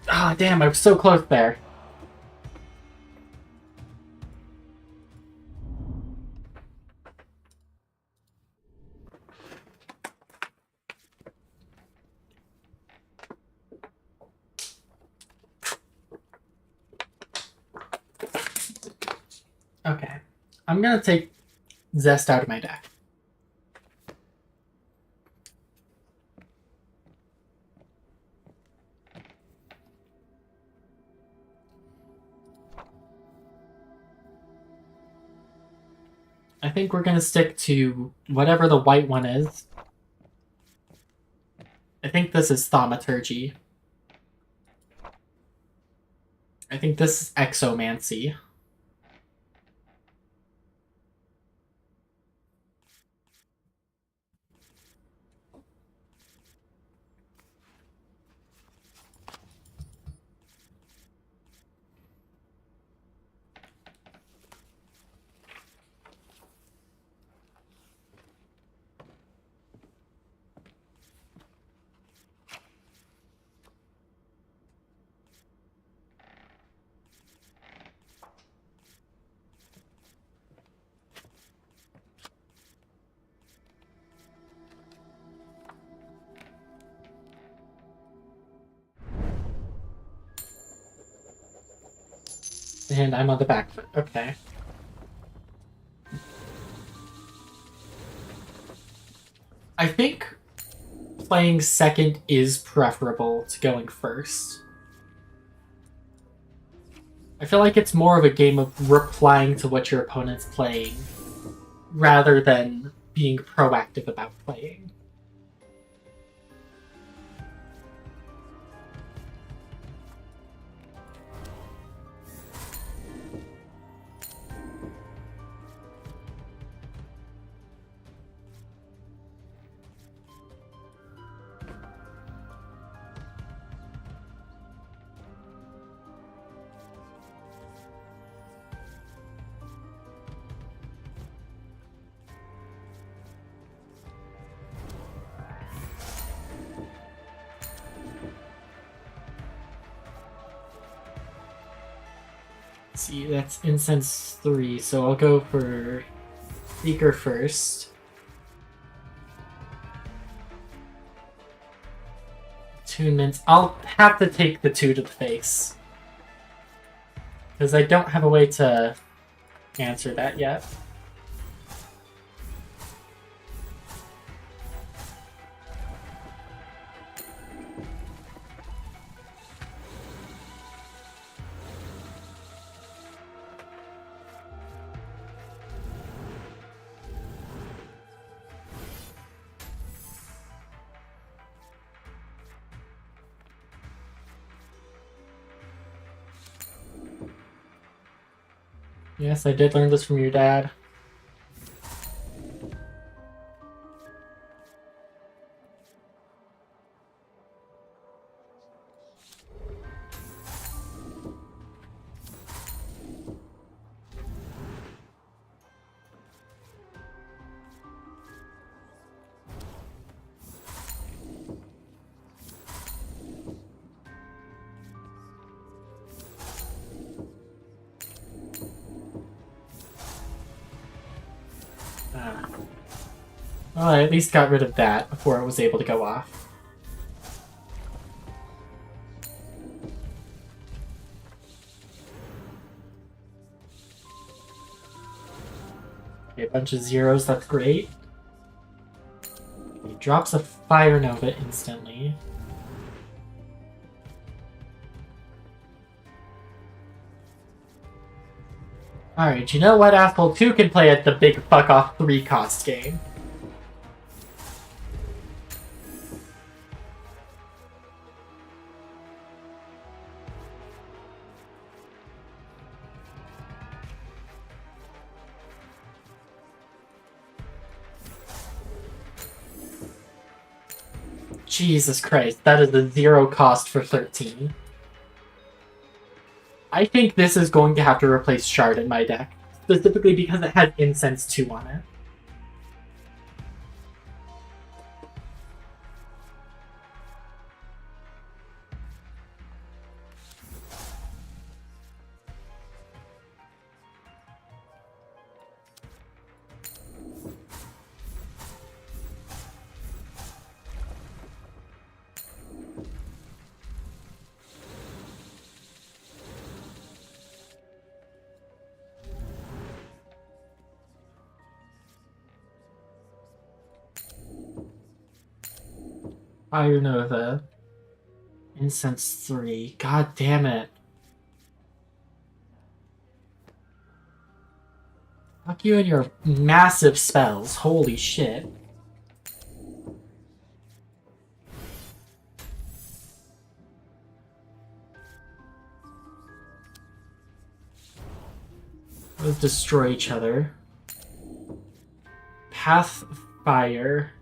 A: Ah, oh, damn, I was so close there. Okay. I'm gonna take Zest out of my deck. I think we're gonna stick to whatever the white one is. I think this is Thaumaturgy. I think this is Exomancy. And I'm on the back foot. Okay. I think playing second is preferable to going first. I feel like it's more of a game of replying to what your opponent's playing rather than being proactive about playing. See, that's incense 3, so I'll go for Seeker first. Attunements. I'll have to take the 2 to the face. Because I don't have a way to answer that yet. Yes, I did learn this from your dad. Well, I at least got rid of that before it was able to go off. Okay, a bunch of zeros, that's great. He drops a Fire Nova instantly. Alright, you know what? Asshole 2 can play at the big fuck-off 3 cost game. Jesus Christ, that is a 0 cost for 13. I think this is going to have to replace Shard in my deck, specifically because it has Incense 2 on it. Fire Nova. Incense 3. God damn it. Fuck you and your massive spells. Holy shit. Let's destroy each other. Path Fire.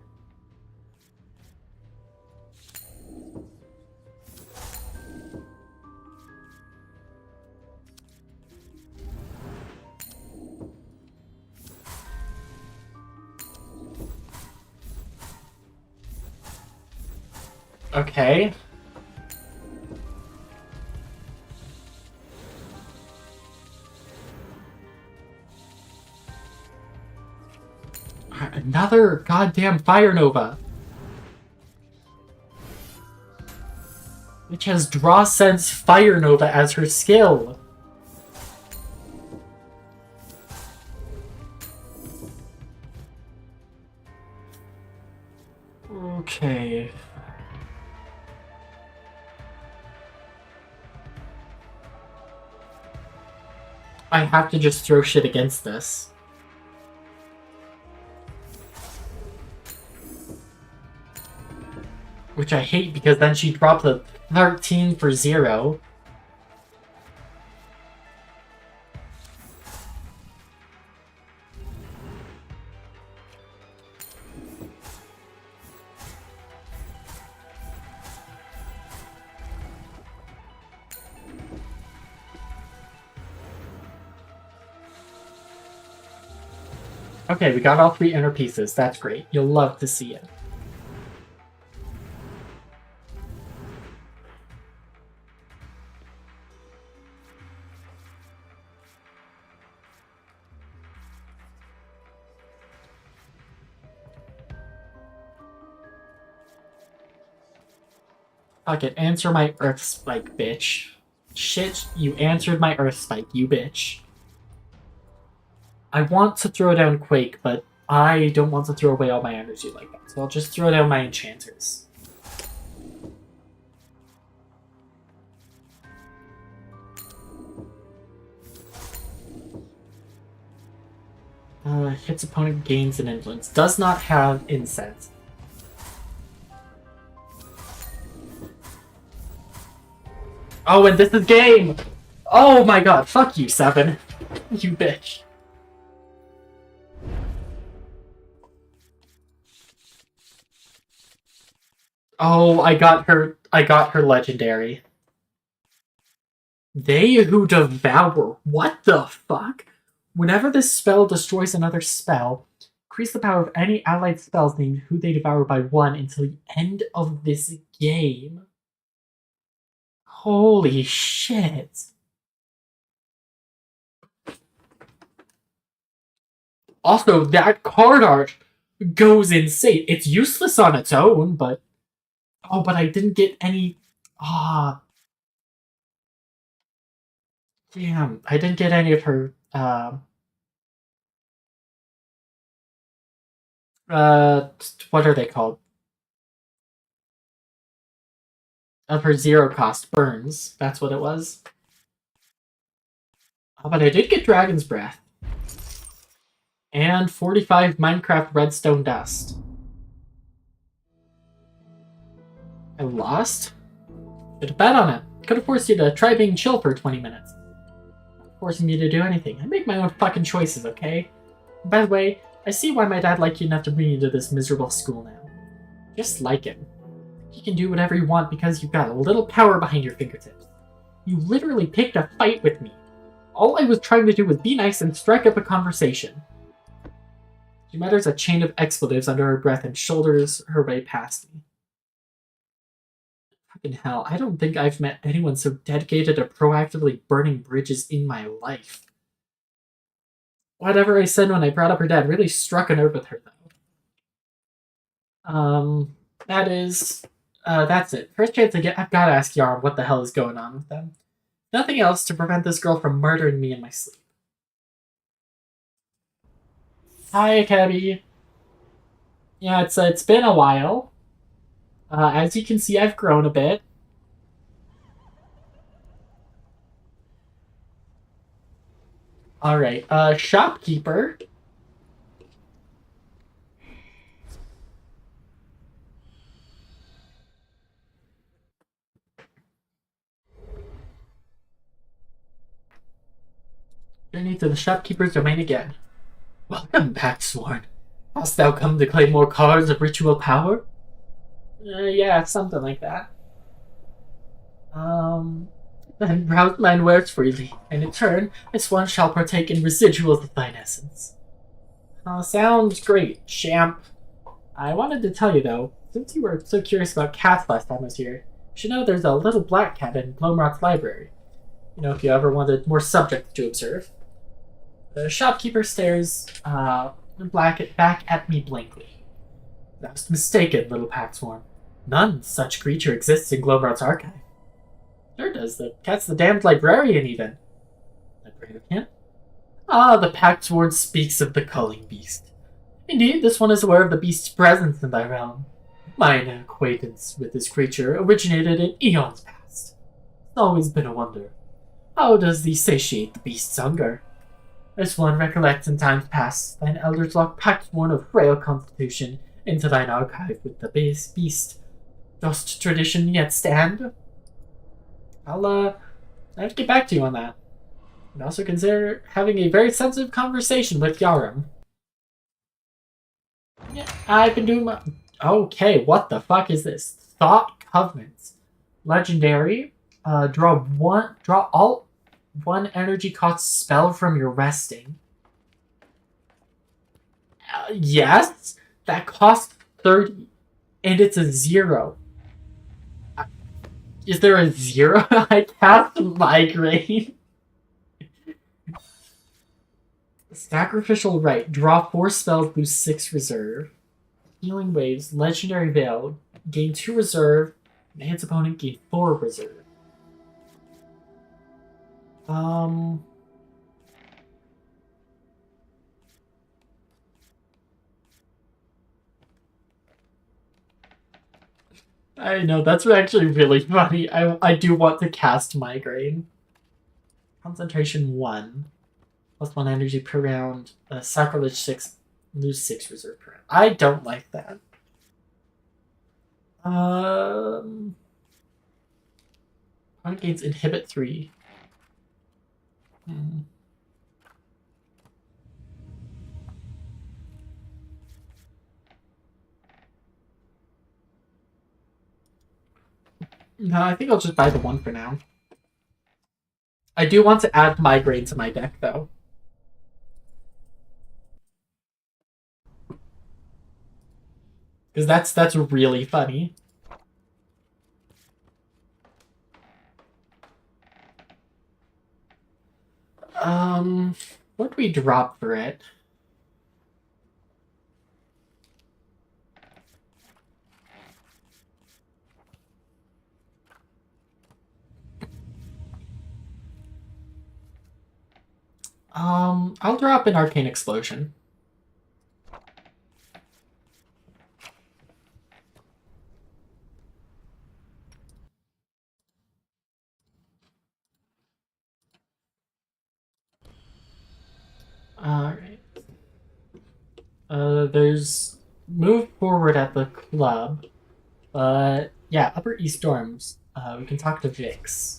A: Okay. Another goddamn Fire Nova. Which has Draw Sense Fire Nova as her skill. Okay. I have to just throw shit against this. Which I hate because then she dropped a 13 for 0. Okay, we got all 3 inner pieces. That's great. You'll love to see it. Fuck it, answer my Earth Spike, bitch. Shit, you answered my Earth Spike, you bitch. I want to throw down Quake, but I don't want to throw away all my energy like that, so I'll just throw down my enchanters. Hits opponent, gains an influence. Does not have incense. Oh, and this is game! Oh my god, fuck you, 7. You bitch. Oh, I got her legendary. They who devour. What the fuck? Whenever this spell destroys another spell, increase the power of any allied spells named who they devour by 1 until the end of this game. Holy shit. Also, that card art goes insane. It's useless on its own, but... Oh, but I didn't get any... Damn, I didn't get any of her... what are they called? Of her 0 cost burns. That's what it was. Oh, but I did get Dragon's Breath. And 45 Minecraft Redstone Dust. I lost? Should have bet on it. Could have forced you to try being chill for 20 minutes. Not forcing me to do anything. I make my own fucking choices, okay? By the way, I see why my dad liked you enough to bring you to this miserable school now. Just like him. You can do whatever you want because you've got a little power behind your fingertips. You literally picked a fight with me. All I was trying to do was be nice and strike up a conversation. She mutters a chain of expletives under her breath and shoulders her way past me. Fucking hell, I don't think I've met anyone so dedicated to proactively burning bridges in my life. Whatever I said when I brought up her dad really struck a nerve with her, though. That's it. First chance I get, I've got to ask Yarn what the hell is going on with them. Nothing else to prevent this girl from murdering me in my sleep. Hi, Cabby. Yeah, it's been a while. As you can see, I've grown a bit. Alright, shopkeeper. Journey to the shopkeeper's domain again. Welcome, Packsworn. Hast thou come to claim more cards of ritual power? Yeah, something like that. Then browse mine wares freely, and in turn, this one shall partake in residuals of thine essence. Sounds great, champ. I wanted to tell you, though, since you were so curious about cats last time I was here, you should know there's a little black cat in Blomrot's library. You know, if you ever wanted more subjects to observe. The shopkeeper stares back at me blankly. Thou'st mistaken, little Packsworn. None such creature exists in Glomrot's archive. Sure does. The cat's the damned librarian, even. Librarian? Ah, the Packsworn speaks of the culling beast. Indeed, this one is aware of the beast's presence in thy realm. My acquaintance with this creature originated in eons past. It's always been a wonder. How does thee satiate the beast's hunger? As one recollects in times past, thine elders locked pact one of frail constitution into thine archive with the beast. Dost tradition yet stand? I have to get back to you on that. And also consider having a very sensitive conversation with Yarum. Yeah, I've been doing my... Okay, what the fuck is this? Thought Covenants. Legendary. Draw all one energy cost spell from your resting. Yes, that costs 30, and it's a 0. Is there a 0? I cast Migraine. Sacrificial Rite. Draw 4 spells, lose 6 reserve. Healing Waves. Legendary Veil. Gain 2 reserve. Enhance opponent, gain 4 reserve. I know, that's actually really funny. I do want to cast Migraine. Concentration 1. Plus 1 energy per round. Sacrilege 6. Lose 6 reserve per round. I don't like that. Opponent gains inhibit 3. No, I think I'll just buy the 1 for now. I do want to add Migraine to my deck, though. Because that's really funny. What do we drop for it? I'll drop an Arcane Explosion. Alright. There's move forward at the club. But yeah, Upper East Dorms. We can talk to Vix.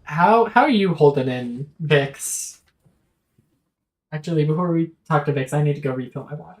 A: How are you holding in, Vix? Actually, before we talk to Vix, I need to go refill my water.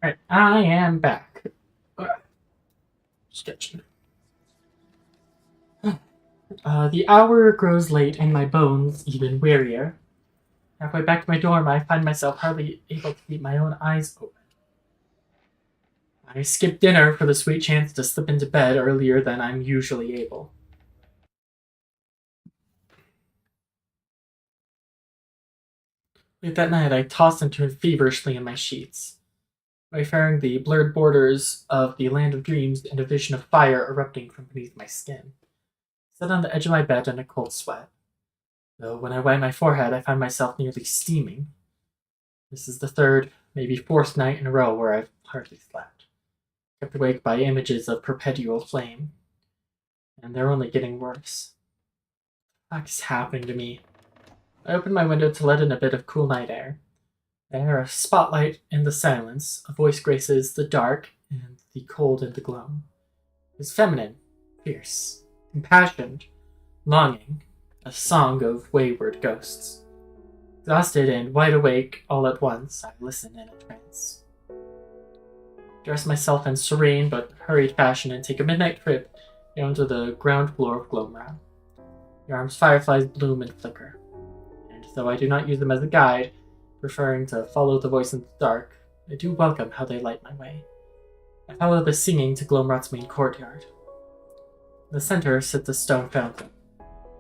A: Alright, I am back. Sketching. The hour grows late and my bones even wearier. Halfway back to my dorm, I find myself hardly able to keep my own eyes open. I skip dinner for the sweet chance to slip into bed earlier than I'm usually able. Late that night, I toss and turn feverishly in my sheets, wayfaring the blurred borders of the land of dreams and a vision of fire erupting from beneath my skin. I sit on the edge of my bed in a cold sweat, though when I wipe my forehead, I find myself nearly steaming. This is the third, maybe fourth night in a row where I've hardly slept, kept awake by images of perpetual flame, and they're only getting worse. What is happening to me? I open my window to let in a bit of cool night air. There, a spotlight in the silence, a voice graces the dark and the cold and the gloom. It's feminine, fierce, impassioned, longing, a song of wayward ghosts. Exhausted and wide awake all at once, I listen in a trance. Dress myself in serene but hurried fashion and take a midnight trip down to the ground floor of Glomra. Your arms fireflies bloom and flicker, and though I do not use them as a guide, preferring to follow the voice in the dark, I do welcome how they light my way. I follow the singing to Glomrat's main courtyard. In the center sits a stone fountain.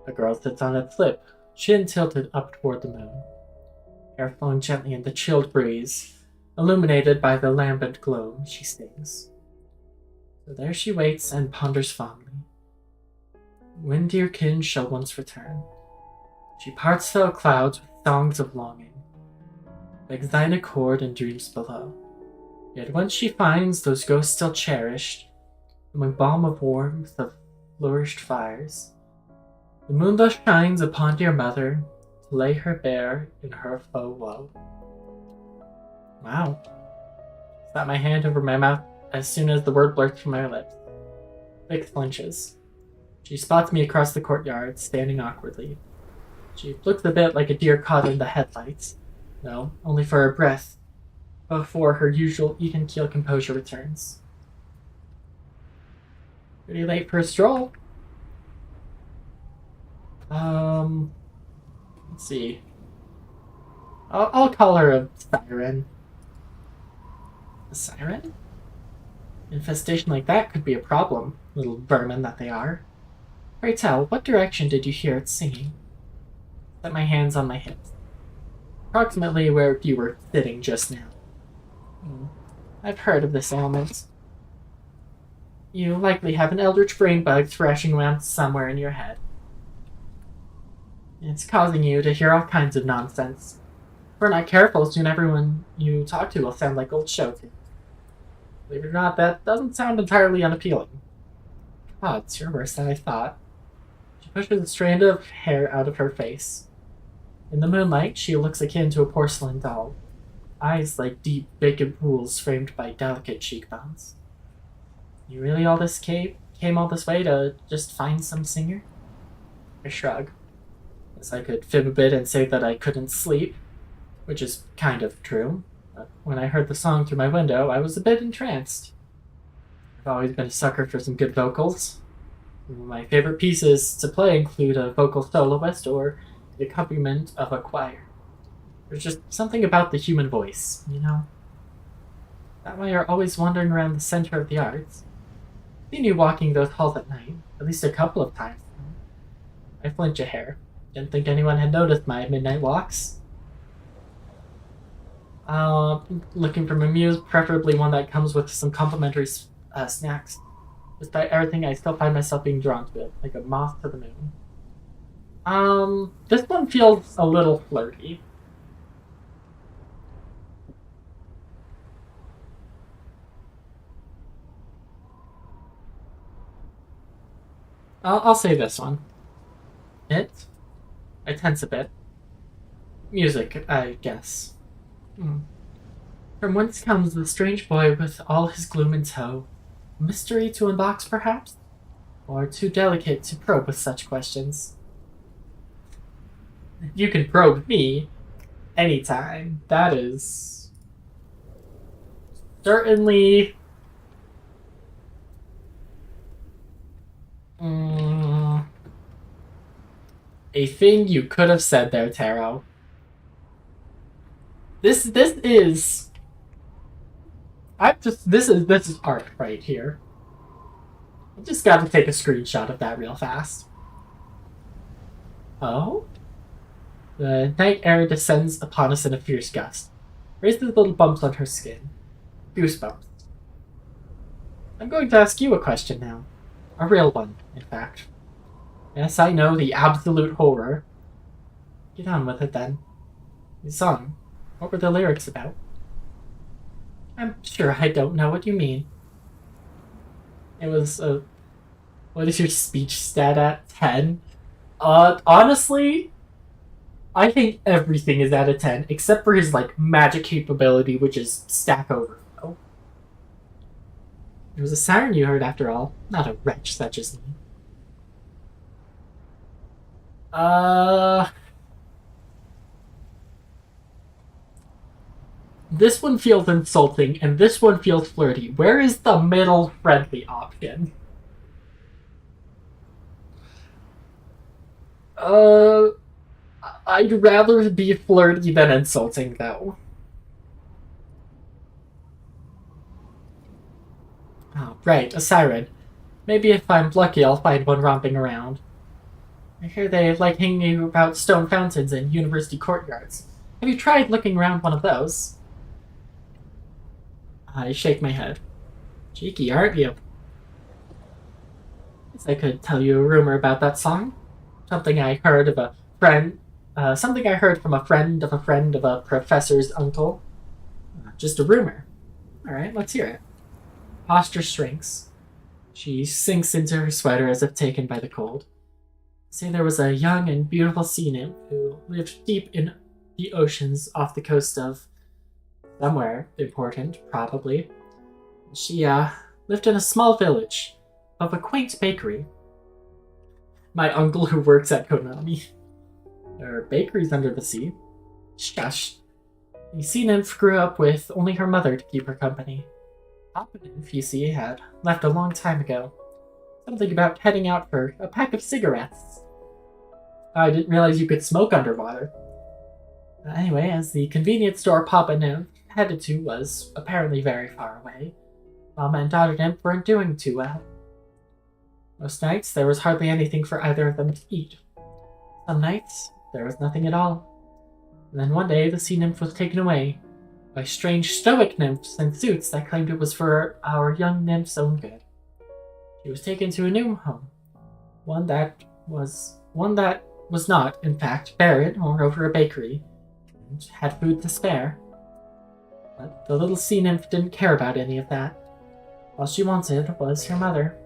A: A girl sits on its lip, chin tilted up toward the moon, hair flowing gently in the chilled breeze. Illuminated by the lambent glow, she sings. So there she waits and ponders fondly. When dear kin shall once return, she parts the clouds with songs of longing, begs thine accord and dreams below. Yet once she finds those ghosts still cherished, among balm of warmth of flourished fires, the moon thus shines upon dear mother to lay her bare in her foe woe. Wow. Slap my hand over my mouth as soon as the word blurts from my lips. Vic flinches. She spots me across the courtyard, standing awkwardly. She looks a bit like a deer caught in the headlights. No, only for a breath, before her usual even-keel composure returns. Pretty late for a stroll. Let's see. I'll call her a siren. A siren? Infestation like that could be a problem, little vermin that they are. Pray tell, what direction did you hear it singing? Set my hands on my hips. Approximately where you were sitting just now. I've heard of this ailment. You likely have an eldritch brain bug thrashing around somewhere in your head. It's causing you to hear all kinds of nonsense. If we're not careful, soon everyone you talk to will sound like old Shoten. Believe it or not, that doesn't sound entirely unappealing. Gods, you're worse than I thought. She pushes a strand of hair out of her face. In the moonlight, she looks akin to a porcelain doll, eyes like deep, vacant pools framed by delicate cheekbones. You really came all this way to just find some singer? I shrug. Guess I could fib a bit and say that I couldn't sleep, which is kind of true. But when I heard the song through my window, I was a bit entranced. I've always been a sucker for some good vocals. My favorite pieces to play include a vocal soloist or the accompaniment of a choir. There's just something about the human voice, you know? That why you're always wandering around the center of the arts. I've seen you walking those halls at night, at least a couple of times. I flinch a hair. Didn't think anyone had noticed my midnight walks. Looking for a muse, preferably one that comes with some complimentary snacks. Despite everything, I still find myself being drawn to it, like a moth to the moon. This one feels a little flirty. I'll say this one. I tense a bit. Music, I guess. From whence comes the strange boy with all his gloom in tow? A mystery to unbox, perhaps? Or too delicate to probe with such questions? You can probe me anytime. That is certainly a thing you could have said there, Taro. This is this is art right here. I just got to take a screenshot of that real fast. Oh? The night air descends upon us in a fierce gust, raises little bumps on her skin. Goosebumps. I'm going to ask you a question now. A real one, in fact. Yes, I know, the absolute horror. Get on with it then. The song. What were the lyrics about? I'm sure I don't know what you mean. It was what is your speech stat at? 10? Honestly, I think everything is at a 10, except for his, like, magic capability, which is stack overflow. It was a siren you heard after all, not a wretch such as me. This one feels insulting, and this one feels flirty. Where is the middle friendly option? I'd rather be flirty than insulting, though. Oh, right, a siren. Maybe if I'm lucky, I'll find one romping around. I hear they like hanging about stone fountains in university courtyards. Have you tried looking around one of those? I shake my head. Cheeky, aren't you? Guess I could tell you a rumor about that song. Something I heard of a friend. Something I heard from a friend of a friend of a professor's uncle. Just a rumor. All right, let's hear it. Posture shrinks. She sinks into her sweater as if taken by the cold. Say there was a young and beautiful sea nymph who lived deep in the oceans off the coast of somewhere important, probably. She lived in a small village of a quaint bakery. My uncle who works at Konami. There are bakeries under the sea. Shush. The sea nymph grew up with only her mother to keep her company. Papa nymph, you see, had left a long time ago. Something about heading out for a pack of cigarettes. I didn't realize you could smoke underwater. Anyway, as the convenience store Papa nymph headed to was apparently very far away, Mama and daughter nymph weren't doing too well. Most nights, there was hardly anything for either of them to eat. Some nights, there was nothing at all. And then one day, the sea nymph was taken away by strange stoic nymphs in suits that claimed it was for our young nymph's own good. She was taken to a new home, one that was not, in fact, barren or over a bakery, and had food to spare. But the little sea nymph didn't care about any of that. All she wanted was her mother.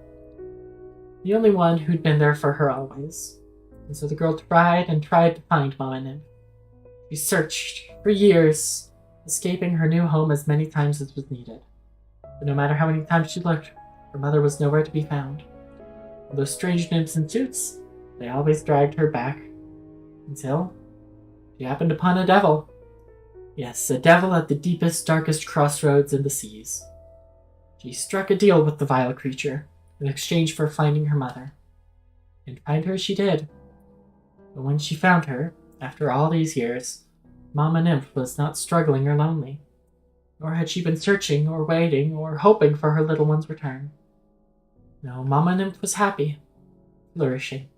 A: The only one who'd been there for her always. And so the girl tried and tried to find Mama nymph. She searched for years, escaping her new home as many times as was needed. But no matter how many times she looked, her mother was nowhere to be found. And those strange nymphs in suits, they always dragged her back. Until she happened upon a devil. Yes, a devil at the deepest, darkest crossroads in the seas. She struck a deal with the vile creature in exchange for finding her mother. And find her she did. But when she found her, after all these years, Mama nymph was not struggling or lonely. Nor had she been searching or waiting or hoping for her little one's return. No, Mama nymph was happy, flourishing.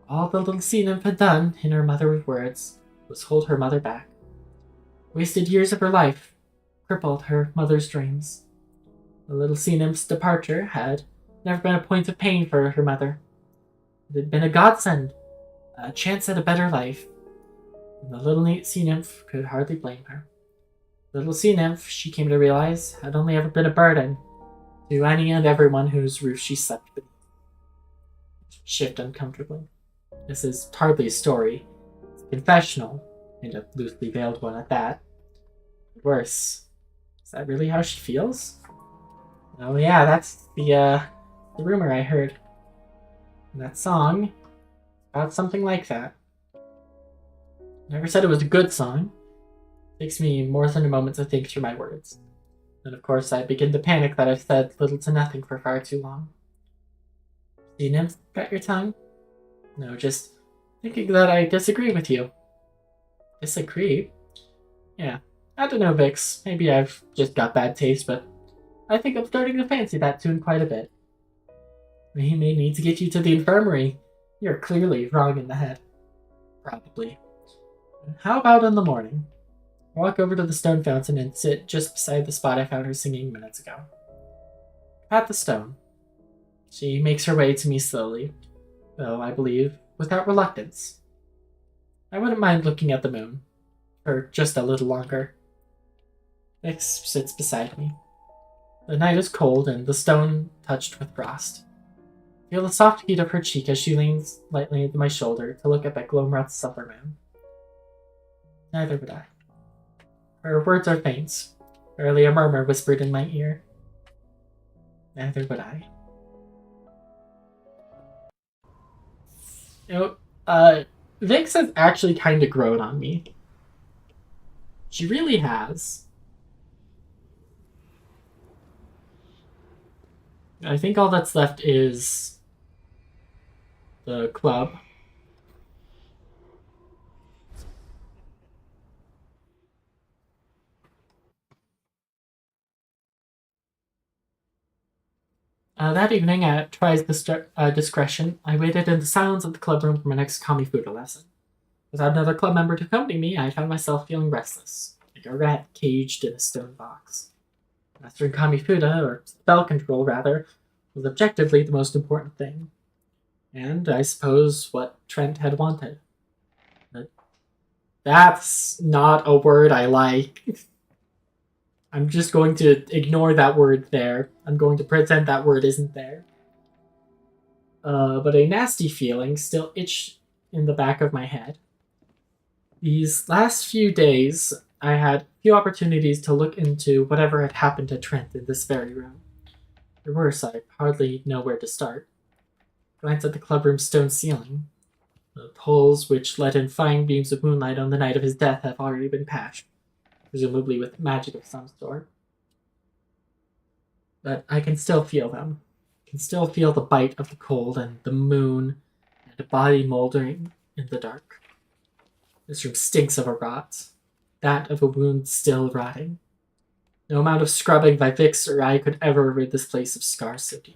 A: All the little sea nymph had done, in her mother's words, was hold her mother back. Wasted years of her life, crippled her mother's dreams. The little sea nymph's departure had never been a point of pain for her mother. It had been a godsend, a chance at a better life. And the little sea nymph could hardly blame her. The little sea nymph, she came to realize, had only ever been a burden to any and everyone whose roof she slept beneath. Shift uncomfortably. This is hardly a story. It's a confessional, and a loosely veiled one at that. Worse, is that really how she feels? Oh yeah, that's the rumor I heard. And that song, about something like that. Never said it was a good song. Takes me more than a moment to think through my words. And of course, I begin to panic that I've said little to nothing for far too long. See, Nymph, got your tongue? No, just thinking that I disagree with you. Disagree? Yeah. I don't know, Vix. Maybe I've just got bad taste, but I think I'm starting to fancy that tune quite a bit. We may need to get you to the infirmary. You're clearly wrong in the head. Probably. How about in the morning? Walk over to the stone fountain and sit just beside the spot I found her singing minutes ago. Pat the stone. She makes her way to me slowly, though I believe without reluctance. I wouldn't mind looking at the moon, for just a little longer. Vix sits beside me. The night is cold and the stone touched with frost. I feel the soft heat of her cheek as she leans lightly into my shoulder to look up at Glomrath's supper moon. Neither would I. Her words are faint, barely a murmur whispered in my ear. Neither would I. Vix has actually kind of grown on me. She really has. I think all that's left is the club. That evening, at Try's discretion, I waited in the silence of the clubroom for my next KAMIFUDA lesson. Without another club member to accompany me, I found myself feeling restless, like a rat caged in a stone box. Mastering KAMIFUDA, or spell control rather, was objectively the most important thing. And, I suppose, what Trent had wanted. But that's not a word I like. I'm just going to ignore that word there. I'm going to pretend that word isn't there. But a nasty feeling still itched in the back of my head. These last few days, I had few opportunities to look into whatever had happened to Trent in this very room. Or worse, I hardly know where to start. Glance at the clubroom's stone ceiling. The holes which let in fine beams of moonlight on the night of his death have already been patched, presumably with magic of some sort. But I can still feel them. I can still feel the bite of the cold and the moon and a body moldering in the dark. This room stinks of a rot. That of a wound still rotting. No amount of scrubbing by Vix or I could ever rid this place of scarcity.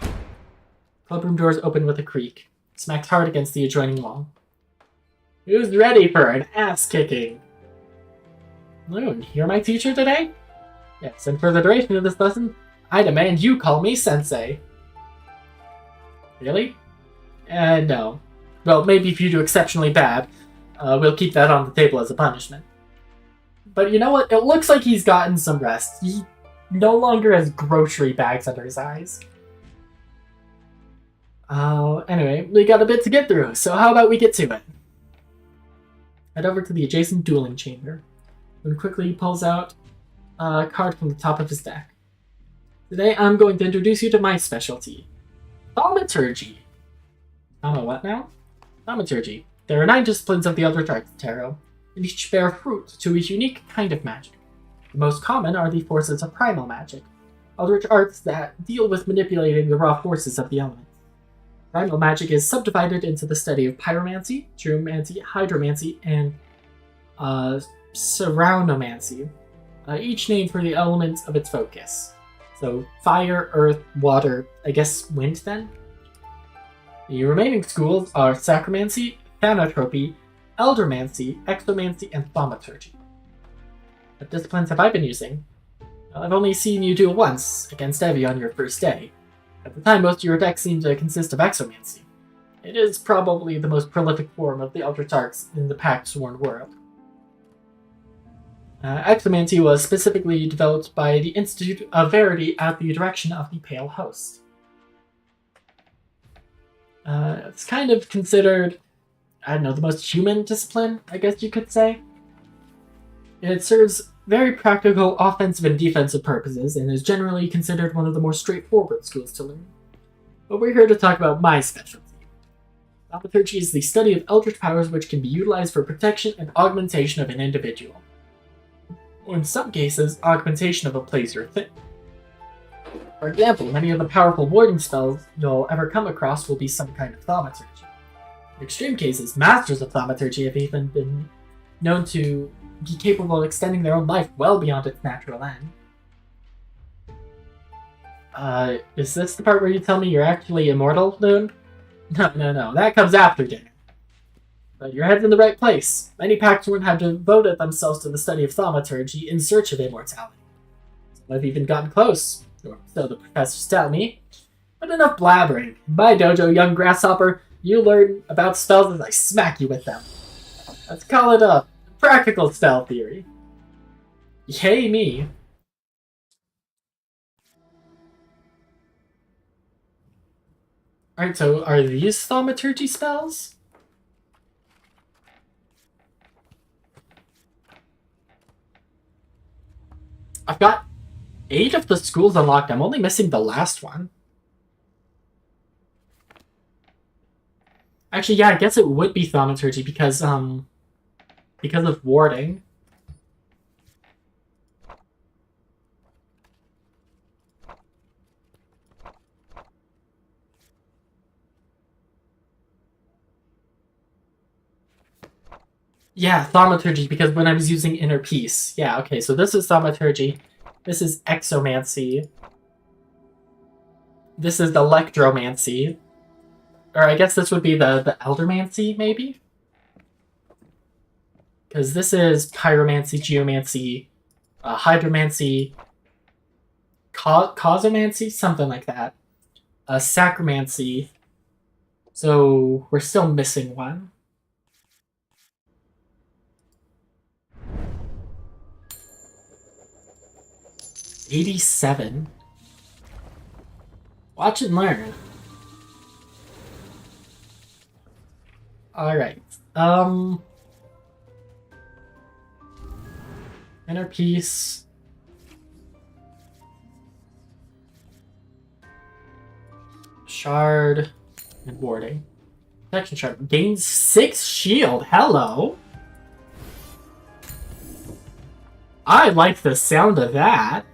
A: Clubroom doors open with a creak, smacked hard against the adjoining wall. Who's ready for an ass-kicking? Loon, you're my teacher today? Yes, and for the duration of this lesson, I demand you call me Sensei. Really? No. Well, maybe if you do exceptionally bad, we'll keep that on the table as a punishment. But you know what? It looks like he's gotten some rest. He no longer has grocery bags under his eyes. Anyway, we got a bit to get through, so how about we get to it? Head over to the adjacent dueling chamber. Then quickly pulls out a card from the top of his deck. Today I'm going to introduce you to my specialty. Thaumaturgy. What now? Thaumaturgy. There are 9 disciplines of the Eldritch Arts Tarot, and each bear fruit to a unique kind of magic. The most common are the forces of primal magic, Eldritch arts that deal with manipulating the raw forces of the elements. Primal magic is subdivided into the study of pyromancy, geomancy, hydromancy, and surroundomancy, each named for the elements of its focus. So fire, earth, water, I guess wind then? The remaining schools are sacromancy, thanatropy, eldermancy, exomancy, and thaumaturgy. What disciplines have I been using? Well, I've only seen you duel once, against Evie on your first day. At the time, most of your deck seemed to consist of exomancy. It is probably the most prolific form of the Eldritch Arts in the Pact-Sworn world. Exomancy was specifically developed by the Institute of Verity at the direction of the Pale Host. It's kind of considered, I don't know, the most human discipline, I guess you could say. It serves very practical offensive and defensive purposes, and is generally considered one of the more straightforward schools to learn. But we're here to talk about my specialty. Thaumaturgy is the study of eldritch powers which can be utilized for protection and augmentation of an individual. Or in some cases, augmentation of a place or thing. For example, many of the powerful warding spells you'll ever come across will be some kind of thaumaturgy. In extreme cases, masters of thaumaturgy have even been known to be capable of extending their own life well beyond its natural end. Is this the part where you tell me you're actually immortal, Loon? No. That comes after dinner. But your head's in the right place. Many Pactworn have devoted themselves to the study of thaumaturgy in search of immortality. Some have even gotten close, or so the professors tell me. But enough blabbering. Bye, dojo, young grasshopper. You learn about spells as I smack you with them. Let's call it a practical spell theory. Yay me. Alright, so are these thaumaturgy spells? I've got 8 of the schools unlocked. I'm only missing the last one. Actually, yeah, I guess it would be thaumaturgy because of warding. Yeah, thaumaturgy, because when I was using inner peace. Yeah, okay, so this is thaumaturgy. This is exomancy. This is the electromancy. Or I guess this would be the eldermancy, maybe? Because this is pyromancy, geomancy, hydromancy, causomancy, something like that. Sacromancy. So we're still missing one. $87. Watch and learn. Alright. Inner peace. Shard. And warding. Protection shard. Gains 6 shield. Hello. I like the sound of that.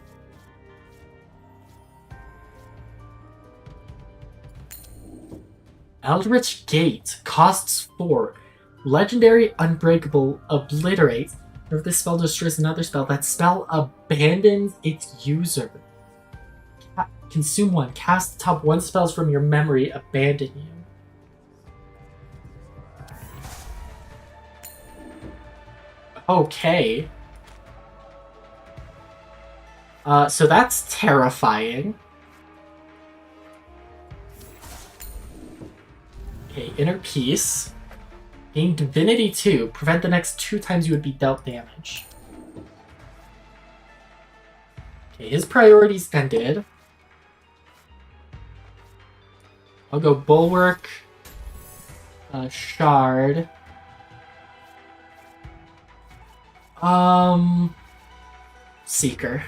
A: Eldritch Gate costs 4. Legendary Unbreakable Obliterate. If this spell destroys another spell, that spell abandons its user. Consume 1. Cast the top 1 spells from your memory. Abandon you. Okay. So that's terrifying. Okay, Inner Peace. Gain Divinity 2. Prevent the next 2 times you would be dealt damage. Okay, his priorities ended. I'll go Bulwark. Shard. Seeker.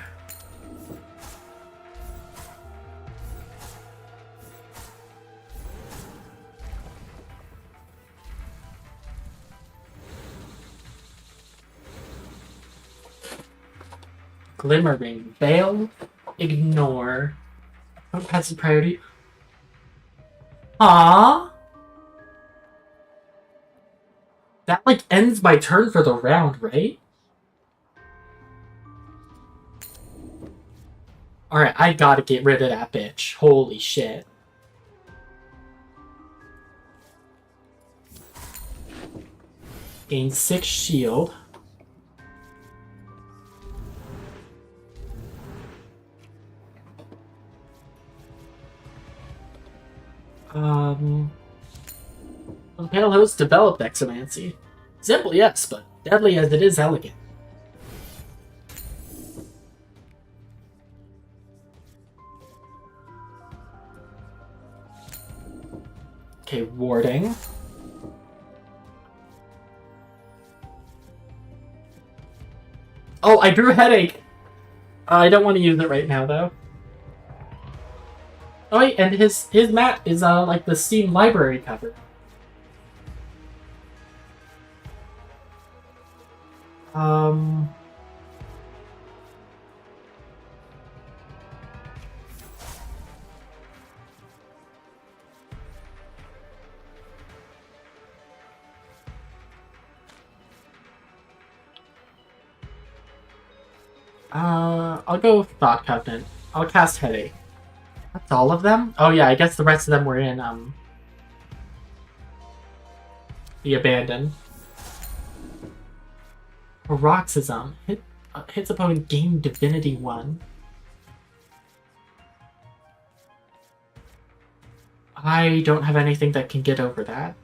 A: Glimmering Veil. Ignore. Don't pass the priority. Aww. That, like, ends my turn for the round, right? Alright, I gotta get rid of that bitch. Holy shit. Gain 6 shield. The Pale Host developed Exomancy. Simple, yes, but deadly as it is elegant. Okay, warding. Oh, I drew a headache! I don't want to use it right now, though. Oh wait, and his mat is like the Steam library cover. I'll go Thought Covenant. I'll cast Headache. That's all of them? Oh yeah, I guess the rest of them were in, the Abandon. Paroxysm. Hits opponent, gain Divinity 1. I don't have anything that can get over that.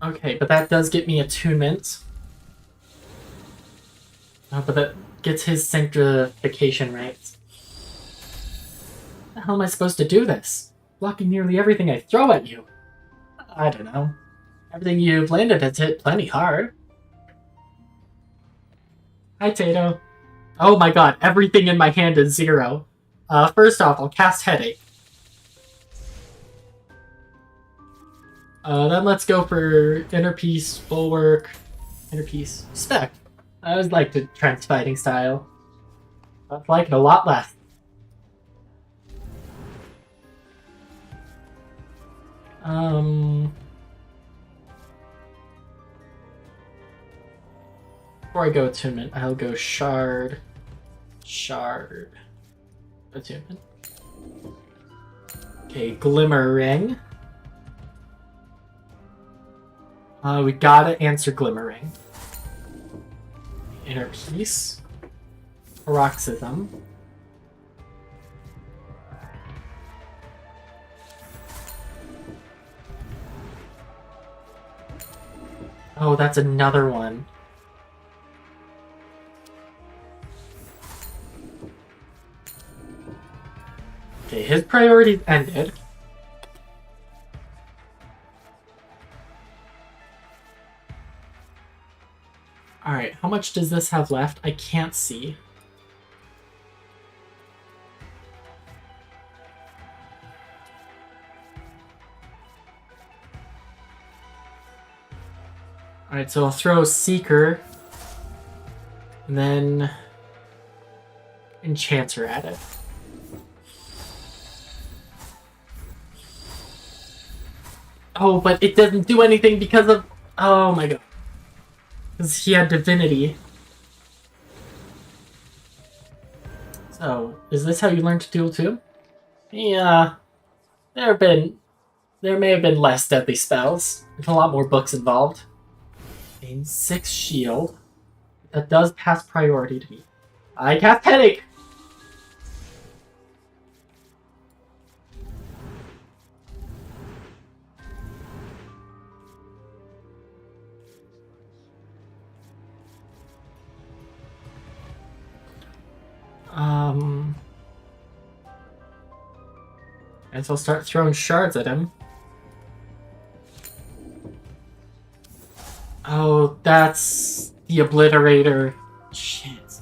A: Okay, but that does get me attunement. Oh, but that gets his sanctification rights. How the hell am I supposed to do this? Blocking nearly everything I throw at you. I don't know. Everything you've landed has hit plenty hard. Hi, Tato. Oh my god, everything in my hand is 0. First off, I'll cast Headache. Then let's go for Inner Peace, Bulwark, Inner Peace, Spec. I always liked the trance fighting style. I like it a lot less. Before I go Attunement, I'll go Shard, Attunement. Okay, Glimmer Ring. We gotta answer Glimmer Ring. Inner Peace. Paroxysm. Oh, that's another one. Okay, his priorities ended. Alright, how much does this have left? I can't see. Alright, so I'll throw Seeker, and then Enchanter at it. Oh, but it doesn't do anything because of... Oh my god. Because he had Divinity. So, is this how you learn to duel too? Yeah. There may have been less deadly spells. There's a lot more books involved. Gain 6 shield. That does pass priority to me. I cast Headache! And so I'll start throwing shards at him. Oh, that's the Obliterator. Shit.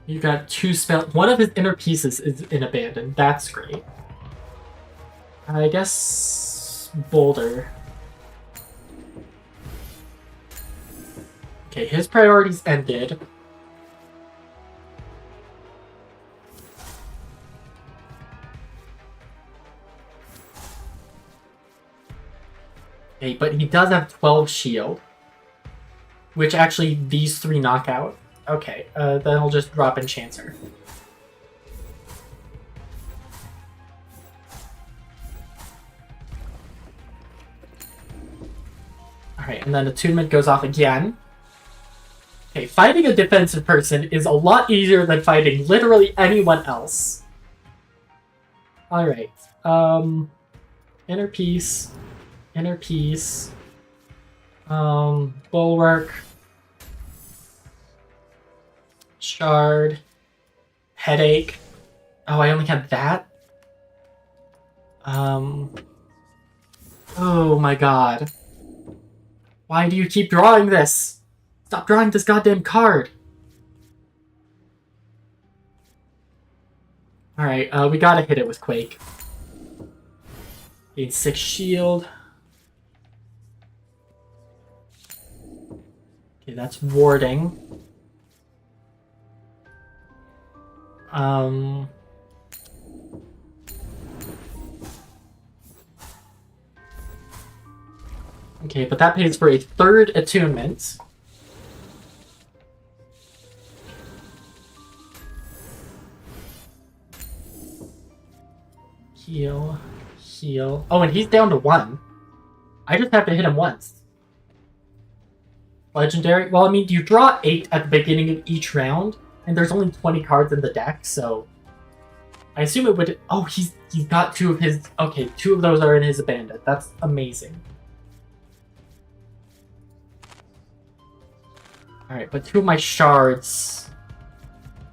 A: You got 2 spells. One of his inner pieces is in Abandon. That's great. I guess... Boulder. Okay, his priorities ended. Okay, but he does have 12 shield. Which actually these 3 knock out. Okay, then I'll just drop Enchanter. Alright, and then Attunement goes off again. Okay, fighting a defensive person is a lot easier than fighting literally anyone else. Alright, Inner Peace, Bulwark, Shard, Headache. Oh, I only have that? Oh my god. Why do you keep drawing this? Stop drawing this goddamn card! Alright, we gotta hit it with Quake. Gain 6 shield. Okay, that's warding. Okay, but that pays for a 3rd attunement. Heal. Heal. Oh, and he's down to 1. I just have to hit him once. Legendary? Well, I mean, you draw 8 at the beginning of each round, and there's only 20 cards in the deck, so... I assume it would... Oh, he's got 2 of his... Okay, 2 of those are in his Abandon. That's amazing. Alright, but 2 of my shards...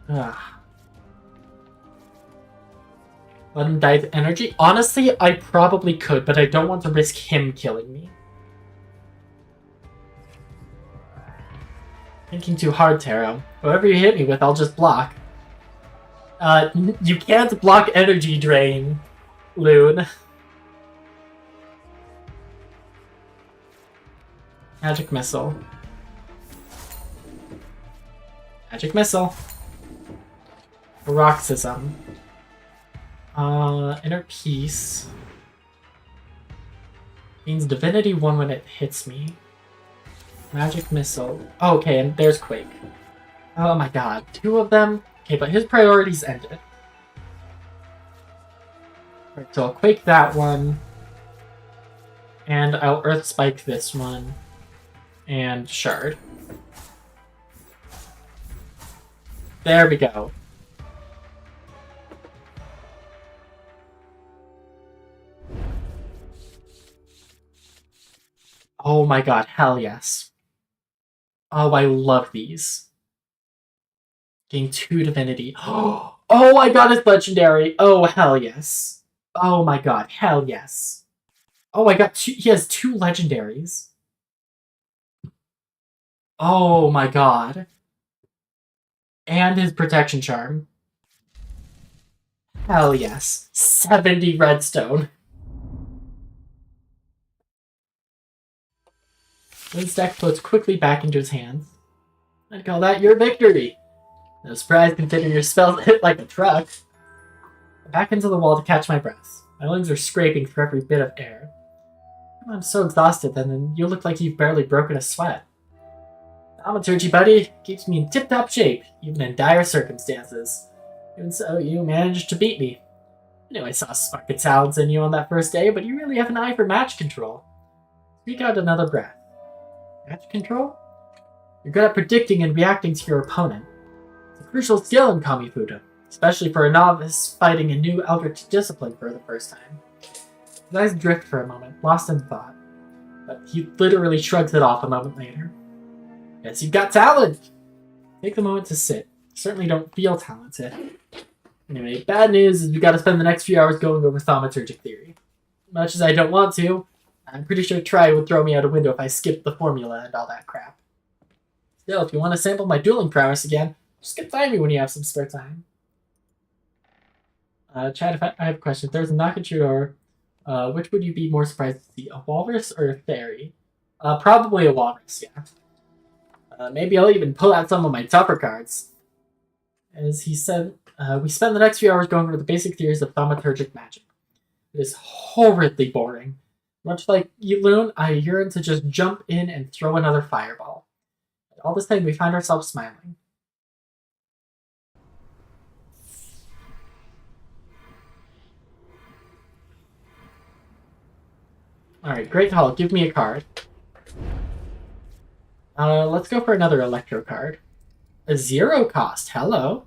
A: Ugh. Let him die to energy? Honestly, I probably could, but I don't want to risk him killing me. Thinking too hard, Taro. Whatever you hit me with, I'll just block. You can't block energy drain, Loon. Magic Missile. Magic Missile. Paroxysm. Inner Peace. Means Divinity 1 when it hits me. Magic Missile. Oh, okay, and there's Quake. Oh my god. 2 of them? Okay, but his priorities ended. Right, so I'll Quake that one. And I'll Earth Spike this one. And Shard. There we go. Oh my god, hell yes. Oh, I love these. Gain 2 Divinity. Oh, I got his Legendary. Oh, hell yes. Oh my god, hell yes. Oh, I got 2. He has 2 Legendaries. Oh my god. And his Protection Charm. Hell yes. 70 Redstone. His deck floats quickly back into his hands. I'd call that your victory. No surprise considering your spells hit like a truck. I back into the wall to catch my breath. My lungs are scraping for every bit of air. I'm so exhausted then you look like you've barely broken a sweat. Thaumaturgy, buddy, keeps me in tip-top shape, even in dire circumstances. Even so, you managed to beat me. I knew I saw spark of talents in you on that first day, but you really have an eye for match control. Speak out another breath. Match control? You're good at predicting and reacting to your opponent. It's a crucial skill in KAMIFUDA, especially for a novice fighting a new eldritch discipline for the first time. His eyes drift for a moment, lost in thought, but he literally shrugs it off a moment later. Yes, you've got talent! Take the moment to sit. You certainly don't feel talented. Anyway, bad news is we gotta spend the next few hours going over thaumaturgic theory. Much as I don't want to, I'm pretty sure Tri would throw me out a window if I skipped the formula and all that crap. Still, if you want to sample my dueling prowess again, just get by me when you have some spare time. Chat, if I have a question. If there's a knock at your door, which would you be more surprised to see, a walrus or a fairy? Probably a walrus, yeah. Maybe I'll even pull out some of my tougher cards. As he said, we spend the next few hours going over the basic theories of thaumaturgic magic. It is horridly boring. Much like you, Loon, I yearn to just jump in and throw another fireball. But all this time we find ourselves smiling. Alright, Great Hall, give me a card. Let's go for another Electro card. A 0 cost, hello.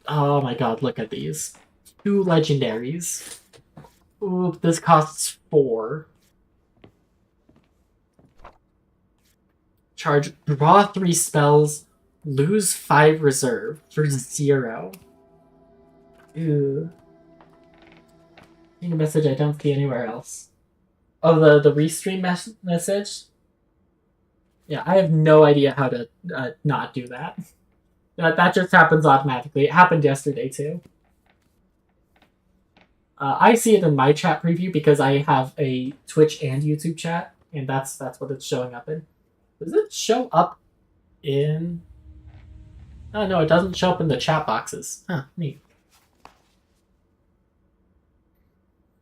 A: Oh my god, look at these. 2 legendaries. Ooh, this costs 4. Charge, draw 3 spells, lose 5 reserve for 0. Ooh. Seeing a message I don't see anywhere else. Oh, the restream message? Yeah, I have no idea how to not do that. That just happens automatically. It happened yesterday too. I see it in my chat preview because I have a Twitch and YouTube chat, and that's what it's showing up in. Does it show up in? Oh no, it doesn't show up in the chat boxes. Huh, neat.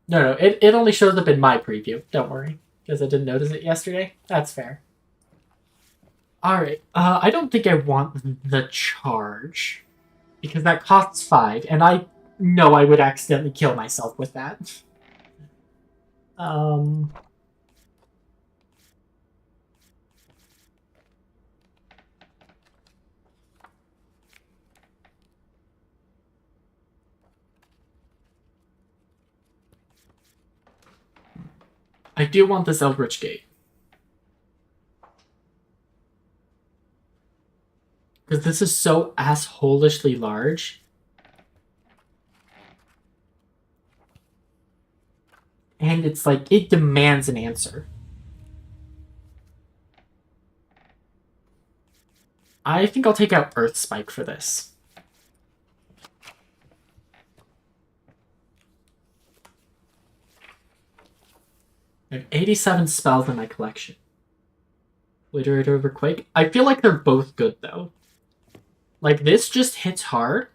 A: No, it only shows up in my preview. Don't worry, because I didn't notice it yesterday. That's fair. Alright, I don't think I want the charge, because that costs 5, and I know I would accidentally kill myself with that. I do want this Eldritch Gate. Because this is so assholishly large. And it's like, it demands an answer. I think I'll take out Earth Spike for this. I have 87 spells in my collection. Obliterate over Quake. I feel like they're both good, though. Like, this just hits hard.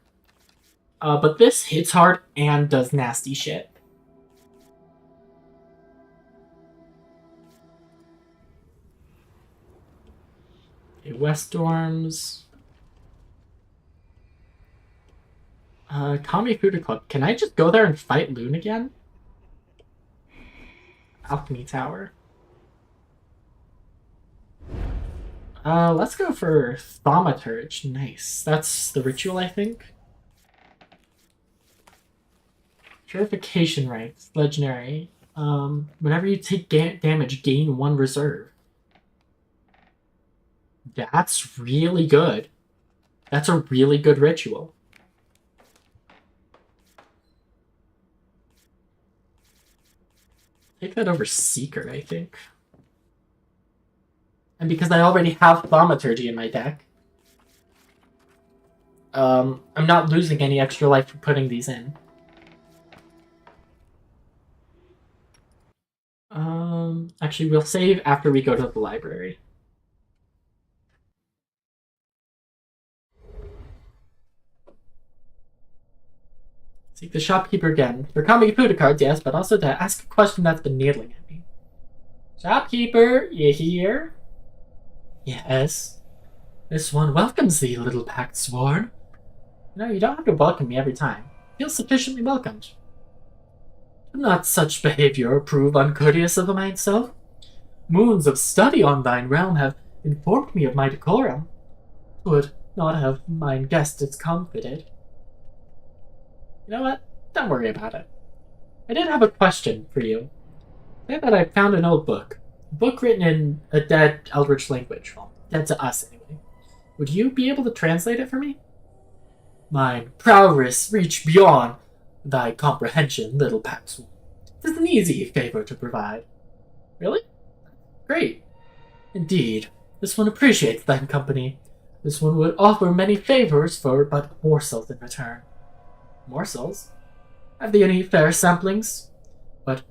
A: But this hits hard and does nasty shit. Okay, West Storms. KAMIFUDA Club. Can I just go there and fight Loon again? Alchemy Tower. Let's go for Thaumaturge. Nice. That's the ritual, I think. Purification Rites. Legendary. Whenever you take damage, gain 1 reserve. That's really good. That's a really good ritual. Take that over Seeker, I think. And because I already have Thaumaturgy in my deck, I'm not losing any extra life for putting these in. Actually, we'll save after we go to the library. Seek the shopkeeper again. For KAMIFUDA cards, yes, but also to ask a question that's been needling at me. Shopkeeper, you here? Yes. This one welcomes thee, little pact sworn. No, you don't have to welcome me every time. Feel sufficiently welcomed. Do not such behavior prove uncourteous of myself? Moons of study on thine realm have informed me of my decorum. Would not have mine guessed its comforted. You know what? Don't worry about it. I did have a question for you. Say that I found an old book. A book written in a dead Eldritch language. Well, dead to us, anyway. Would you be able to translate it for me? Mine prowess reach beyond thy comprehension, little Paxwell. 'Tis an easy favor to provide. Really? Great. Indeed, this one appreciates thine company. This one would offer many favors for but morsels in return. Morsels? Have they any fair samplings? But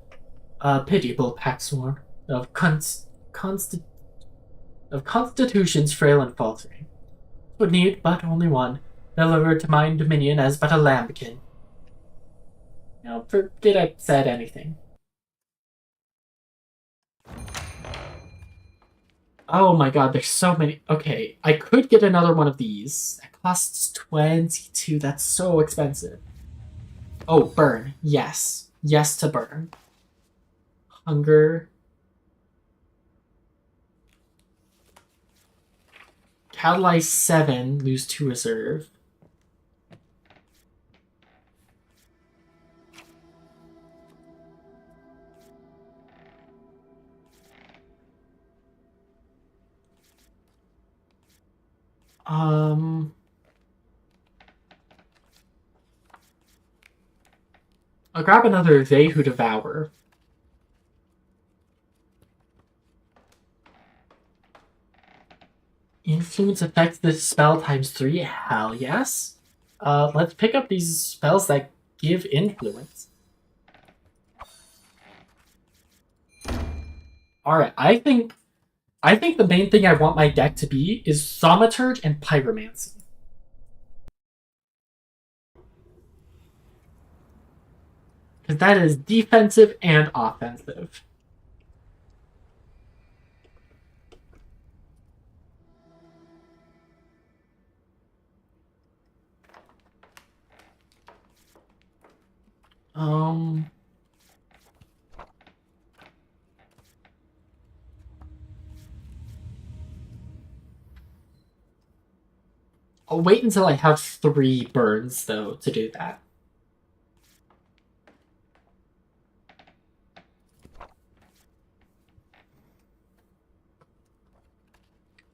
A: a pitiable packsworn of constitutions frail and faltering. Would need but only one, delivered to mine dominion as but a lambkin. Now, did I said anything? Oh my god, there's so many. Okay, I could get another one of these. That costs 22. That's so expensive. Oh, burn. Yes. Yes to burn. Hunger. Catalyze 7, lose 2 reserve. I'll grab another They Who Devour. Influence affects this spell times 3? Hell yes. Let's pick up these spells that give influence. Alright, I think the main thing I want my deck to be is Thaumaturge and Pyromancy. Because that is defensive and offensive. I'll wait until I have 3 burns, though, to do that.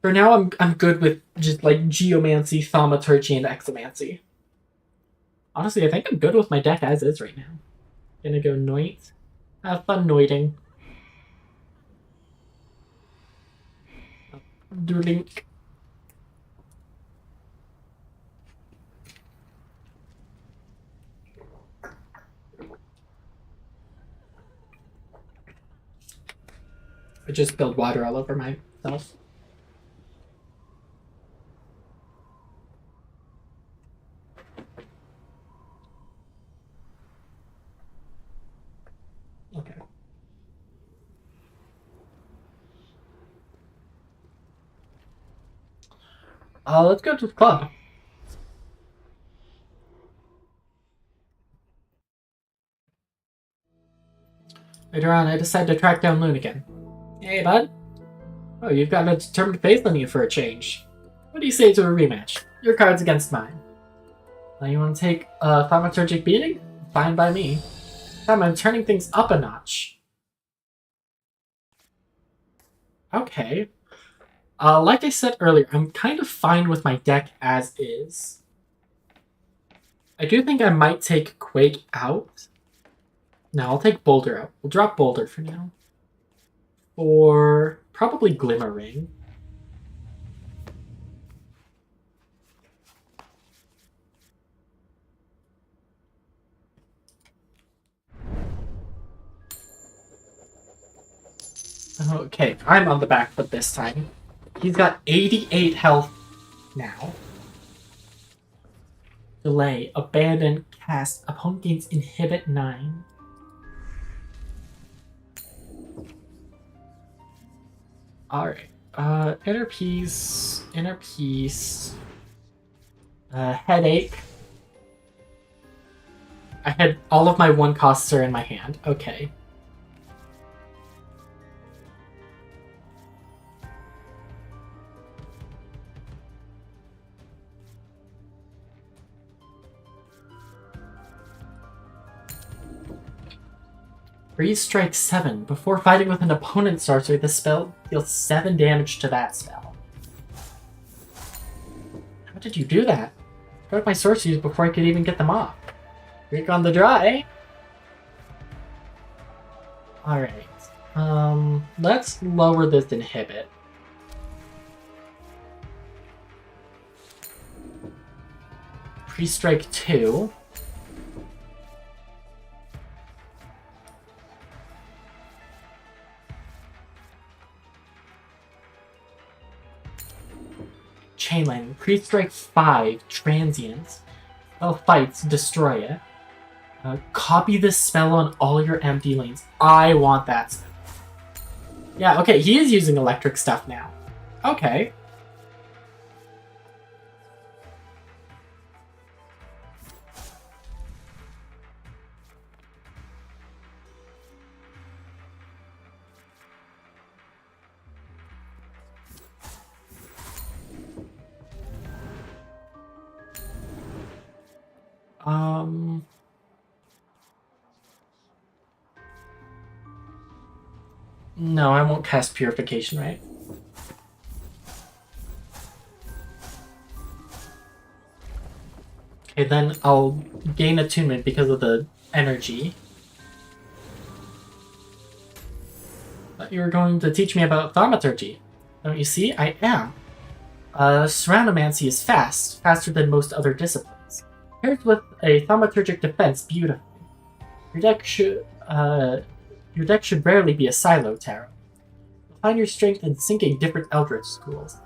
A: For now, I'm good with just like Geomancy, Thaumaturgy, and Exomancy. Honestly, I think I'm good with my deck as is right now. Gonna go Noit. Have fun noiting. Drink. I just spilled water all over myself. Okay. Let's go to the club. Later on, I decided to track down Loon again. Hey, bud. Oh, you've got a determined faith on you for a change. What do you say to a rematch? Your card's against mine. Now you want to take a thaumaturgic beating? Fine by me. I'm turning things up a notch. Okay. Like I said earlier, I'm kind of fine with my deck as is. I do think I might take Quake out. No, I'll take Boulder out. We'll drop Boulder for now. Or probably Glimmer Ring. Okay, I'm on the back foot this time. He's got 88 health now. Delay, abandon, cast. Opponent gains inhibit 9. Alright. Inner Peace. Headache. I had all of my 1-costs are in my hand. Okay. Freeze Strike 7. Before fighting with an opponent's sorcery, the spell deals 7 damage to that spell. How did you do that? I got my sorceries before I could even get them off. Greek on the dry. Alright. Let's lower this inhibit. Pre-strike 2. Chainline. Pre-strike 5. Transient. Spell fights. Destroy it. Copy this spell on all your empty lanes. I want that spell. Yeah, okay, he is using electric stuff now. Okay. No, I won't cast Purification, right? Okay, then I'll gain attunement because of the energy. Thought you were going to teach me about thaumaturgy. Don't you see? I am. Ceranomancy is fast, faster than most other disciplines. Paired with a thaumaturgic defense beautifully. Your deck should rarely be a silo tarot. You'll find your strength in syncing different Eldritch schools.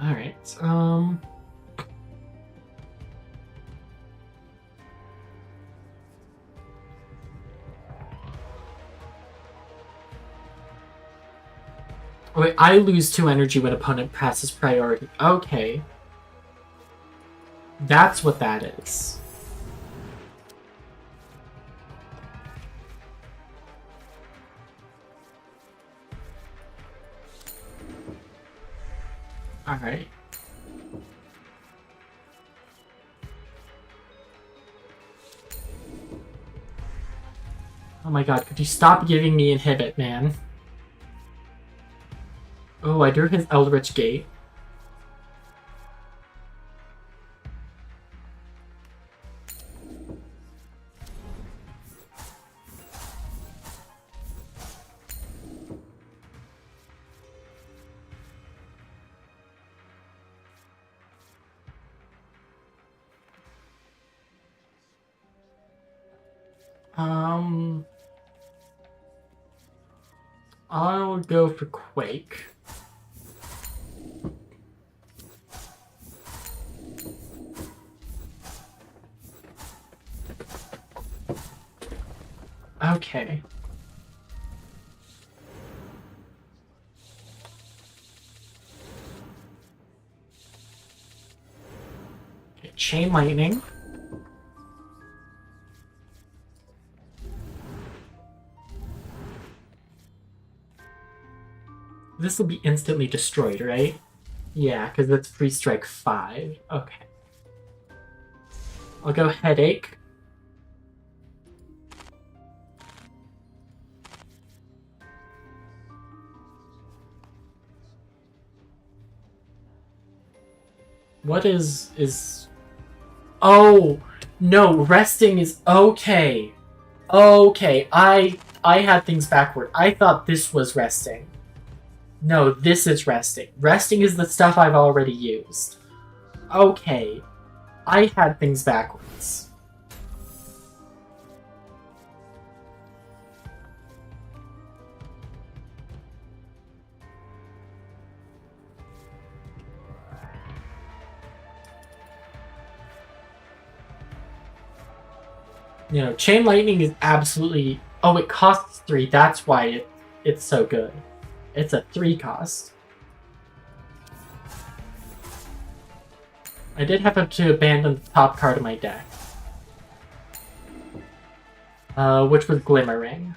A: Alright, wait, I lose 2 energy when opponent passes priority. Okay. That's what that is. Alright. Oh my god, could you stop giving me inhibit, man? Oh, I drew his Eldritch Gate. I'll go for Quake. Okay. Okay, Chain Lightning. This will be instantly destroyed, right? Yeah, because that's free strike 5. Okay. I'll go Headache. What is... Oh! No, resting is okay. Okay, I had things backward. I thought this was resting. No, this is resting. Resting is the stuff I've already used. Okay. I had things backwards. You know, Chain Lightning is absolutely... Oh, it costs 3. That's why it's so good. It's a 3 cost. I did have to abandon the top card of my deck. Which was Glimmering.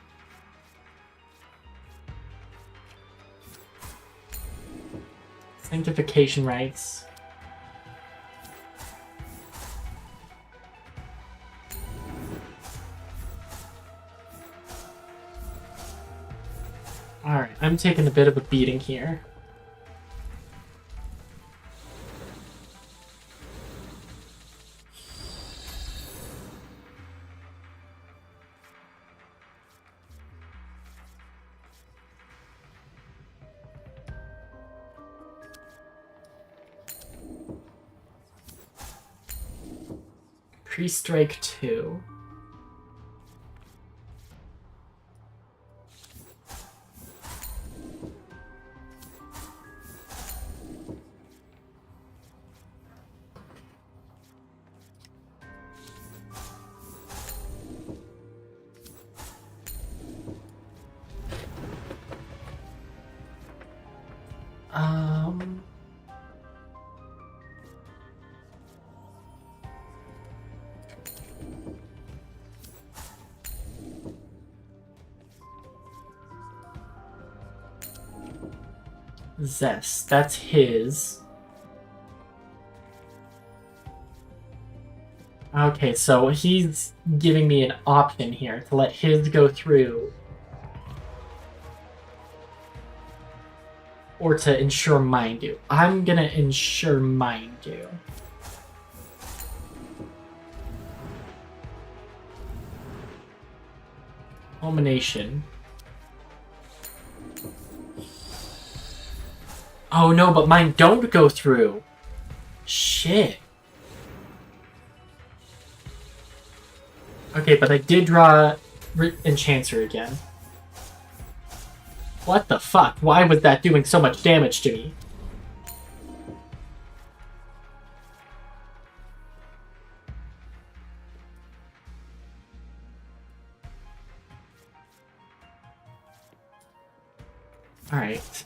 A: Sanctification Rites. Alright, I'm taking a bit of a beating here. Pre-strike 2. Zest, that's his. Okay, so he's giving me an option here to let his go through. Or to ensure mine do. I'm gonna ensure mine do. Culmination. Oh no, but mine don't go through. Shit. Okay, but I did draw Enchanter again. What the fuck? Why was that doing so much damage to me? Alright.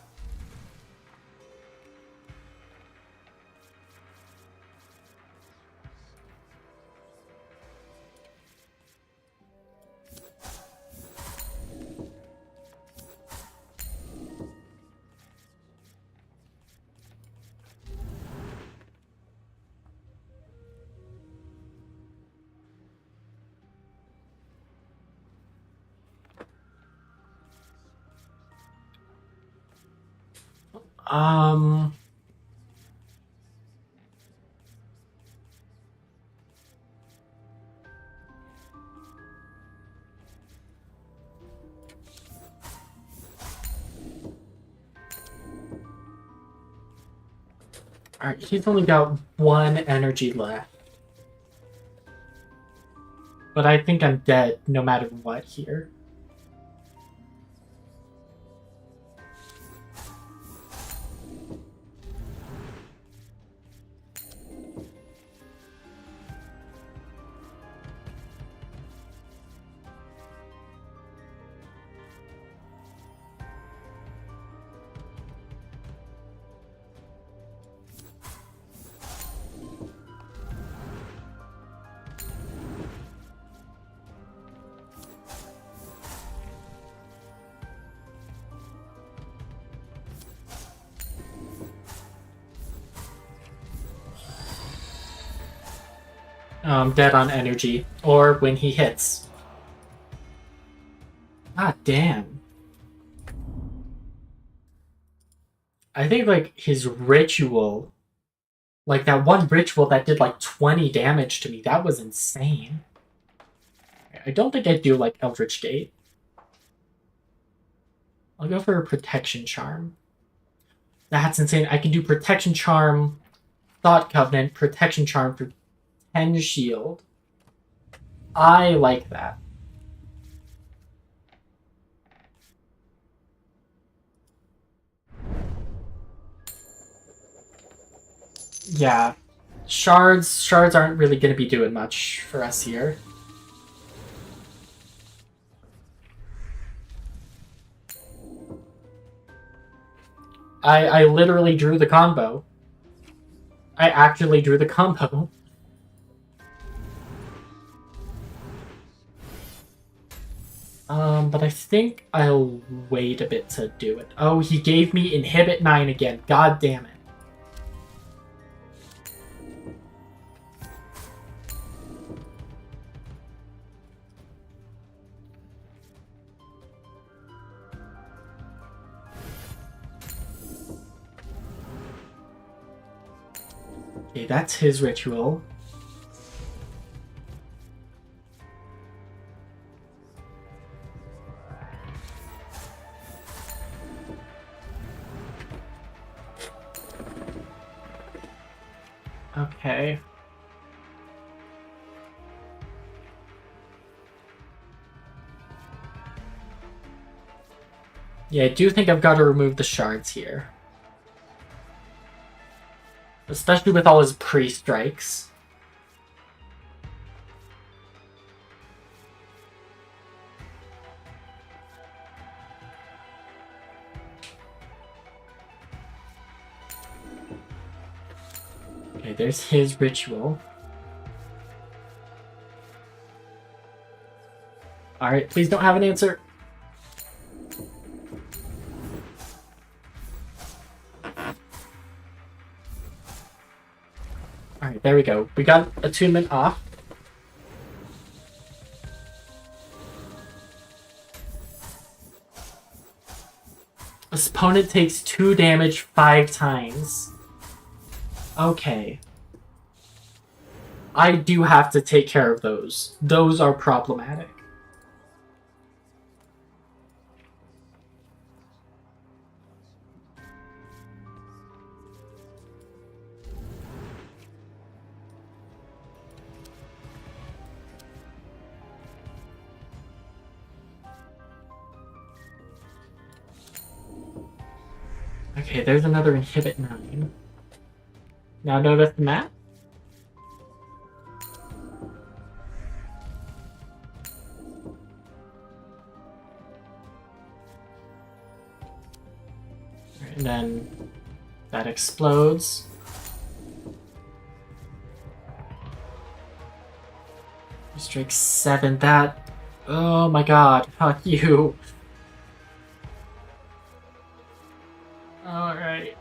A: Alright, he's only got one energy left. But I think I'm dead no matter what here. Dead on energy, or when he hits. Ah, damn. I think, like, his ritual, like, that one ritual that did, like, 20 damage to me, that was insane. I don't think I'd do, like, Eldritch Gate. I'll go for a Protection Charm. That's insane. I can do Protection Charm, Thought Covenant, Protection Charm for 10 shield. I like that. Yeah. Shards aren't really going to be doing much for us here. I literally drew the combo. I actually drew the combo. But I think I'll wait a bit to do it. Oh, he gave me Inhibit 9 again. God damn it. Okay, that's his ritual. Okay. Yeah, I do think I've got to remove the shards here. Especially with all his pre-strikes. Okay, there's his ritual. Alright, please don't have an answer. Alright, there we go. We got attunement off. This opponent takes 2 damage 5 times. Okay. I do have to take care of those. Those are problematic. Okay, there's another inhibit 9. Now notice the map. And then that explodes. Strike 7, that... Oh my god, fuck you. Alright.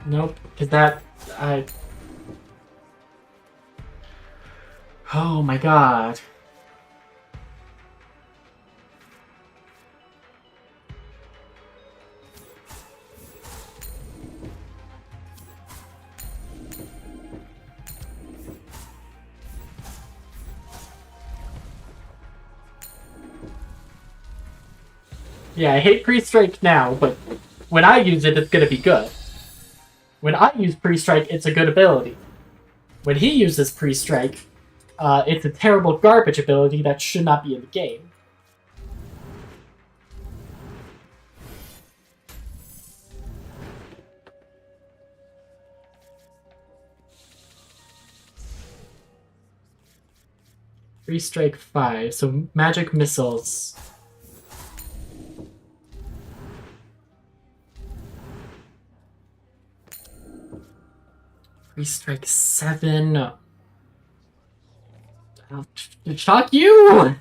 A: Nope, because that... Oh my god. Yeah, I hate pre-strike now, but when I use it, it's gonna be good. When I use pre-strike, it's a good ability. When he uses pre-strike, it's a terrible garbage ability that should not be in the game. Pre-strike 5, so magic missiles. Pre-strike 7. I'll shock you!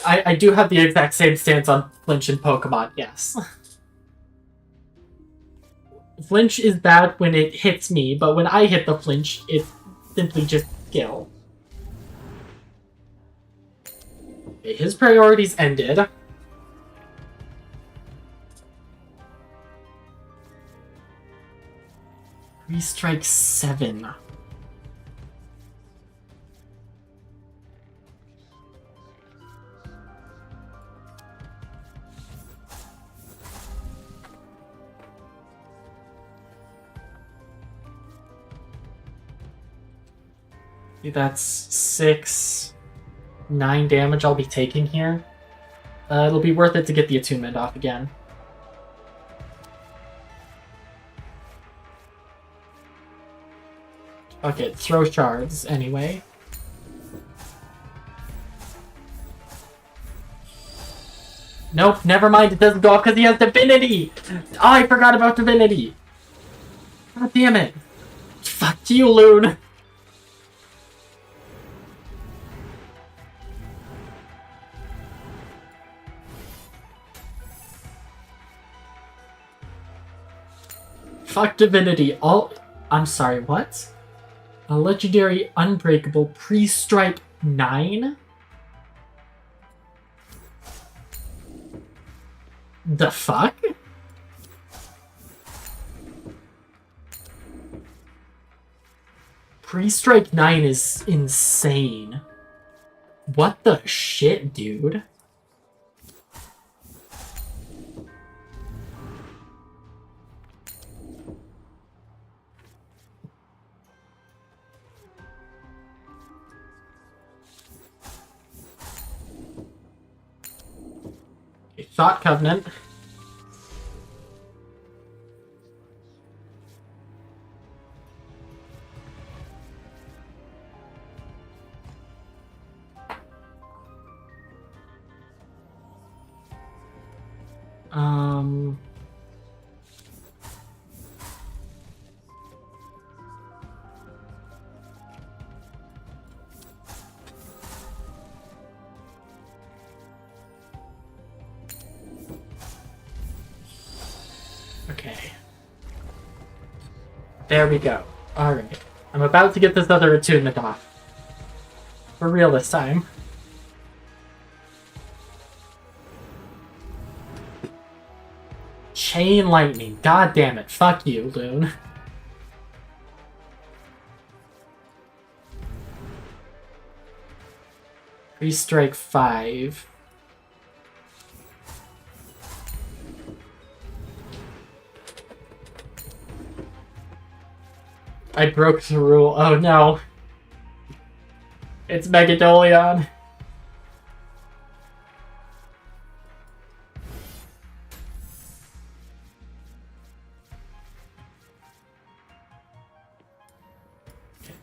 A: I do have the exact same stance on flinch in Pokemon, yes. Flinch is bad when it hits me, but when I hit the flinch, it's simply just skill. Okay, his priorities ended. Restrike 7. That's 6, 9 damage I'll be taking here. It'll be worth it to get the attunement off again. Okay, throw shards anyway. Nope, never mind, it doesn't go off because he has Divinity! Oh, I forgot about Divinity! God damn it! Fuck you, Loon! Fuck Divinity. I'm sorry, what? A legendary unbreakable pre-strike 9? The fuck? Pre-strike 9 is insane. What the shit, dude? Thought Covenant. Okay. There we go. Alright. I'm about to get this other attunement off. For real this time. Chain Lightning. God damn it. Fuck you, Loon. Pre-strike 5. I broke the rule. Oh no. It's Megadolion.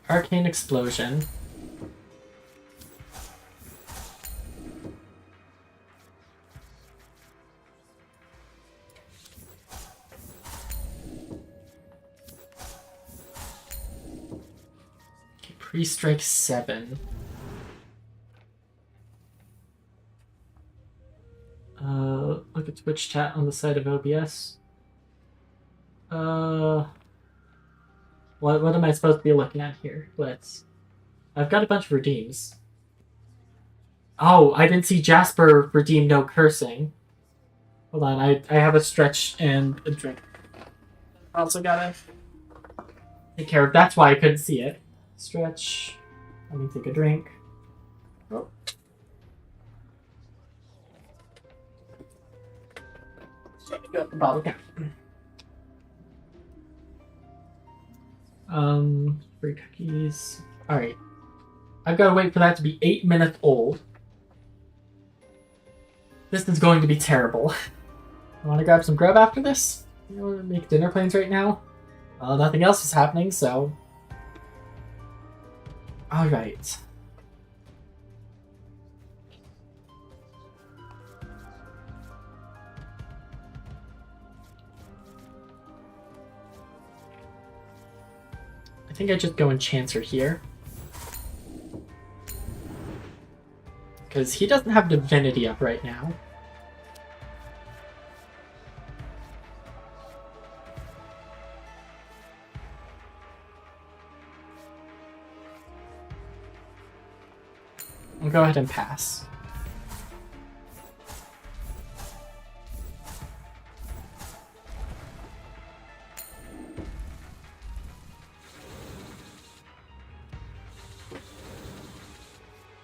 A: Arcane Explosion. Okay, Pre-Strike 7. Look at Twitch chat on the side of OBS. What am I supposed to be looking at here? I've got a bunch of redeems. Oh, I didn't see Jasper redeem no cursing. Hold on, I have a stretch and a drink. Also gotta take care of. That's why I couldn't see it. Stretch. Let me take a drink. Oh. Got the bottle cap. Free cookies. Alright. I've got to wait for that to be 8 minutes old. This is going to be terrible. I want to grab some grub after this. I want to make dinner plans right now. Nothing else is happening, so... Alright. I think I just go and Chancer here. Because he doesn't have Divinity up right now. I'll go ahead and pass.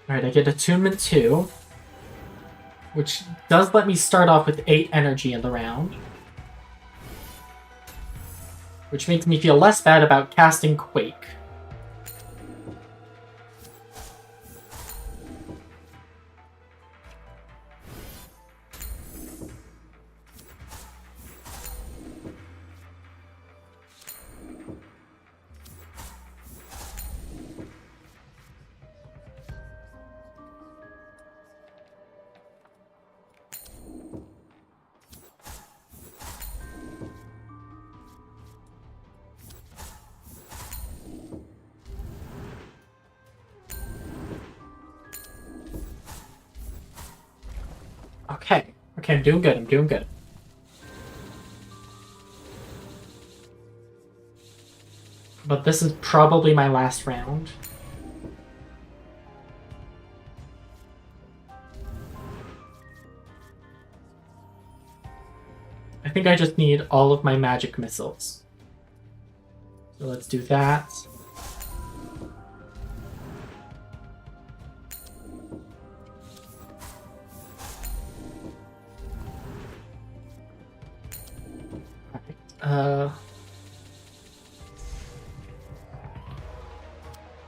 A: Alright, I get Attunement 2, which does let me start off with 8 energy in the round. Which makes me feel less bad about casting Quake. Okay, I'm doing good. But this is probably my last round. I think I just need all of my magic missiles. So let's do that.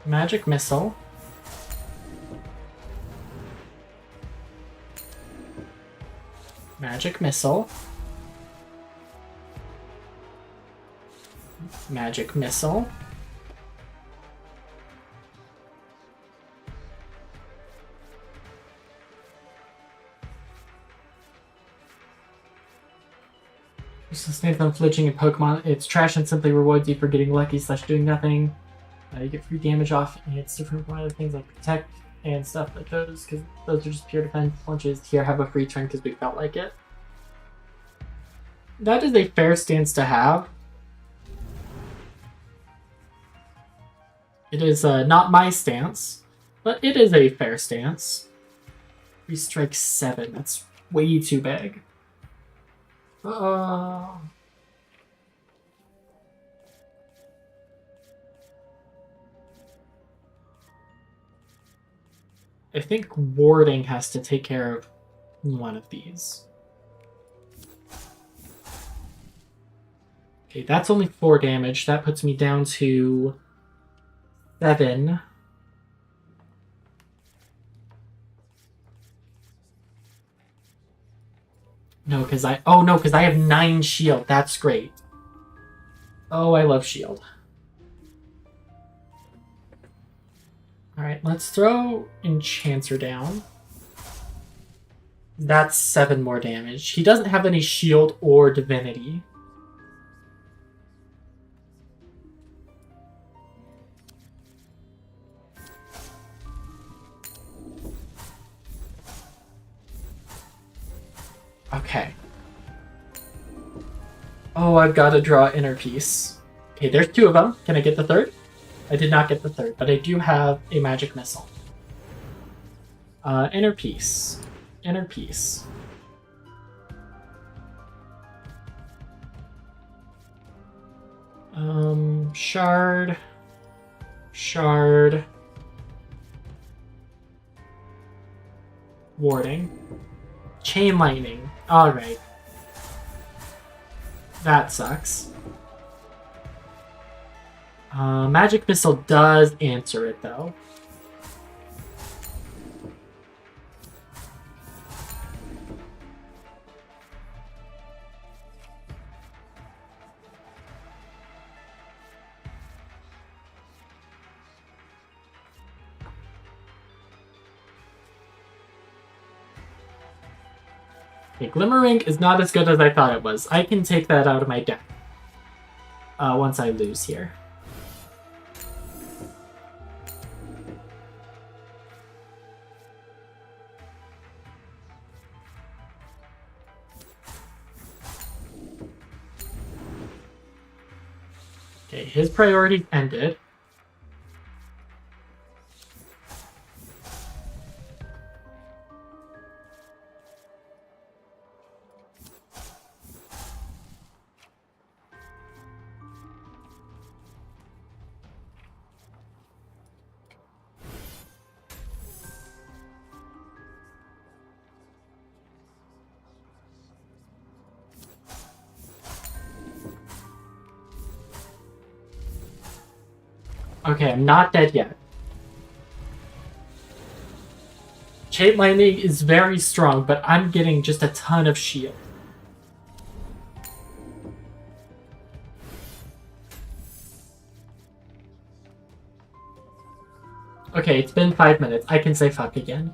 A: Magic Missile. Magic Missile. Magic Missile. Sustains on flinching in Pokemon. It's trash and simply rewards you for getting lucky / doing nothing. You get free damage off, and it's different from other things like Protect and stuff like those, because those are just pure defense punches. Here, have a free turn because we felt like it. That is a fair stance to have. It is not my stance, but it is a fair stance. We strike 7. That's way too big. I think warding has to take care of one of these. Okay, that's only 4 damage. That puts me down to 7. No, because I... Oh, no, because I have 9 shield. That's great. Oh, I love shield. Alright, let's throw Enchanter down. That's 7 more damage. He doesn't have any shield or divinity. Okay. Oh, I've got to draw Inner Peace. Okay, there's 2 of them. Can I get the 3rd? I did not get the 3rd, but I do have a magic missile. Inner Peace. Inner Peace. Shard. Shard. Warding. Chain Lightning. Alright. That sucks. Magic Missile does answer it, though. Okay, Glimmering is not as good as I thought it was. I can take that out of my deck once I lose here. Okay, his priority ended. Okay, I'm not dead yet. Chain Lightning is very strong, but I'm getting just a ton of shield. Okay, it's been 5 minutes. I can say fuck again.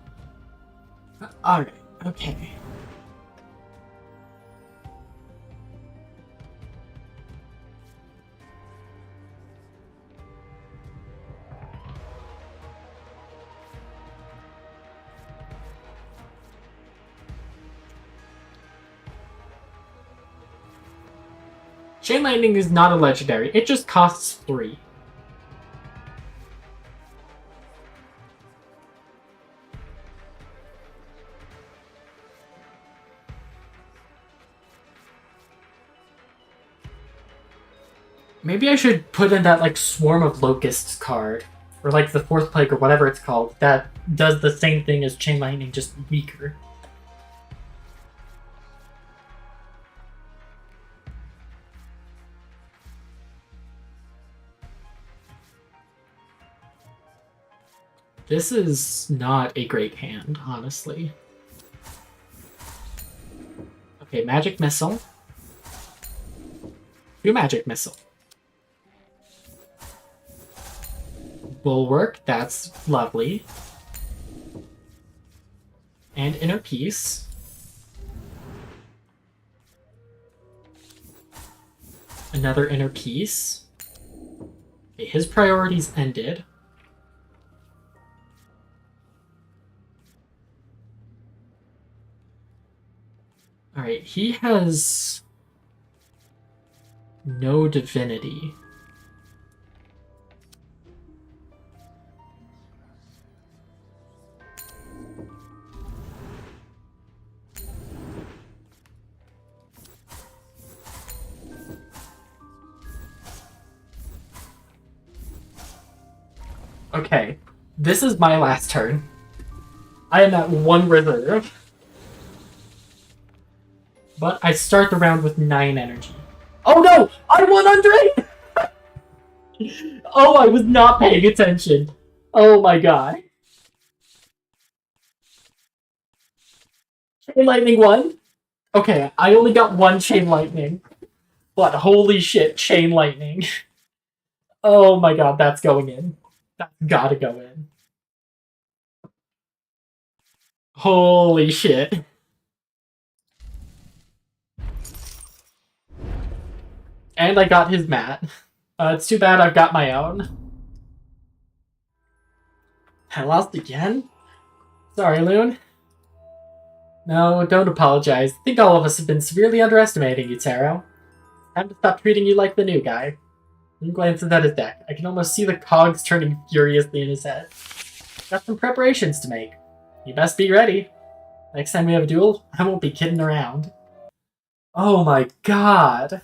A: Alright, okay. Chain Lightning is not a legendary. It just costs 3. Maybe I should put in that, like, Swarm of Locusts card. Or, like, the Fourth Plague or whatever it's called. That does the same thing as Chain Lightning, just weaker. This is not a great hand, honestly. Okay, Magic Missile. 2 Magic Missile. Bulwark, that's lovely. And Inner Peace. Another Inner Peace. Okay, his priorities ended. Alright, he has no divinity. Okay, this is my last turn. I am at 1 reserve. But I start the round with 9 energy. Oh no! I won, Andre! Oh, I was not paying attention. Oh my god. Chain lightning won? Okay, I only got one chain lightning. But holy shit, chain lightning. Oh my god, that's going in. That's gotta go in. Holy shit. And I got his mat. It's too bad I've got my own. I lost again? Sorry, Loon. No, don't apologize. I think all of us have been severely underestimating you, Taro. Time to stop treating you like the new guy. He glances at his deck. I can almost see the cogs turning furiously in his head. Got some preparations to make. You best be ready. Next time we have a duel, I won't be kidding around. Oh my god.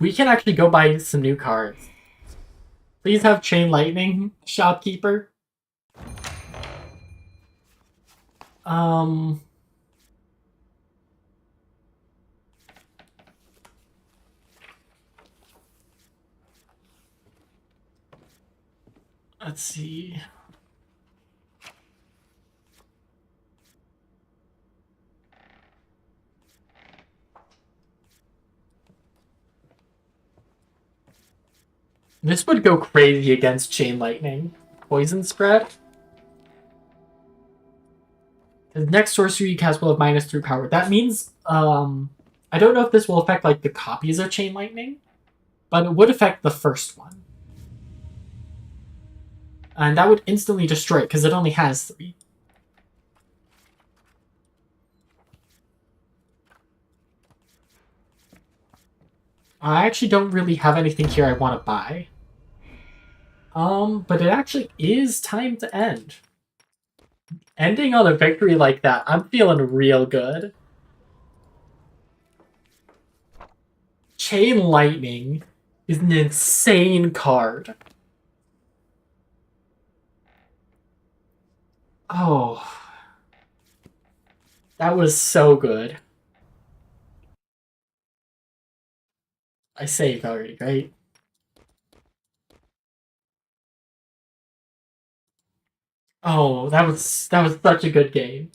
A: We can actually go buy some new cards. Please have Chain Lightning, Shopkeeper. Let's see. This would go crazy against Chain Lightning. Poison Spread. The next sorcery you cast will have -3 power. That means, I don't know if this will affect, like, the copies of Chain Lightning, but it would affect the first one. And that would instantly destroy it, because it only has 3. I actually don't really have anything here I want to buy. But it actually is time to end. Ending on a victory like that, I'm feeling real good. Chain Lightning is an insane card. Oh. That was so good. I saved already, right? Oh, that was such a good game.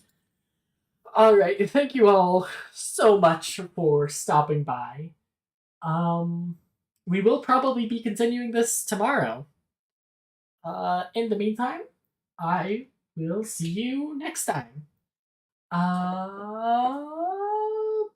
A: Alright, thank you all so much for stopping by. We will probably be continuing this tomorrow. In the meantime, I will see you next time.